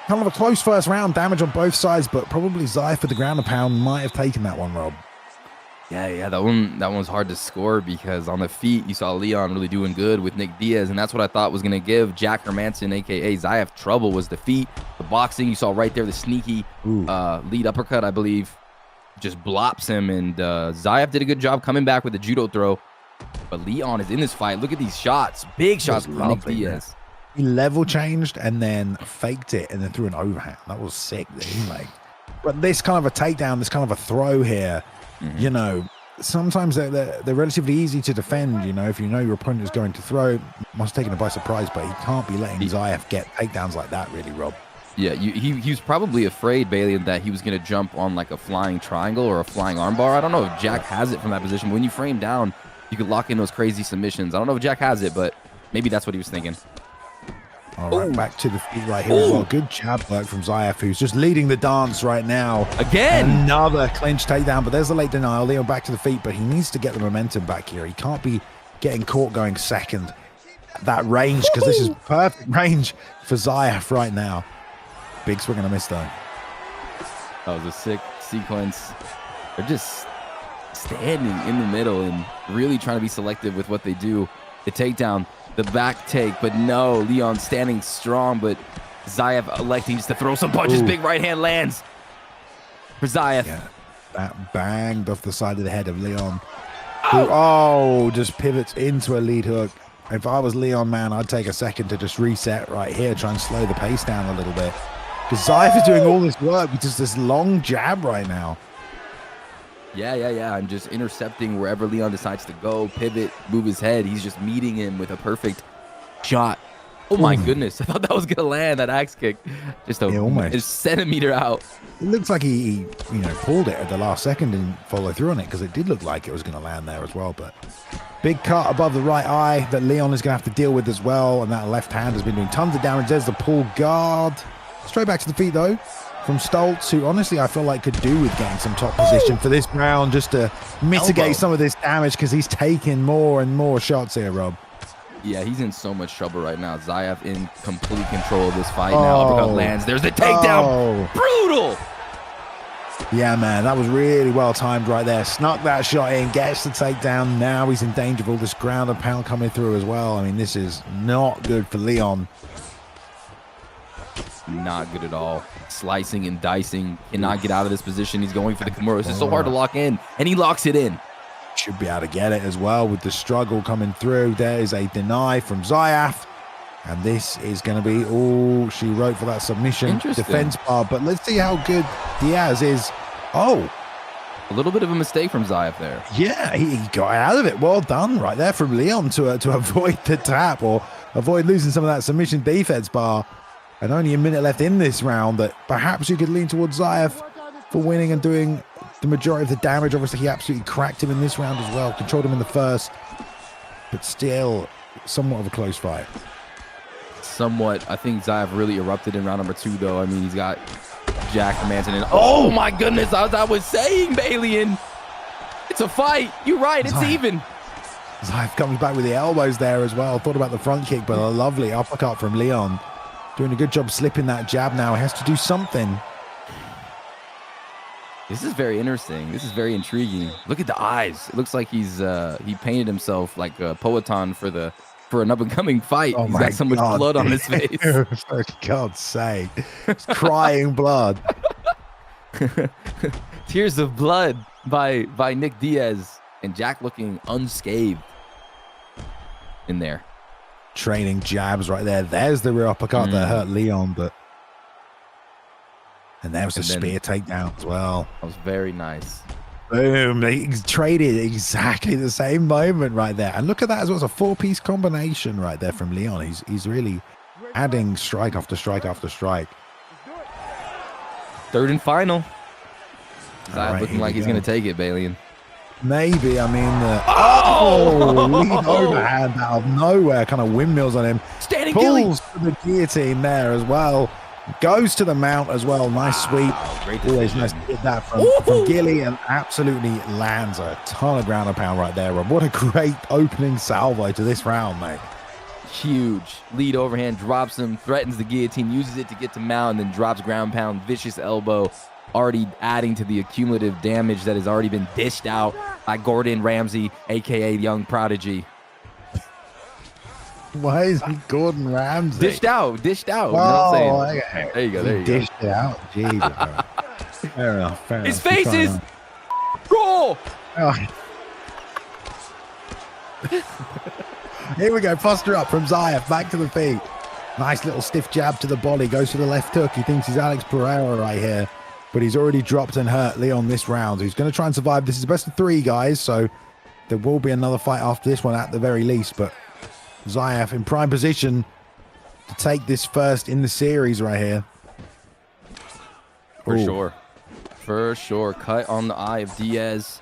kind of a close first round. Damage on both sides. But probably Zyaf with the ground and pound might have taken that one, Rob. Yeah, that one was hard to score because on the feet you saw Leon really doing good with Nick Diaz, and that's what I thought was going to give Jack Hermanson, aka Zyaf, trouble was the feet. The boxing you saw right there, the sneaky lead uppercut, I believe, just blops him, and Zyaf did a good job coming back with the judo throw. But Leon is in this fight. Look at these shots, big shots from Nick Diaz. He level changed and then faked it and then threw an overhand. That was sick. But this kind of a takedown, this kind of a throw here. You know, sometimes they're relatively easy to defend. You know, if you know your opponent is going to throw, must take him by surprise, but he can't be letting Zyaf get takedowns like that, really, Rob. Yeah, he was probably afraid, Bailey, that he was going to jump on like a flying triangle or a flying armbar. I don't know if Jack has it from that position. When you frame down, you could lock in those crazy submissions. I don't know if Jack has it, but maybe that's what he was thinking. All right, back to the feet right here as well. Good jab work from Zyaf, who's just leading the dance right now. Again! Another clinch takedown, but there's a late denial. Leon back to the feet, but he needs to get the momentum back here. He can't be getting caught going second at that range, because this is perfect range for Zyaf right now. Big swing and a miss, though. That was a sick sequence. They're just standing in the middle and really trying to be selective with what they do. The takedown. The back take, but no, Leon standing strong, but Zyaf electing just to throw some punches. Big right hand lands for Zyaf. Yeah, that banged off the side of the head of Leon. Who, just pivots into a lead hook. If I was Leon, man, I'd take a second to just reset right here, try and slow the pace down a little bit. Because Zyaf is doing all this work with just this long jab right now. Yeah. I'm just intercepting wherever Leon decides to go, pivot, move his head. He's just meeting him with a perfect shot. Oh my goodness. I thought that was going to land, that axe kick. Just a centimeter out. It looks like he pulled it at the last second and followed through on it, because it did look like it was going to land there as well. But big cut above the right eye that Leon is going to have to deal with as well. And that left hand has been doing tons of damage. There's the pull guard. Straight back to the feet, though, from Staltz, who honestly I feel like could do with getting some top position for this round just to mitigate some of this damage, because he's taking more and more shots here, Rob. Yeah, he's in so much trouble right now. Zyaf in complete control of this fight now. Uppercut lands. There's the takedown. Brutal. Yeah, man, that was really well timed right there. Snuck that shot in, gets the takedown. Now he's in danger of all this ground and pound coming through as well. I mean, this is not good for Leon. Not good at all. Slicing and dicing. Cannot get out of this position. He's going for the Kimuras. It's so hard to lock in, and he locks it in. Should be able to get it as well with the struggle coming through. There is a deny from Zyaf, and this is going to be all she wrote for that submission defense bar. But let's see how good Diaz is. A little bit of a mistake from Zyaf there. Yeah, he got out of it. Well done right there from Leon to avoid the tap or avoid losing some of that submission defense bar. And only a minute left in this round, that perhaps you could lean towards Zyaf for winning and doing the majority of the damage. Obviously, he absolutely cracked him in this round as well. Controlled him in the first, but still somewhat of a close fight. Somewhat. I think Zyaf really erupted in round number 2, though. I mean, he's got Jack Hermanson and oh my goodness, as I was saying, Balian, it's a fight. You're right, it's even. Zyaf comes back with the elbows there as well. Thought about the front kick, but a lovely uppercut from Leon. Doing a good job slipping that jab now. He has to do something. This is very interesting. This is very intriguing. Look at the eyes. It looks like he's he painted himself like a Poetan for an up-and-coming fight. He's got so much blood on his face. For God's sake. It's crying blood. Tears of blood by Nick Diaz, and Jack looking unscathed. in there. Training jabs right there. There's the rear uppercut that hurt Leon, but and there was a spear takedown as well. That was very nice. Boom. They traded exactly the same moment right there. And look at that as well. It's a 4-piece combination right there from Leon. He's really adding strike after strike after strike. Third and final. Right, looking like he's going to take it, Balian. Maybe. I mean, lead overhand out of nowhere. Kind of windmills on him. Standing Pulls to the guillotine there as well. Goes to the mount as well. Nice sweep. Always nice to get that from Gilly, and absolutely lands a ton of ground and pound right there, Rob. What a great opening salvo to this round, mate. Huge. Lead overhand, drops him, threatens the guillotine, uses it to get to mount, and then drops ground pound, vicious elbow, already adding to the accumulative damage that has already been dished out by Gordon Ramsay, a.k.a. Young Prodigy. Why is he Gordon Ramsay? Dished out. Oh, You know what I'm saying? okay. There you go. There you Dished it out. Jesus. Fair enough. Fair His enough. faces. Roll. Oh. Here we go. Foster up from Zyaf. Back to the feet. Nice little stiff jab to the body. Goes to the left hook. He thinks he's Alex Pereira right here, but he's already dropped and hurt Leon this round. He's going to try and survive. This is best of 3, guys, so there will be another fight after this one at the very least, but Zyaf in prime position to take this first in the series right here. For sure. For sure. Cut on the eye of Diaz.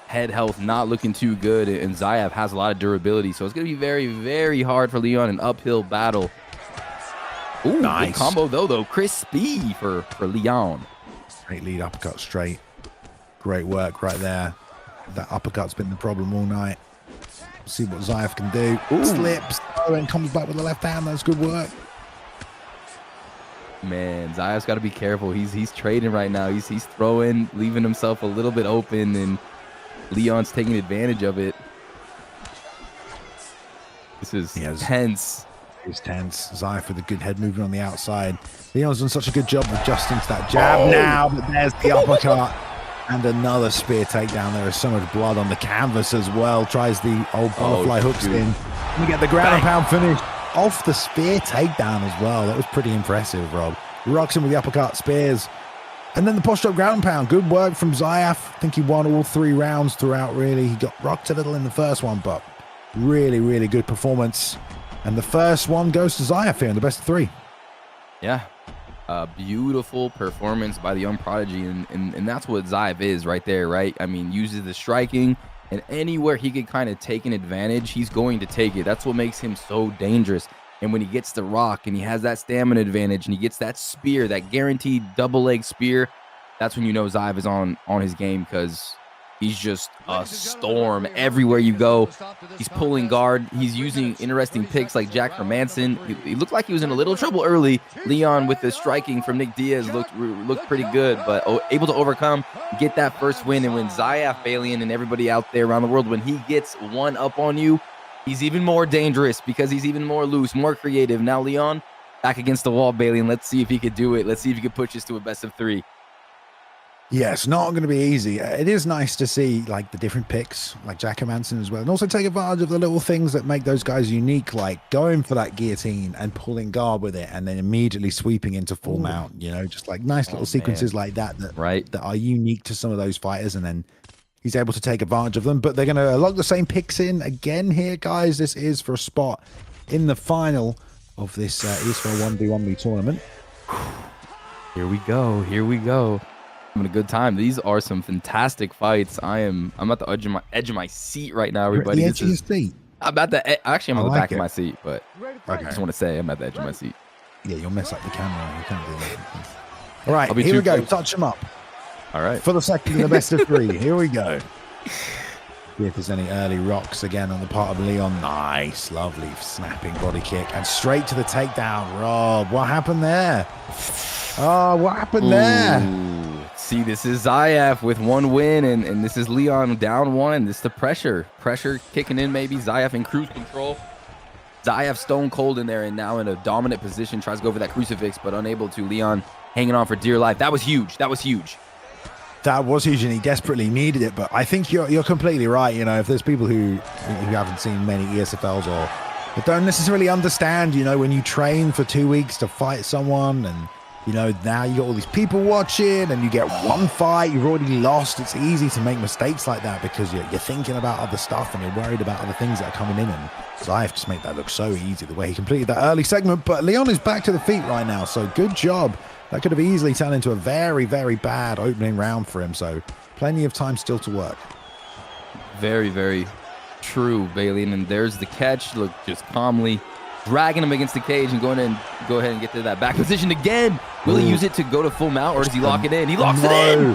Head health not looking too good, and Zyaf has a lot of durability, so it's going to be very, very hard for Leon, an uphill battle. Ooh, nice good combo though. Crispy for Leon. Great lead uppercut straight. Great work right there. That uppercut's been the problem all night. See what Zyaf can do. Ooh. Slips, and comes back with the left hand. That's good work. Man, Zyaf's got to be careful. He's trading right now. He's throwing, leaving himself a little bit open, and Leon's taking advantage of it. This is tense. It's tense. Zyaf with a good head movement on the outside. Leon's done such a good job of adjusting to that jab now, but there's the uppercut. And another spear takedown. There is so much blood on the canvas as well. Tries the old butterfly hooks in. We get the ground and pound finish off the spear takedown as well. That was pretty impressive, Rob. Rocks him with the uppercut, spears. And then the post up ground and pound. Good work from Zyaf. I think he won all 3 rounds throughout, really. He got rocked a little in the first one, but really, really good performance. And the first one goes to Zyaf here in the best of 3. Yeah. A beautiful performance by the Young Prodigy, and that's what Zyaf is right there, right? I mean, uses the striking, and anywhere he could kind of take an advantage, he's going to take it. That's what makes him so dangerous. And when he gets the rock and he has that stamina advantage and he gets that spear, that guaranteed double leg spear, that's when you know Zyaf is on his game, because he's just a storm everywhere you go. He's pulling guard. He's using interesting picks like Jack Hermanson. He looked like he was in a little trouble early. Leon with the striking from Nick Diaz looked pretty good, but able to overcome, get that first win. And when Zyaf, Balian, and everybody out there around the world, when he gets one up on you, he's even more dangerous because he's even more loose, more creative. Now Leon back against the wall, Balian. Let's see if he could do it. Let's see if he could push this to a best of 3. Yeah, it's not going to be easy. It is nice to see like the different picks, like Jack Hermanson as well, and also take advantage of the little things that make those guys unique, like going for that guillotine and pulling guard with it, and then immediately sweeping into full mount. You know, just like nice little sequences like that that are unique to some of those fighters, and then he's able to take advantage of them. But they're going to lock the same picks in again here, guys. This is for a spot in the final of this ESFL 1v1 tournament. Here we go. Here we go. Having a good time. These are some fantastic fights. I'm at the edge of my seat right now, everybody. You're at the edge of your seat. I'm at the actually I'm at the back of my seat, but okay. I just want to say I'm at the edge of my seat. Yeah, you'll mess up the camera. You can't do that. All right, here we go. Touch him up. All right. For the second of the best of 3. Here we go. See if there's any early rocks again on the part of Leon. Nice, lovely snapping body kick and straight to the takedown. Rob, what happened there? Oh, what happened there? See, this is Zyaf with 1 win, and this is Leon down 1. This is the pressure kicking in, maybe. Zyaf in cruise control. Zyaf stone cold in there and now in a dominant position. Tries to go for that crucifix, but unable to. Leon hanging on for dear life. That was huge. That was huge. That was huge, and he desperately needed it. But I think you're completely right. You know, if there's people who haven't seen many ESFLs or that don't necessarily understand, you know, when you train for 2 weeks to fight someone, and you know now you got all these people watching, and you get one fight, you've already lost. It's easy to make mistakes like that because you're thinking about other stuff and you're worried about other things that are coming in. And Zyaf just made that look so easy the way he completed that early segment. But Leon is back to the feet right now, so good job. That could have easily turned into a very, very bad opening round for him. So plenty of time still to work. Very, very true, Bailey. And there's the catch. Look, just calmly dragging him against the cage and go ahead and get to that back position again. Will he use it to go to full mount, or does he lock it in? He locks it in.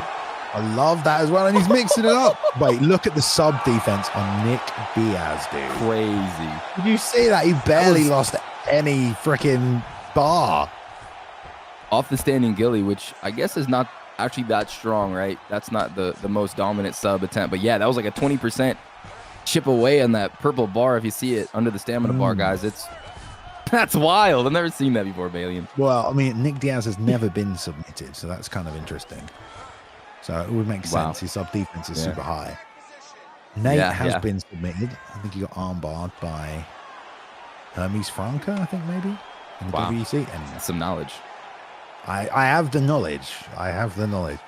I love that as well, and he's mixing it up. Wait, look at the sub defense on Nick Diaz, dude. Crazy. Did you see that? He barely lost any freaking bar. Off the standing ghillie, which I guess is not actually that strong, right? That's not the most dominant sub attempt. But yeah, that was like a 20% chip away on that purple bar. If you see it under the stamina bar, guys, that's wild. I've never seen that before, Balian. Well, I mean, Nick Diaz has never been submitted, so that's kind of interesting. So it would make sense. His sub defense is super high. Nate has been submitted. I think he got armbarred by Hermes Franca, I think maybe, in the WEC. And some knowledge. I have the knowledge. I have the knowledge.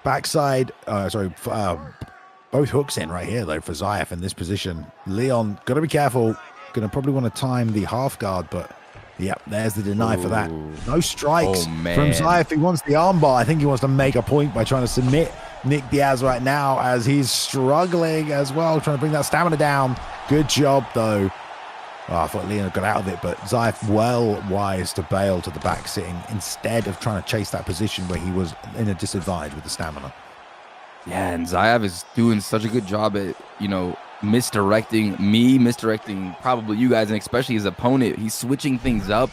Backside, both hooks in right here, though, for Zyaf in this position. Leon, got to be careful. Going to probably want to time the half guard, but yeah, there's the deny for that. No strikes from Zyaf. He wants the armbar. I think he wants to make a point by trying to submit Nick Diaz right now as he's struggling as well, trying to bring that stamina down. Good job, though. Oh, I thought Leon got out of it, but Zyaf well wise to bail to the back sitting instead of trying to chase that position where he was in a disadvantage with the stamina. Yeah, and Zyaf is doing such a good job at, you know, misdirecting probably you guys, and especially his opponent. He's switching things up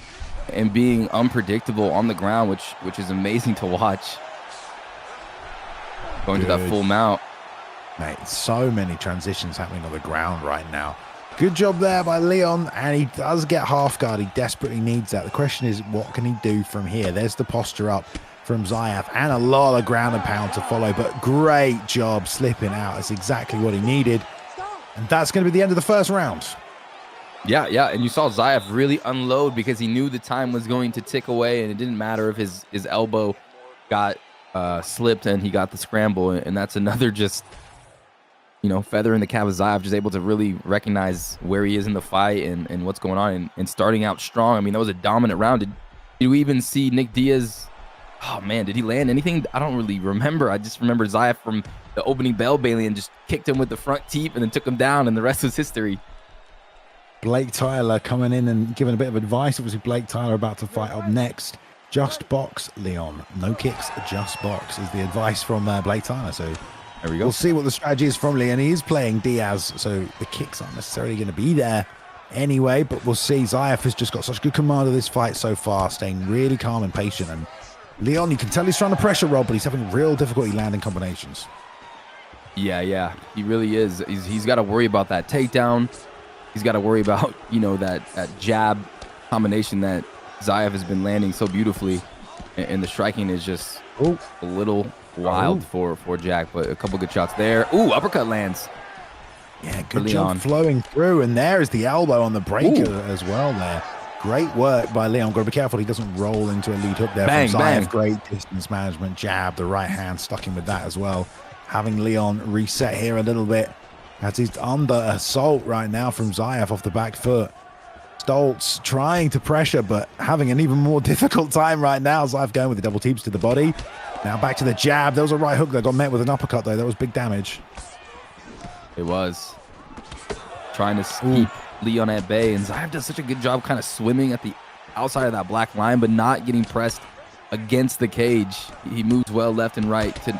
and being unpredictable on the ground, which is amazing to watch. Going to that full mount. Mate, so many transitions happening on the ground right now. Good job there by Leon, and he does get half guard. He desperately needs that. The question is, what can he do from here? There's the posture up from Zyaf, and a lot of ground and pound to follow, but great job slipping out. That's exactly what he needed. And that's going to be the end of the first round. Yeah, and you saw Zyaf really unload because he knew the time was going to tick away, and it didn't matter if his elbow got slipped and he got the scramble, and that's another just, you know, feather in the cap of Zyaf, just able to really recognize where he is in the fight and what's going on, and starting out strong. I mean, that was a dominant round. Did we even see Nick Diaz? Oh, man, did he land anything? I don't really remember. I just remember Zyaf from the opening bell, Bailey, and just kicked him with the front teeth and then took him down, and the rest was history. Blake Tylerr coming in and giving a bit of advice. Obviously, Blake Tylerr about to fight up next. Just box, Leon. No kicks, just box is the advice from Blake Tylerr. So there we go. We'll see what the strategy is from Leon. He is playing Diaz, so the kicks aren't necessarily going to be there anyway, but we'll see. Zyaf has just got such good command of this fight so far, staying really calm and patient. And Leon, you can tell he's trying to pressure Rob, but he's having real difficulty landing combinations. Yeah, he really is. He's got to worry about that takedown. He's got to worry about, you know, that jab combination that Zyaf has been landing so beautifully, and the striking is just a little wild for Jack, but a couple good shots there. Ooh, uppercut lands. Yeah, good job flowing through, and there is the elbow on the breaker as well there. Great work by Leon. Got to be careful he doesn't roll into a lead hook there from Zyaf. Great distance management, jab, the right hand stuck in with that as well. Having Leon reset here a little bit as he's under assault right now from Zyaf off the back foot. Staltz trying to pressure, but having an even more difficult time right now. Zyaf going with the double teeps to the body. Now back to the jab. There was a right hook that got met with an uppercut, though. That was big damage. It was. Trying to keep Leon at bay, and Zyaf does such a good job kind of swimming at the outside of that black line, but not getting pressed against the cage. He moves well left and right to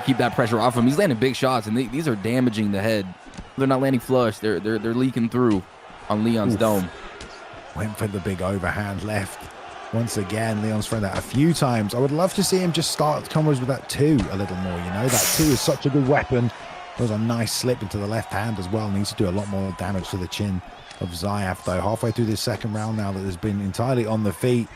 keep that pressure off him. He's landing big shots, and these are damaging the head. They're not landing flush. They're leaking through on Leon's dome. Went for the big overhand left. Once again, Leon's thrown that a few times. I would love to see him just start combos with that 2 a little more, you know. That 2 is such a good weapon. There's a nice slip into the left hand as well. Needs to do a lot more damage to the chin of Zyaf, though. Halfway through this second round now that has been entirely on the feet.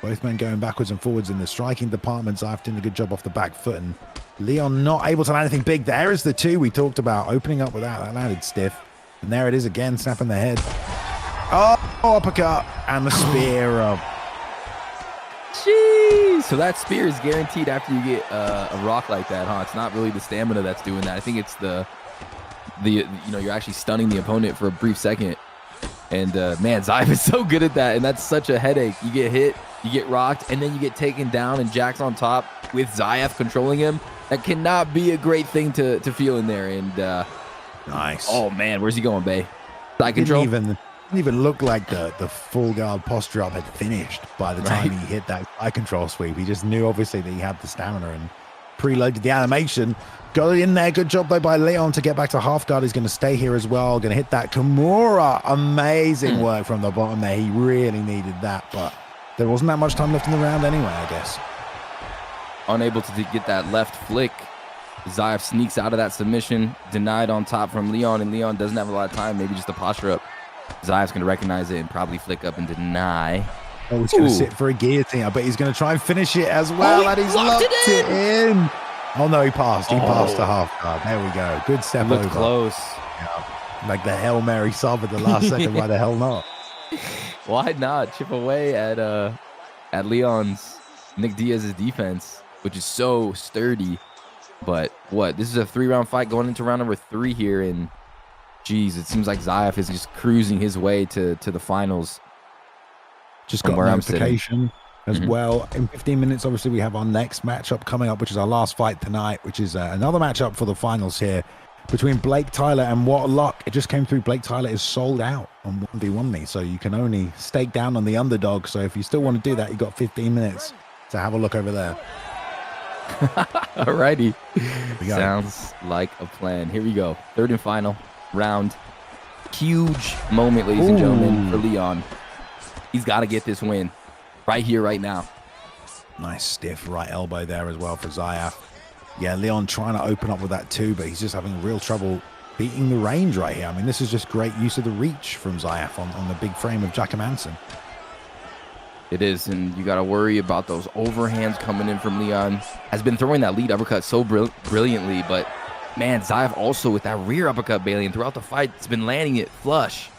Both men going backwards and forwards in the striking department. Zyaf doing a good job off the back foot, and Leon not able to land anything big. There is the 2 we talked about, opening up without that landed stiff. And there it is again, snapping the head. Oh, uppercut and the spear up. Jeez. So that spear is guaranteed after you get a rock like that, huh? It's not really the stamina that's doing that. I think it's the you know, you're actually stunning the opponent for a brief second. And man, Zyaf is so good at that, and that's such a headache. You get hit, you get rocked, and then you get taken down, and Jack's on top with Zyaf controlling him. That cannot be a great thing to feel in there. And nice. Oh man, where's he going, Bay? Side control. Didn't even look like the full guard posture up had finished by the time he hit that side control sweep. He just knew obviously that he had the stamina and preloaded the animation. Got it in there. Good job though by Leon to get back to half guard. He's going to stay here as well. Going to hit that Kimura. Amazing work from the bottom there. He really needed that, but there wasn't that much time left in the round anyway, I guess. Unable to get that left flick. Zyaf sneaks out of that submission. Denied on top from Leon, and Leon doesn't have a lot of time. Maybe just a posture up. Zyaf's going to recognize it and probably flick up and deny. Oh, he's going to sit for a guillotine. I bet he's going to try and finish it as well. And he's locked it in. Oh, no, he passed. He passed to half guard. There we go. Good step over. Close. Yeah. Like the Hail Mary sub at the last second. Why the hell not? Why not chip away at Leon's Nick Diaz's defense, which is so sturdy. But what? This is a 3-round fight going into round number 3 here, and geez, it seems like Zyaf is just cruising his way to the finals. Just got a notification as well. In 15 minutes, obviously, we have our next matchup coming up, which is our last fight tonight, which is another matchup for the finals here between Blake Tylerr and what luck. It just came through. Blake Tylerr is sold out on 1v1 me, so you can only stake down on the underdog. So if you still want to do that, you've got 15 minutes to have a look over there. Alrighty. Sounds like a plan. Here we go. Third and final round. Huge moment, ladies and gentlemen, for Leon. He's got to get this win right here, right now. Nice stiff right elbow there as well for Zyaf. Yeah, Leon trying to open up with that too, but he's just having real trouble beating the range right here. I mean, this is just great use of the reach from Zyaf on the big frame of Jack Manson. It is, and you got to worry about those overhands coming in from Leon. Has been throwing that lead uppercut so brilliantly, but man, Zyaf also with that rear uppercut, Bailey, and throughout the fight, it's been landing it flush.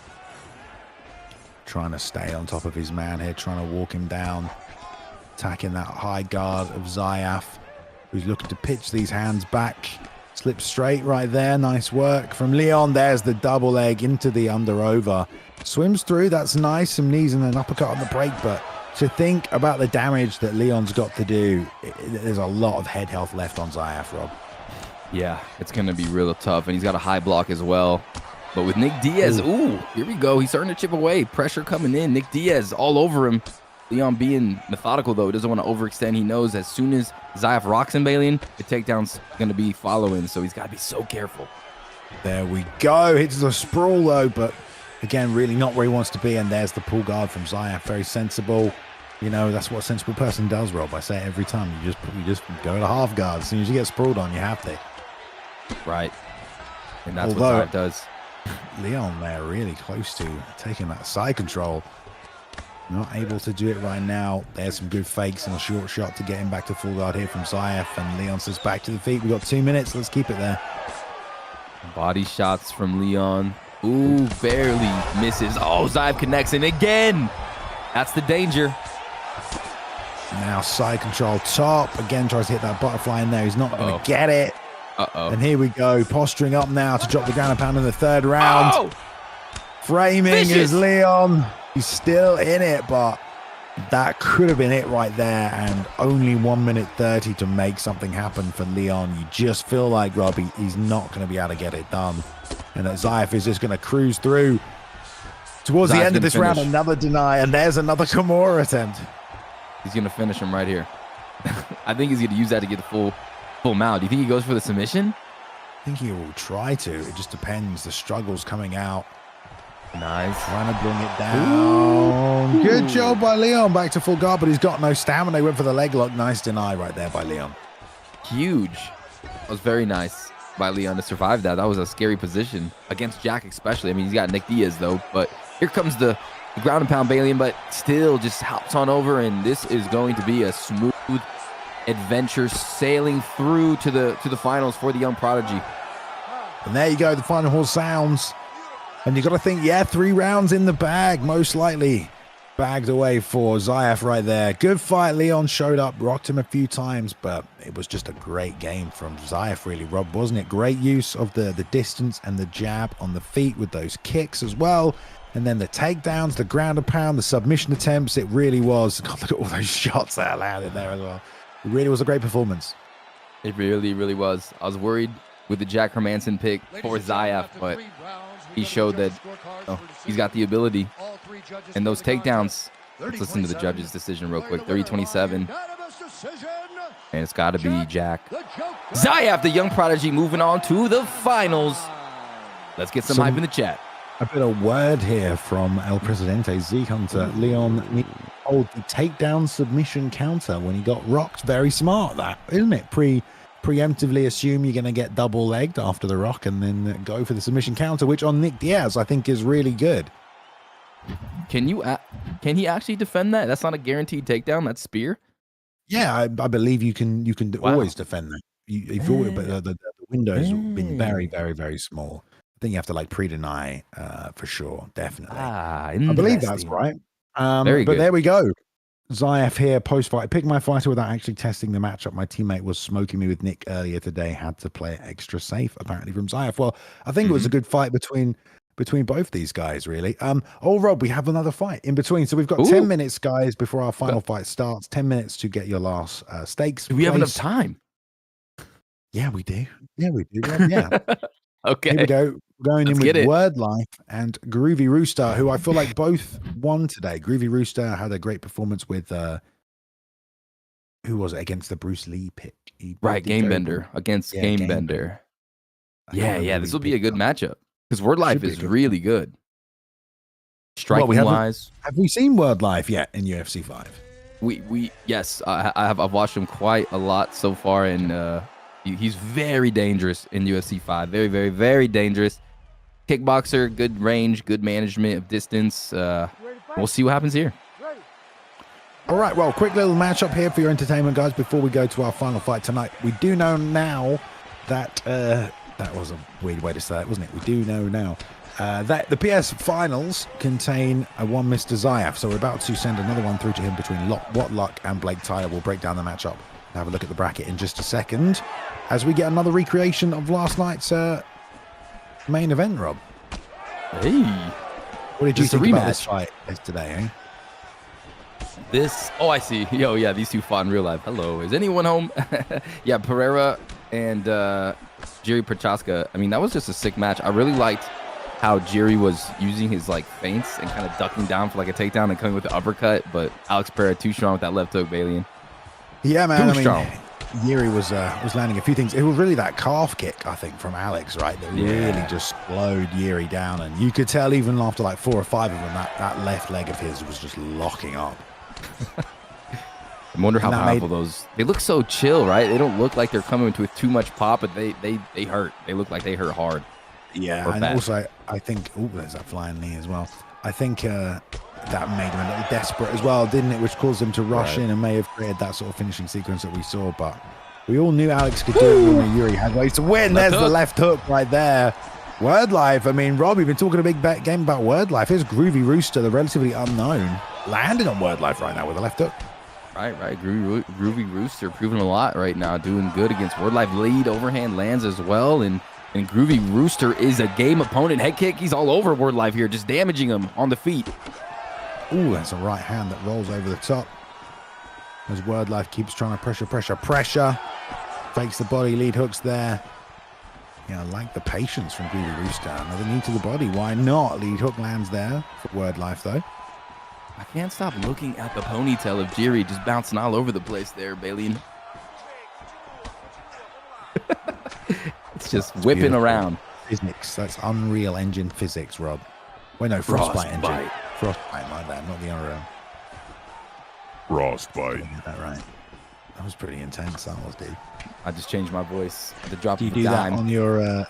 Trying to stay on top of his man here, trying to walk him down, attacking that high guard of Zyaf, who's looking to pitch these hands back. Slip straight right there. Nice work from Leon. There's the double leg into the under over. Swims through. That's nice. Some knees and an uppercut on the break, but to think about the damage that Leon's got to do, there's a lot of head health left on Zyaf, Rob. Yeah, it's going to be real tough, and he's got a high block as well. But with Nick Diaz, here we go. He's starting to chip away. Pressure coming in. Nick Diaz all over him. Leon being methodical, though. He doesn't want to overextend. He knows as soon as Zyaf rocks him, Bailey, the takedown's going to be following, so he's got to be so careful. There we go. Hits a sprawl, though, but again, really not where he wants to be, and there's the pull guard from Zyaf. Very sensible. You know, that's what a sensible person does, Rob. I say it every time. You just go to half guard. As soon as you get sprawled on, you have to. Right. And that's what Zyaf does. Leon there really close to taking that side control. Not able to do it right now. There's some good fakes and a short shot to get him back to full guard here from Zyaf, and Leon says back to the feet. We've got 2 minutes. Let's keep it there. Body shots from Leon. Ooh, barely misses. Oh, Zyaf connects, and again, that's the danger. Now side control top. Again, tries to hit that butterfly in there. He's not going to get it. And here we go. Posturing up now to drop the ground and pound in the third round. Framing is Leon. He's still in it, but that could have been it right there. And only 1 minute 30 to make something happen for Leon. You just feel like, Robbie, he's not going to be able to get it done. And that Zyaf is just going to cruise through. Towards the end of this round, another deny. And there's another Kimura attempt. He's going to finish him right here. I think he's going to use that to get the full mount. Do you think he goes for the submission? I think he will try to. It just depends. The struggle's coming out. Nice. Trying to bring it down. Good job by Leon. Back to full guard, but he's got no stamina. They went for the leg lock. Nice deny right there by Leon. Huge. That was very nice by Leon to survive that. That was a scary position against Jack especially. I mean, he's got Nick Diaz, though. But Here comes the ground and pound Balian, but still just hops on over, and this is going to be a smooth adventure sailing through to the finals for the young prodigy. And there you go, the final horse sounds. And you got to think, yeah, 3 rounds in the bag, most likely. Bagged away for Zyaf right there. Good fight. Leon showed up, rocked him a few times, but it was just a great game from Zyaf, really, Rob, wasn't it? Great use of the distance and the jab on the feet with those kicks as well. And then the takedowns, the ground and pound, the submission attempts. It really was. God, look at all those shots that landed there as well. It really was a great performance. It really, really was. I was worried with the Jack Hermanson pick for Zyaf, but he showed that he's got the ability. And those takedowns, let's listen to the judge's decision real quick. 30-27. And it's got to be Jack. Zyaf, the young prodigy, moving on to the finals. Let's get some hype in the chat. A bit of word here from El Presidente. Zeke Hunter, Leon hold the takedown submission counter when he got rocked. Very smart, that, isn't it? Preemptively assume you're going to get double legged after the rock and then go for the submission counter, which on Nick Diaz I think is really good. Can he actually defend that? That's not a guaranteed takedown. That's spear. Yeah, I believe you can always defend that. But the window has been very, very, very small. I think you have to like pre-deny for sure, definitely. I believe that's right. But there we go. Zyaf here post-fight. Pick my fighter without actually testing the matchup. My teammate was smoking me with Nick earlier today. Had to play it extra safe, apparently, from Zyaf. Well, I think it was a good fight between both these guys, really. Rob, we have another fight in between. So we've got 10 minutes, guys, before our final fight starts. 10 minutes to get your last stakes. Do we have enough time? Yeah, we do. Yeah, we do. Rob. Yeah. Okay. Here we go. Going in with Word Life and Groovy Rooster, who I feel like both won today. Groovy Rooster had a great performance with who was it against the Bruce Lee pick? Game Bender against Game Bender. Yeah, this will be a good matchup because Word Life is really good. Striking wise, have we seen Word Life yet in UFC 5? Yes, I've watched him quite a lot so far, and he's very dangerous in UFC 5. Very, very, very dangerous. Kickboxer, good range, good management of distance. We'll see what happens here. All right, well, quick little matchup here for your entertainment, guys, before we go to our final fight tonight. We do know now that that was a weird way to say it, wasn't it? We do know now that the PS finals contain a one Mr. Zyaf, so we're about to send another one through to him between Whatluck and Blake Tylerr. We'll break down the matchup and have a look at the bracket in just a second as we get another recreation of last night's main event, Rob. Hey, what did you think about this fight today, I see. Yeah, these two fought in real life. Hello, is anyone home? Yeah, Pereira and Jerry Prochaska. I mean, that was just a sick match. I really liked how Jerry was using his like feints and kind of ducking down for like a takedown and coming with the uppercut, but Alex Pereira too strong with that left hook, Balian. Yeah, man. Yuri was landing a few things. It was really that calf kick, I think, from Alex, right? That really just slowed Yuri down. And you could tell even after like 4 or 5 of them, that left leg of his was just locking up. I wonder how powerful those... They look so chill, right? They don't look like they're coming with too much pop, but they hurt. They look like they hurt hard. Yeah, and also I think... Oh, there's that flying knee as well. I think... that made him a little desperate as well, didn't it? Which caused him to rush in and may have created that sort of finishing sequence that we saw. But we all knew Alex could do it when Yuri had ways to win. There's the left hook right there. Word Life. I mean, Rob, you've been talking a big game about Word Life. Here's Groovy Rooster, the relatively unknown, landing on Word Life right now with a left hook. Right. Groovy Rooster proving a lot right now, doing good against Word Life. Lead overhand lands as well, and Groovy Rooster is a game opponent. Head kick. He's all over Word Life here, just damaging him on the feet. Ooh, that's a right hand that rolls over the top. As Word Life keeps trying to pressure. Fakes the body, lead hooks there. Yeah, I like the patience from Groovy Rooster. Another knee to the body. Why not? Lead hook lands there for Word Life, though. I can't stop looking at the ponytail of Jiri just bouncing all over the place there, Balian. It's just whipping around. Physics. That's Unreal Engine physics, Rob. Wait, no, Frostbite Engine. Frostbite, my bad, not the Unreal. Frostbite. Get that right. That was pretty intense, that was, dude. I just changed my voice. The drop Do you of do dime. that on your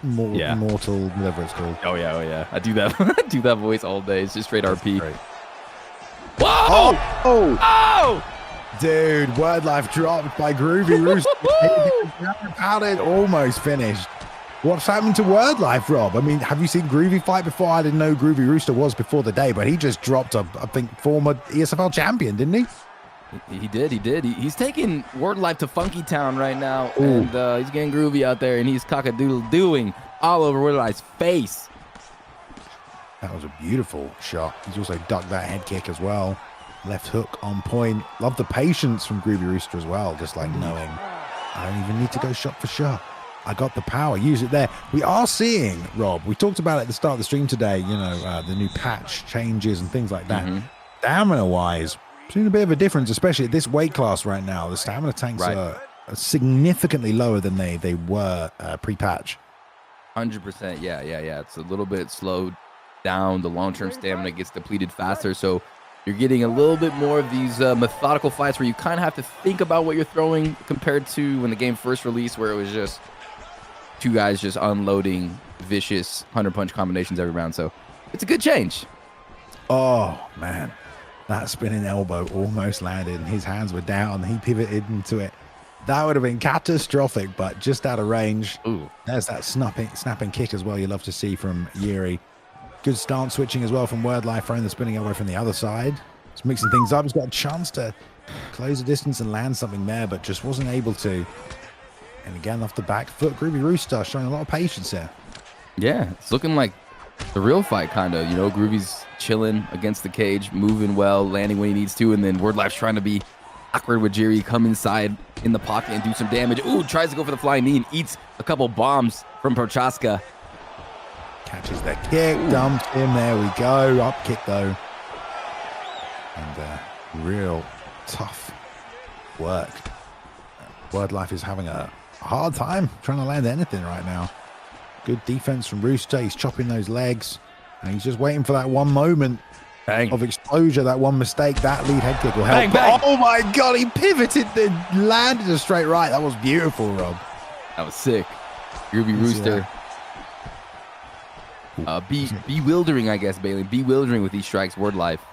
Immortal, whatever it's called. Oh yeah. I do that. I do that voice all day. It's just straight RP. Great. Whoa! Oh! Dude, Word Life dropped by Groovy Rooster. It almost finished. What's happened to Word Life, Rob? I mean, have you seen Groovy fight before? I didn't know Groovy Rooster was before the day, but he just dropped I think, former ESFL champion, didn't he? He did. He's taking Word Life to Funky Town right now, Ooh. and he's getting groovy out there, and he's cock-a-doodle-doing all over Word Life's face. That was a beautiful shot. He's also ducked that head kick as well. Left hook on point. Love the patience from Groovy Rooster as well. Just like knowing I don't even need to go shot for shot. I got the power. Use it there. We are seeing, Rob, we talked about it at the start of the stream today, the new patch changes and things like that. Stamina-wise, seen a bit of a difference, especially at this weight class right now. The stamina tanks are significantly lower than they were pre-patch. 100%. Yeah. It's a little bit slowed down. The long-term stamina gets depleted faster, so you're getting a little bit more of these methodical fights where you kind of have to think about what you're throwing compared to when the game first released, where it was just two guys just unloading vicious 100-punch combinations every round. So it's a good change. Oh, man. That spinning elbow almost landed, and his hands were down. He pivoted into it. That would have been catastrophic, but just out of range. Ooh. There's that snapping kick as well you love to see from Yuri. Good stance switching as well from Word Life, throwing the spinning elbow from the other side. Just mixing things up. He's got a chance to close the distance and land something there, but just wasn't able to. And again, off the back foot, Groovy Rooster showing a lot of patience here. Yeah, it's looking like the real fight, kind of. Groovy's chilling against the cage, moving well, landing when he needs to, and then Word Life's trying to be awkward with Jerry, come inside in the pocket and do some damage. Ooh, tries to go for the flying knee and eats a couple bombs from Prochaska. Catches the kick, dumps him. There we go. Up kick though. And real tough work. Word Life is having a hard time trying to land anything right now. Good defense from Rooster. He's chopping those legs. And he's just waiting for that one moment of exposure, that one mistake. That lead head kick will help. Bang, bang. Oh my God, he pivoted and landed a straight right. That was beautiful, Rob. That was sick. Groovy Rooster. Bewildering, I guess, Bailey. Bewildering with these strikes, Word Life.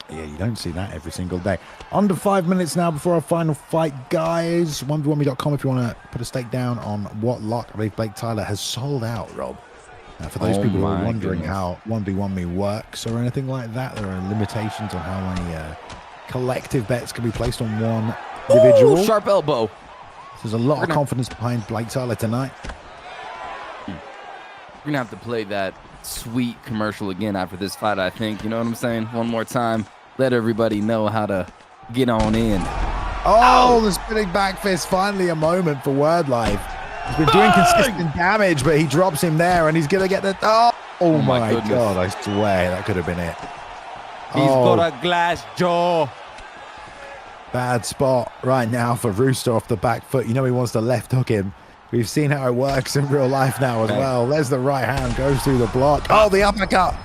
Yeah, you don't see that every single day. Under 5 minutes now before our final fight, guys. 1v1me.com if you want to put a stake down on what lock. I believe Blake Tylerr has sold out, Rob. For those people who are wondering how 1v1me works or anything like that, there are limitations on how many collective bets can be placed on one individual. Ooh, sharp elbow. There's a lot of confidence behind Blake Tylerr tonight. We're going to have to play that sweet commercial again after this fight, I think. You know what I'm saying? One more time. Let everybody know how to get on in. Oh, the spinning back fist. Finally a moment for Word Life. He's been doing consistent damage, but he drops him there, and he's going to get the... Oh my God, I swear that could have been it. He's got a glass jaw. Bad spot right now for Rooster off the back foot. He wants to left hook him. We've seen how it works in real life now as well. There's the right hand, goes through the block. Oh, the uppercut.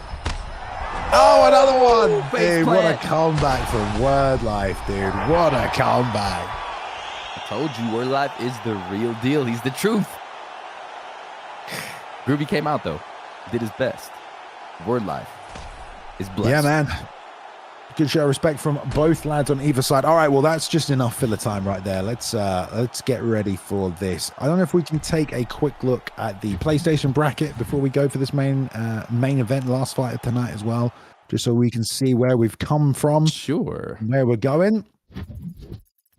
Oh, another one. Dude, what a comeback from Word Life, dude. What a comeback. I told you, Word Life is the real deal. He's the truth. Groovy came out, though. Did his best. Word Life is blessed. Yeah, man. Good show of respect from both lads on either side. All right, well, that's just enough filler time right there. Let's get ready for this. I don't know if we can take a quick look at the PlayStation bracket before we go for this main event, last fight of tonight as well, just so we can see where we've come from. Sure. And where we're going.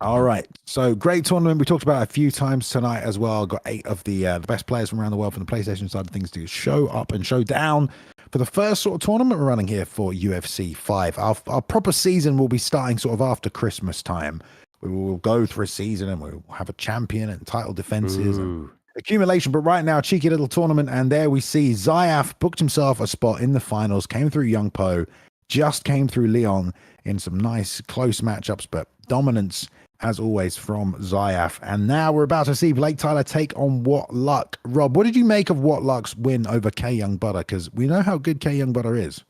All right, so great tournament. We talked about it a few times tonight as well. Got 8 of the best players from around the world from the PlayStation side of things to show up and show down for the first sort of tournament we're running here for UFC 5. Our proper season will be starting sort of after Christmas time. We will go through a season and we'll have a champion and title defenses and accumulation. But right now, cheeky little tournament, and there we see Zyaf booked himself a spot in the finals, came through Young Po, just came through Leon in some nice close matchups, but dominance as always from Zyaf. And now we're about to see Blake Tylerr take on What Luck. Rob, what did you make of What Luck's win over K Young Butter? Because we know how good K Young Butter is.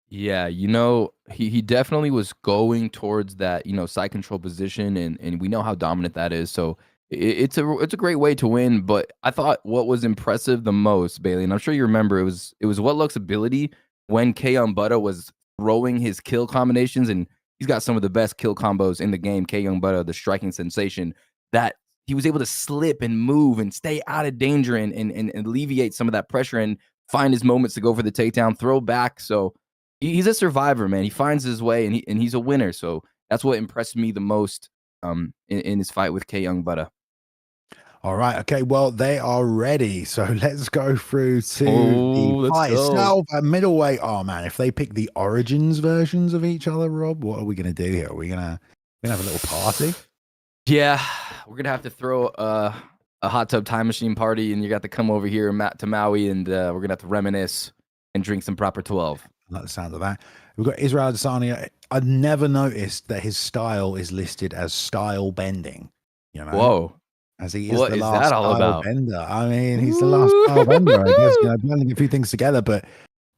Yeah, he definitely was going towards that, side control position, and we know how dominant that is. So It's a great way to win, but I thought what was impressive the most, Bailey, and I'm sure you remember, it was Whatluck's ability when K-Young Buddha was throwing his kill combinations, and he's got some of the best kill combos in the game. K-Young Buddha, the striking sensation, that he was able to slip and move and stay out of danger and alleviate some of that pressure and find his moments to go for the takedown, throw back. So he's a survivor, man. He finds his way and he's a winner. So that's what impressed me the most in his fight with K-Young Buddha. All right. Okay. Well, they are ready. So let's go through to the fight go. itself at middleweight. Oh man, if they pick the Origins versions of each other, Rob, what are we gonna do here? Are we gonna have a little party? Yeah, we're gonna have to throw a hot tub time machine party, and you got to come over here to Maui, and we're gonna have to reminisce and drink some proper 12. I like the sound of that. We've got Israel Adesanya. I've never noticed that his style is listed as style bending. You know. Whoa. As he is What the is last that all style about? bender. I mean, he's the last style bender, I guess. You know, blending a few things together, but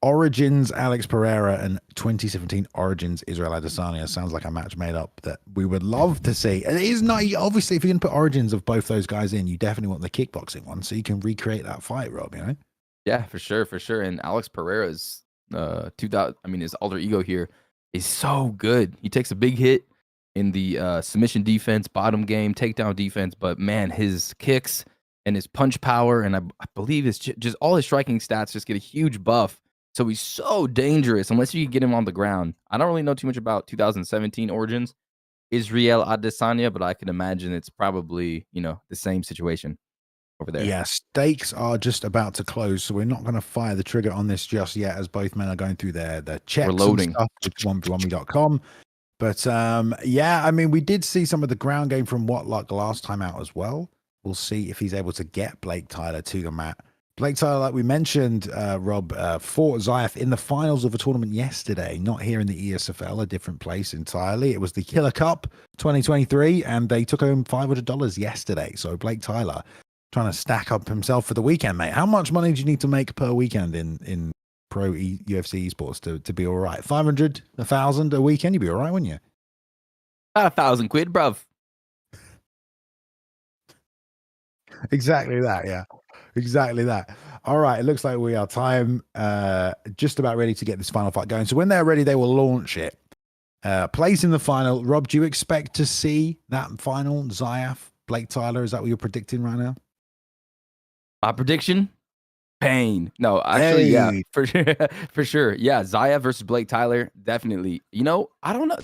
Origins Alex Pereira and 2017 Origins Israel Adesanya sounds like a match made up that we would love to see. And it is not, obviously, if you can put Origins of both those guys in, you definitely want the kickboxing one so you can recreate that fight, Rob, you know? Yeah, for sure. And Alex Pereira's 2000, I mean, his alter ego here is so good. He takes a big hit in the submission defense, bottom game, takedown defense, but man, his kicks and his punch power, and I believe it's just all his striking stats just get a huge buff. So he's so dangerous unless you can get him on the ground. I don't really know too much about 2017 Origins Israel Adesanya, but I can imagine it's probably, the same situation over there. Yeah, stakes are just about to close, so we're not going to fire the trigger on this just yet as both men are going through their checks We're loading. and stuff with 1v1me.com. But yeah, I mean, we did see some of the ground game from Whatluck last time out as well. We'll see if he's able to get Blake Tylerr to the mat. Blake Tylerr, like we mentioned, Rob, fought Zyaf in the finals of a tournament yesterday, not here in the ESFL, a different place entirely. It was the Killer Cup 2023, and they took home $500 yesterday. So Blake Tylerr trying to stack up himself for the weekend, mate. How much money do you need to make per weekend in pro UFC esports to be all right? 500, 1,000 a weekend, you'd be all right, wouldn't you? 1,000 quid, bruv. Exactly that, yeah. Exactly that. All right, it looks like we are just about ready to get this final fight going. So when they're ready, they will launch it. Place in the final. Rob, do you expect to see that final Zyaf, Blake Tylerr? Is that what you're predicting right now? My prediction? Pain. No, actually, yeah, for sure. Yeah, Zyaf versus Blake Tylerr, definitely. I don't know.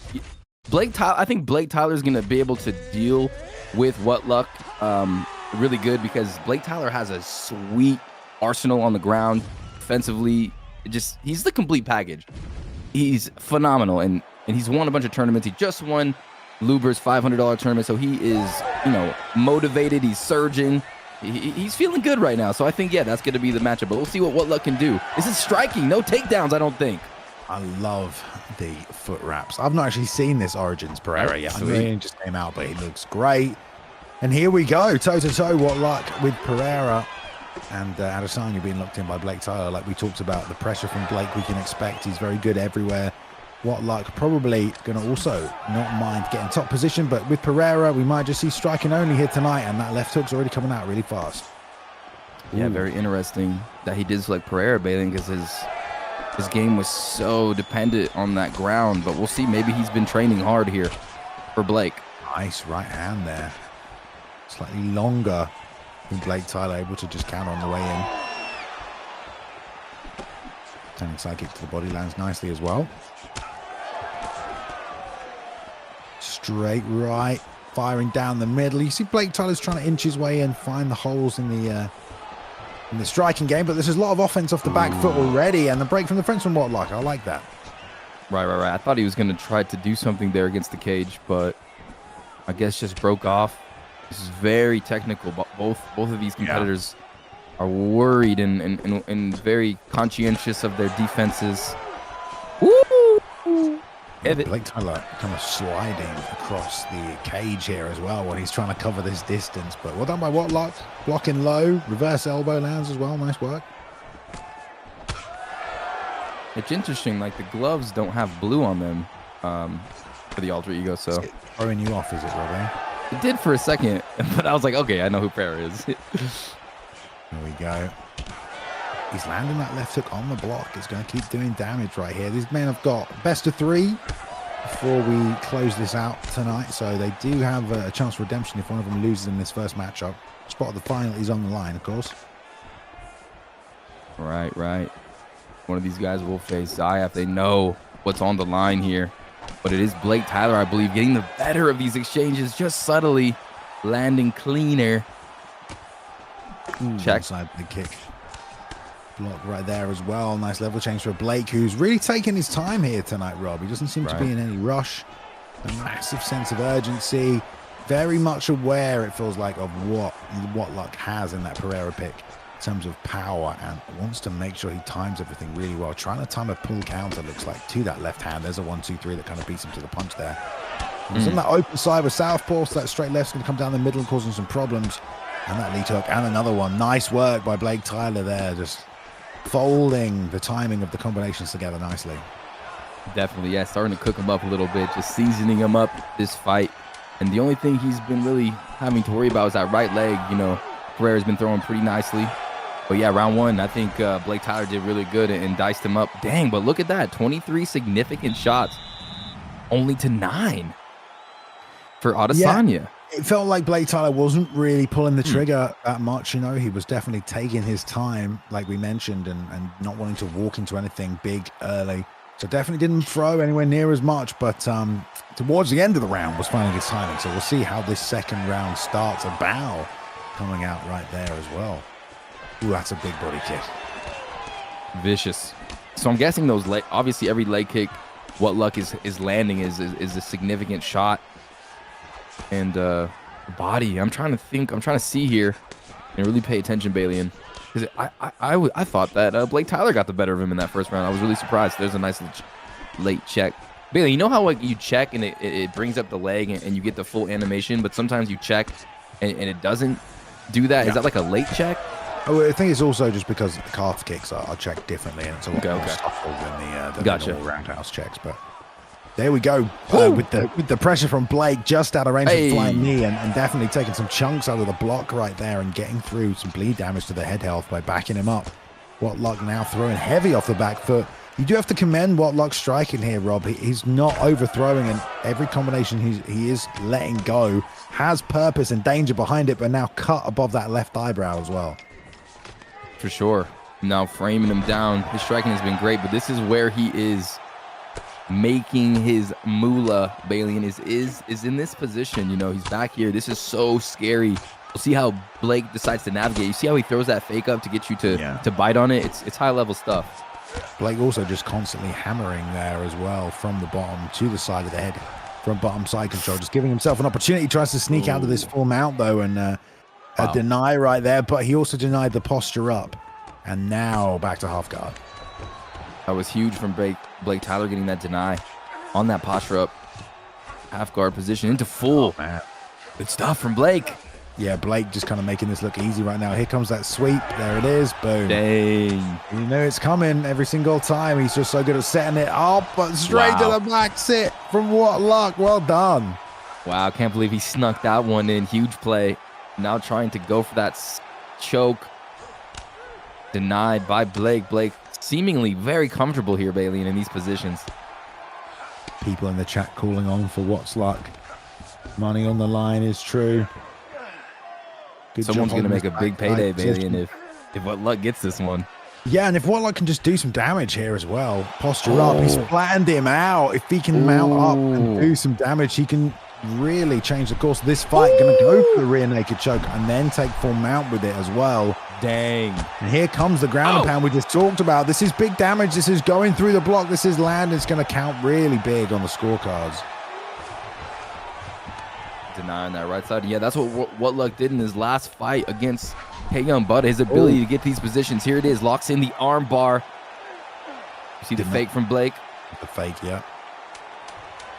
I think Blake Tyler's going to be able to deal with Whatluck really good because Blake Tylerr has a sweet arsenal on the ground. Defensively, he's the complete package. He's phenomenal, and he's won a bunch of tournaments. He just won Luber's $500 tournament, so he is, motivated. He's surging. He's feeling good right now. So I think, yeah, that's going to be the matchup. But we'll see what Whatluck can do. This is striking. No takedowns, I don't think. I love the foot wraps. I've not actually seen this Origins Pereira yet. I know he just came out, but he looks great. And here we go, toe-to-toe, Whatluck with Pereira. And Adesanya being locked in by Blake Tylerr. Like we talked about, the pressure from Blake we can expect. He's very good everywhere. Whatluck probably going to also not mind getting top position, but with Pereira, we might just see striking only here tonight, and that left hook's already coming out really fast. Yeah, very interesting that he did select Pereira, Bailey, because his game was so dependent on that ground, but we'll see. Maybe he's been training hard here for Blake. Nice right hand there. Slightly longer than Blake Tylerr, able to just counter on the way in. Turning side kick to the body, lands nicely as well. Straight right, firing down the middle. You see Blake Tyler's trying to inch his way in, find the holes in the striking game, but there's a lot of offense off the back foot already, and the break from the French from Whatluck. I like that. Right. I thought he was going to try to do something there against the cage, but I guess just broke off. This is very technical, but both of these competitors are worried and very conscientious of their defenses. Woo! Blake Tylerr kind of sliding across the cage here as well when he's trying to cover this distance. But well done by Whatluck. Blocking low. Reverse elbow lands as well. Nice work. It's interesting, like the gloves don't have blue on them for the alter ego. So throwing you off, is it, Robbie? It did for a second, but I was like, okay, I know who Pereira is. Here we go. He's landing that left hook on the block. It's going to keep doing damage right here. These men have got best of 3 before we close this out tonight. So they do have a chance for redemption if one of them loses in this first matchup. Spot of the final is on the line, of course. Right. One of these guys will face Zyaf. They know what's on the line here. But it is Blake Tylerr, I believe, getting the better of these exchanges, just subtly landing cleaner. Check. Side the kick. Block right there as well. Nice level change for Blake, who's really taking his time here tonight, Rob. He doesn't seem to be in any rush. A massive sense of urgency. Very much aware, it feels like, of what Luck has in that Pereira pick in terms of power, and wants to make sure he times everything really well. Trying to time a pull counter, looks like, to that left hand. There's a 1-2-3 that kind of beats him to the punch there. He's on that open side with southpaw, so that straight left's going to come down the middle and causing some problems. And that lead hook and another one. Nice work by Blake Tylerr there, just folding the timing of the combinations together nicely. Definitely, yeah, starting to cook him up a little bit, just seasoning him up this fight. And the only thing he's been really having to worry about is that right leg. You know, Pereira's been throwing pretty nicely. But yeah, round 1, I think Blake Tylerr did really good and diced him up. Dang, but look at that, 23 significant shots, only to 9 for Adesanya. Yeah. It felt like Blake Tylerr wasn't really pulling the trigger that much, you know. He was definitely taking his time, like we mentioned, and not wanting to walk into anything big early. So definitely didn't throw anywhere near as much, but towards the end of the round was finding his timing. So we'll see how this second round starts. A bow coming out right there as well. Ooh, that's a big body kick. Vicious. So I'm guessing those obviously every leg kick, what Luck is landing is a significant shot. And body, I'm trying to see here and really pay attention, Balian, because I thought that Blake Tylerr got the better of him in that first round. I was really surprised. There's a nice late check. Balian, you know how like you check and it brings up the leg and you get the full animation, but sometimes you check and it doesn't do that. Yeah. Is that like a late check? Oh, I think it's also just because the calf kicks are checked differently, and it's a lot more stuffful than the normal roundhouse checks. But there we go, with the pressure from Blake, just out of range of the flying knee, and definitely taking some chunks out of the block right there and getting through some bleed damage to the head health by backing him up. What Luck now throwing heavy off the back foot. You do have to commend what Luck's striking here, Rob. He's not overthrowing, and every combination he is letting go has purpose and danger behind it, but now cut above that left eyebrow as well. For sure. Now framing him down. His striking has been great, but this is where he is making his moolah. Balian is in this position. You know, he's back here. This is so scary. We'll see how Blake decides to navigate. You see how he throws that fake up to get you to bite on it? It's high level stuff. Blake also just constantly hammering there as well from the bottom to the side of the head from bottom side control, just giving himself an opportunity. He tries to sneak out of this full mount though, and a deny right there, but he also denied the posture up, and now back to half guard. That was huge from Blake Tylerr, getting that deny on that posture up, half guard position into full. Good stuff from Blake. Yeah, Blake just kind of making this look easy right now. Here comes that sweep. There it is. Boom. Dang. You know it's coming every single time. He's just so good at setting it up, but straight to the back sit from what Luck. Well done. Wow, can't believe he snuck that one in. Huge play. Now trying to go for that choke. Denied by Blake. Blake seemingly very comfortable here, Balian, in these positions. People in the chat calling on for what's Luck. Money on the line is true. Someone's going to make a big payday, Balian, if what Luck gets this one. Yeah, and if what Luck can just do some damage here as well. Posture up. He's flattened him out. If he can mount up and do some damage, he can really change the course of this fight. Going to go for the rear naked choke and then take full mount with it as well. Dang. And here comes the ground and pound we just talked about. This is big damage. This is going through the block. This is land. It's going to count really big on the scorecards. Denying that right side. Yeah, that's what Luck did in his last fight against Young Butter. His ability to get these positions. Here it is. Locks in the arm bar. You see the fake from Blake? The fake, yeah.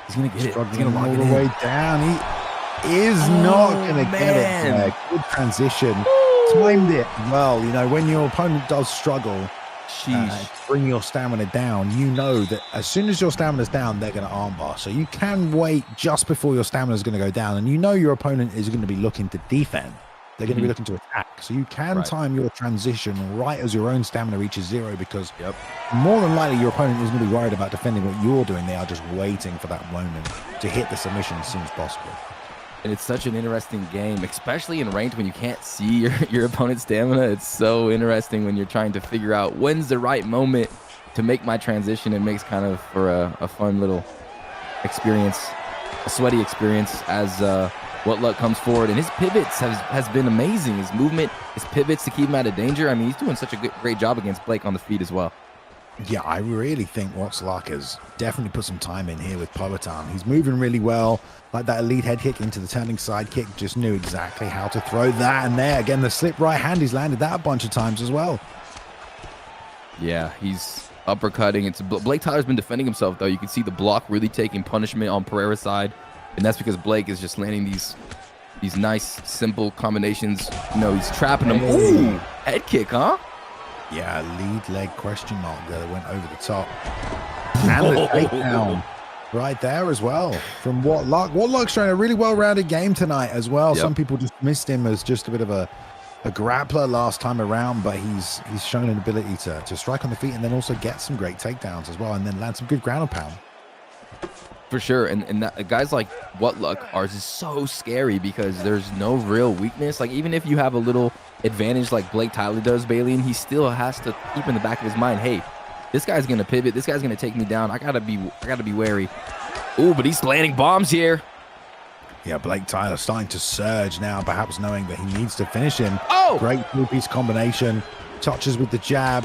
He's going to get it. He's going to lock it all the way down. He is not going to get it. Good transition. Timed it well. You know, when your opponent does struggle, bring your stamina down, you know that as soon as your stamina's down, they're going to armbar. So you can wait just before your stamina is going to go down, and you know your opponent is going to be looking to defend. They're going to be looking to attack. So you can time your transition right as your own stamina reaches 0, because more than likely your opponent isn't going to be worried about defending what you're doing. They are just waiting for that moment to hit the submission as soon as possible. And it's such an interesting game, especially in ranked when you can't see your opponent's stamina. It's so interesting when you're trying to figure out when's the right moment to make my transition. It makes kind of for a fun little experience, a sweaty experience as What Luck comes forward. And his pivots has been amazing. His movement, his pivots to keep him out of danger. I mean, he's doing such a great job against Blake on the feet as well. Yeah, I really think What's Luck has definitely put some time in here with Polyton. He's moving really well. Like that elite head kick into the turning side kick, just knew exactly how to throw that. And there, again, the slip right hand, he's landed that a bunch of times as well. Yeah, he's uppercutting. Blake Tyler's been defending himself, though. You can see the block really taking punishment on Pereira's side. And that's because Blake is just landing these nice, simple combinations. You know, he's trapping them. Ooh, head kick, huh? Yeah, lead leg question mark there that went over the top. And the takedown right there as well from What Luck. What Luck's showing a really well-rounded game tonight as well. Some people just missed him as just a bit of a grappler last time around, but he's shown an ability to strike on the feet and then also get some great takedowns as well, and then land some good ground and pound. For sure, and that, guys like What Luck, ours is so scary because there's no real weakness. Like, even if you have a little advantage like Blake Tyler does, Bailey, and he still has to keep in the back of his mind, hey, this guy's gonna pivot, this guy's gonna take me down. I gotta be wary. Ooh, but he's landing bombs here. Yeah, Blake Tyler starting to surge now, perhaps knowing that he needs to finish him. Oh, great two-piece combination. Touches with the jab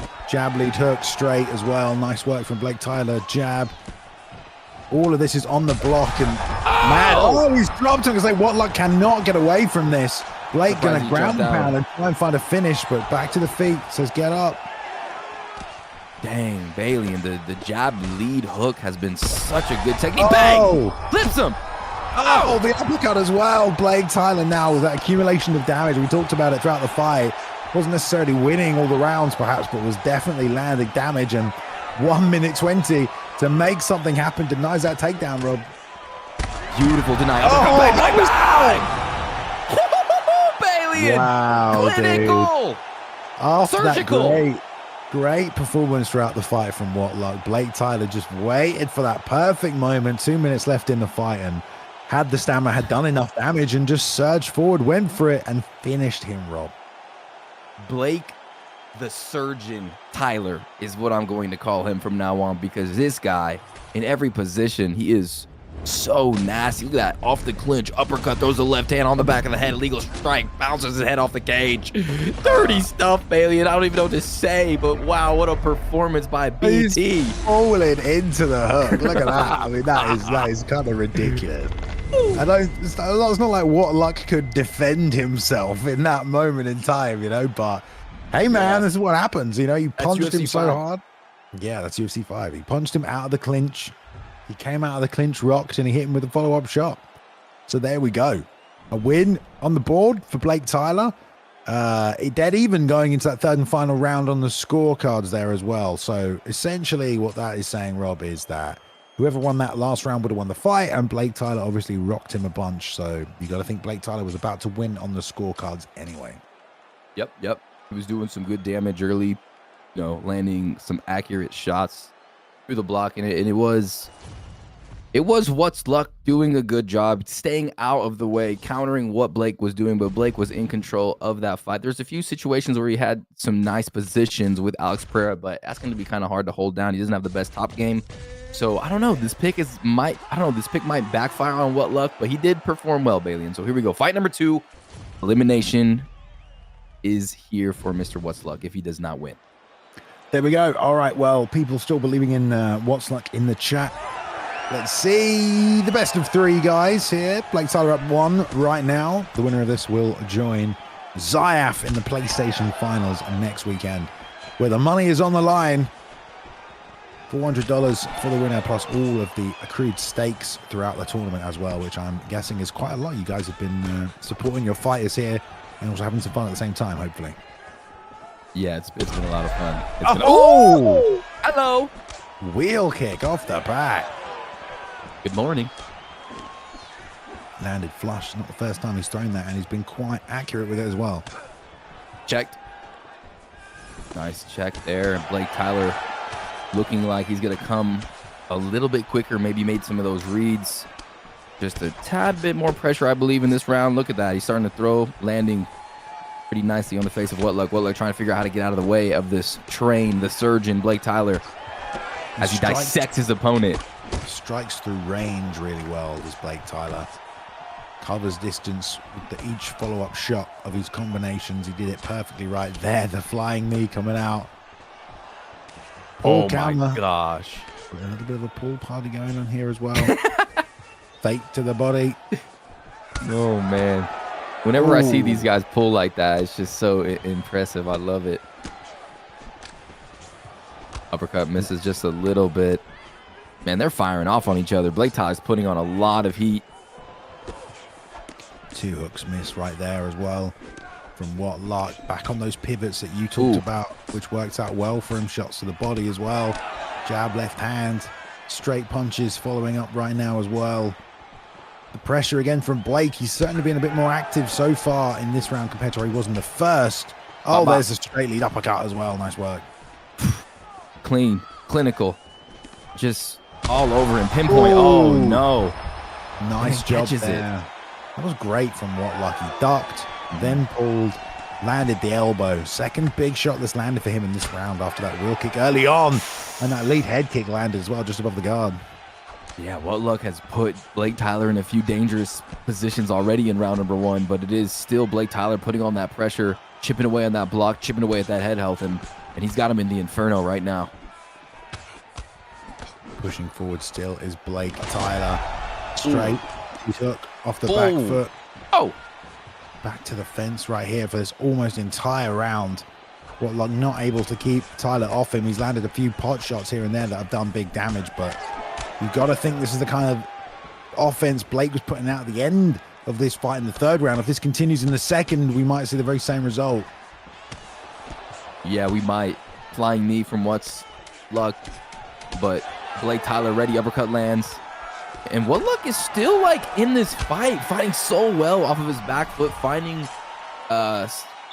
lead hook straight as well. Nice work from Blake Tyler. Jab. All of this is on the block, and man, he's dropped him because What Luck cannot get away from this. Blake gonna ground and pound and try and find a finish, but back to the feet, says get up. Dang, Bailey, and the jab lead hook has been such a good technique. Bang! Flips him. Oh, the uppercut as well. Blake Tyler now with that accumulation of damage. We talked about it throughout the fight. Wasn't necessarily winning all the rounds perhaps, but was definitely landing damage, and 1 minute 20 to make something happen. Denies that takedown, Rob. Beautiful deny. Bailey, wow, clinical. Dude. After surgical. That great performance throughout the fight from What Luck, Blake Tyler just waited for that perfect moment. 2 minutes left in the fight and had the stamina, had done enough damage, and just surged forward, went for it, and finished him, Rob. Blake the Surgeon Tyler is what I'm going to call him from now on, because this guy, in every position, he is so nasty. Look at that, off the clinch, uppercut, throws the left hand on the back of the head, illegal strike, bounces his head off the cage. Dirty stuff, Bailey, and I don't even know what to say, but wow, what a performance by BT. He's falling into the hook. Look at that. I mean, that is kind of ridiculous. It's not like What Luck could defend himself in that moment in time, you know, but hey, man, this is what happens. You know, you punched him so hard. Yeah, that's UFC 5. He punched him out of the clinch. He came out of the clinch, rocked, and he hit him with a follow-up shot. So there we go. A win on the board for Blake Tyler. Dead even going into that third and final round on the scorecards there as well. So essentially what that is saying, Rob, is that whoever won that last round would have won the fight, and Blake Tyler obviously rocked him a bunch. So you got to think Blake Tyler was about to win on the scorecards anyway. Yep. He was doing some good damage early, you know, landing some accurate shots through the block, and it was What's Luck doing a good job staying out of the way, countering what Blake was doing, but Blake was in control of that fight. There's a few situations where he had some nice positions with Alex Pereira, but that's going to be kind of hard to hold down. He doesn't have the best top game. So I don't know. This pick might backfire on What Luck, but he did perform well, Bailey. And so here we go. Fight number 2, elimination is here for Mr. What's Luck if he does not win. There we go. All right. Well, people still believing in What's Luck in the chat. Let's see the best of 3 guys here. Blake Tyler up 1 right now. The winner of this will join Zyaf in the PlayStation Finals next weekend, where the money is on the line. $400 for the winner, plus all of the accrued stakes throughout the tournament as well, which I'm guessing is quite a lot. You guys have been supporting your fighters here and also having some fun at the same time, hopefully. Yeah, it's been a lot of fun. Oh! Hello. Wheel kick off the back. Good morning. Landed flush. Not the first time he's thrown that, and he's been quite accurate with it as well. Checked. Nice check there. Blake Tylerr looking like he's going to come a little bit quicker. Maybe made some of those reads. Just a tad bit more pressure, I believe, in this round. Look at that. He's starting to throw, landing pretty nicely on the face of Whatluck. Whatluck trying to figure out how to get out of the way of this train, the surgeon, Blake Tylerr, as he dissects his opponent. Strikes through range really well, this Blake Tylerr. Covers distance with each follow-up shot of his combinations. He did it perfectly right there. The flying knee coming out. Oh my gosh. A little bit of a pool party going on here as well. Fake to the body. Oh, man. Whenever I see these guys pull like that, it's just so impressive. I love it. Uppercut misses just a little bit. Man, they're firing off on each other. Blake Tylerr's putting on a lot of heat. 2 hooks miss right there as well from Whatluck. Back on those pivots that you talked about, which worked out well for him. Shots to the body as well. Jab left hand. Straight punches following up right now as well. The pressure again from Blake. He's certainly been a bit more active so far in this round compared to where he was in the first. Oh, there's a straight lead uppercut as well. Nice work. Clean, clinical, just all over him. Pinpoint. Oh, no. Nice job there. That was great from Whatluck. He ducked, then pulled, landed the elbow. Second big shot that's landed for him in this round after that wheel kick early on. And that lead head kick landed as well, just above the guard. Yeah, Whatluck has put Blake Tylerr in a few dangerous positions already in round number 1, but it is still Blake Tylerr putting on that pressure, chipping away on that block, chipping away at that head health, and he's got him in the inferno right now. Pushing forward still is Blake Tylerr. Straight. He took off the back foot. Oh. Back to the fence right here for this almost entire round. Whatluck not able to keep Tylerr off him. He's landed a few pot shots here and there that have done big damage, but you've got to think this is the kind of offense Blake was putting out at the end of this fight in the third round. If this continues in the second, we might see the very same result. Yeah, we might. Flying knee from Whatluck, but Blake Tylerr ready. Uppercut lands. And Whatluck is still like in this fight, fighting so well off of his back foot, finding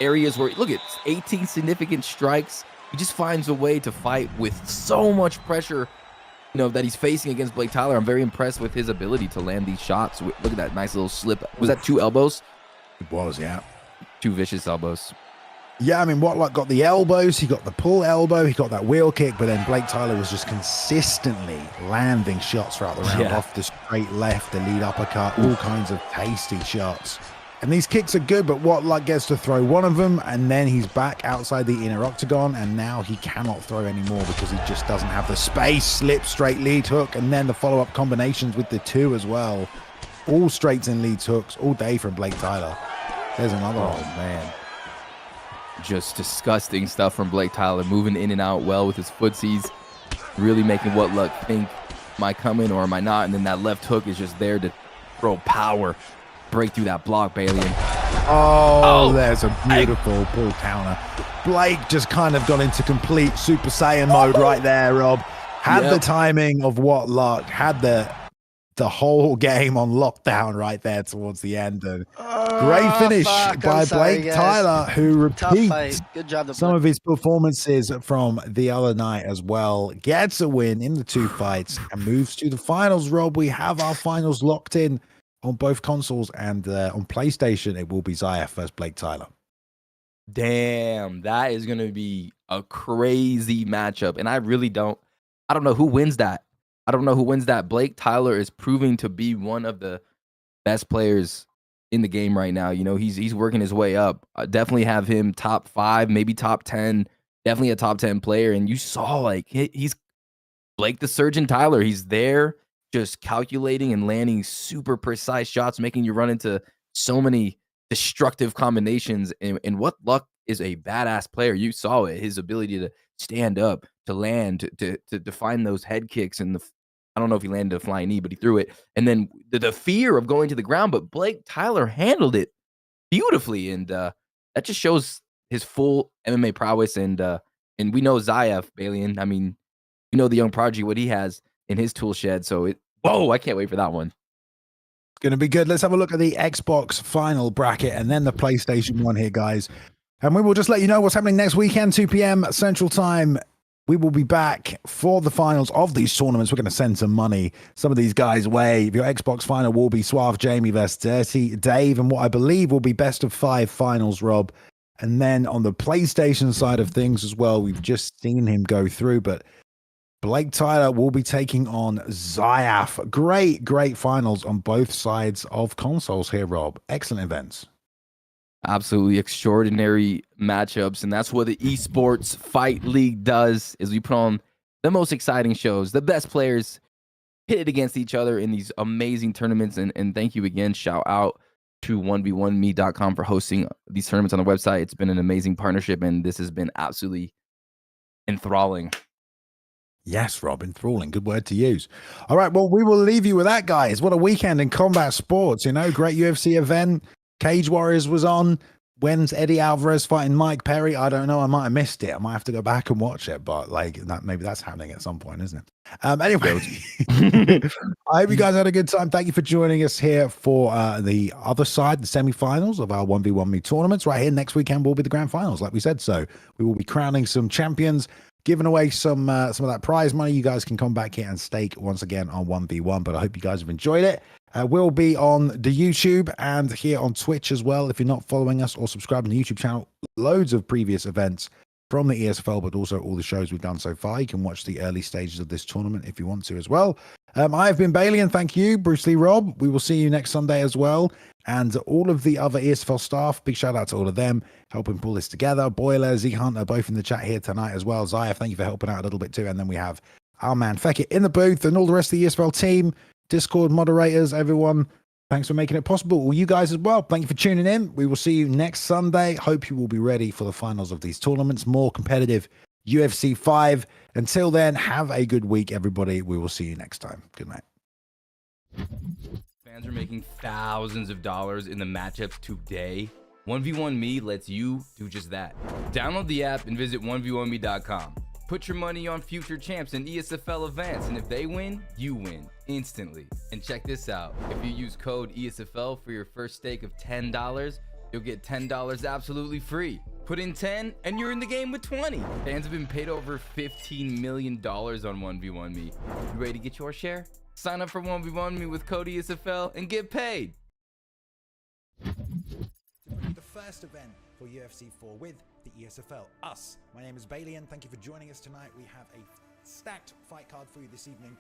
areas where, look, it's 18 significant strikes. He just finds a way to fight with so much pressure, you know, that he's facing against Blake Tylerr. I'm very impressed with his ability to land these shots. Look at that nice little slip. Was that 2 elbows? It was, yeah. 2 vicious elbows. Yeah, I mean, Whatluck got the elbows, he got the pull elbow, he got that wheel kick, but then Blake Tylerr was just consistently landing shots throughout the round, off the straight left, the lead uppercut, all kinds of tasty shots. And these kicks are good, but Whatluck gets to throw one of them, and then he's back outside the inner octagon, and now he cannot throw anymore because he just doesn't have the space. Slip, straight lead hook, and then the follow-up combinations with the 2 as well. All straights and lead hooks all day from Blake Tylerr. There's another one. Man. Just disgusting stuff from Blake Tylerr, moving in and out well with his footsies, really making Whatluck think, am I coming or am I not? And then that left hook is just there to throw power, break through that block, Bailey. Oh, there's a beautiful pull counter. Blake just kind of got into complete Super Saiyan mode right there, Rob. Had the timing of Whatluck, had the whole game on lockdown right there towards the end. And great finish by Blake Tylerr, who repeats some of his performances from the other night as well. Gets a win in the 2 fights and moves to the finals, Rob. We have our finals locked in on both consoles, and on PlayStation, it will be Zyaf versus Blake Tylerr. Damn, that is going to be a crazy matchup. And I don't know who wins that. I don't know who wins that. Blake Tylerr is proving to be one of the best players in the game right now. You know, he's working his way up. Definitely have him top 5, maybe top 10. Definitely a top 10 player. And you saw, like, he's Blake the Surgeon Tylerr. He's there just calculating and landing super precise shots, making you run into so many destructive combinations. And Whatluck is a badass player. You saw it. His ability to stand up, to land, to find those head kicks, and I don't know if he landed a flying knee, but he threw it. And then the fear of going to the ground, but Blake Tylerr handled it beautifully. And that just shows his full MMA prowess, and we know Zyaf, Balian. I mean, you know the young prodigy, what he has in his tool shed. So I can't wait for that one. It's going to be good. Let's have a look at the Xbox final bracket and then the PlayStation one here, guys. And we will just let you know what's happening next weekend, 2 p.m. Central Time. We will be back for the finals of these tournaments. We're going to send some money some of these guys' way. Your Xbox final will be Suave Jamie versus Dirty Dave, and what I believe will be best of 5 finals, Rob. And then on the PlayStation side of things as well, we've just seen him go through, but Blake Tylerr will be taking on Zyaf. Great finals on both sides of consoles here, Rob. Excellent events. Absolutely extraordinary matchups, and that's what the esports fight league does, is we put on the most exciting shows. The best players pitted against each other in these amazing tournaments, and thank you again. Shout out to 1v1me.com for hosting these tournaments on the website. It's been an amazing partnership, and this has been absolutely enthralling. Yes, Rob, enthralling. Good word to use. All right, well, we will leave you with that, guys. What a weekend in combat sports. You know, great UFC event. Cage Warriors was on. When's Eddie Alvarez fighting Mike Perry? I don't know. I might have missed it. I might have to go back and watch it, but like that, maybe that's happening at some point, isn't it? Anyway, I hope you guys had a good time. Thank you for joining us here for the other side, the semifinals of our 1v1me tournaments. Right here next weekend will be the grand finals, like we said. So we will be crowning some champions, giving away some of that prize money. You guys can come back here and stake once again on 1v1. But I hope you guys have enjoyed it. We'll be on the YouTube and here on Twitch as well. If you're not following us or subscribing to the YouTube channel, loads of previous events from the ESFL, but also all the shows we've done so far. You can watch the early stages of this tournament if you want to as well. I've been Bailey, and thank you, Bruce Lee, Rob. We will see you next Sunday as well. And all of the other ESFL staff, big shout out to all of them helping pull this together. Boiler, Z Hunter, both in the chat here tonight as well. Zyaf, thank you for helping out a little bit too. And then we have our man Feckett in the booth and all the rest of the ESFL team. Discord moderators, everyone, thanks for making it possible. All you guys as well, thank you for tuning in. We will see you next Sunday. Hope you will be ready for the finals of these tournaments. More competitive UFC 5. Until then, have a good week, everybody. We will see you next time. Good night. Fans are making thousands of dollars in the matchups today. 1v1me lets you do just that. Download the app and visit 1v1me.com. Put your money on future champs and ESFL events, and if they win, you win instantly. And check this out. If you use code ESFL for your first stake of $10, you'll get $10 absolutely free. Put in 10 and you're in the game with 20. Fans have been paid over $15 million on 1v1me. You ready to get your share? Sign up for 1v1me with code ESFL and get paid. To bring you the first event for UFC 4 with the ESFL, us. My name is Bailey, and thank you for joining us tonight. We have a stacked fight card for you this evening.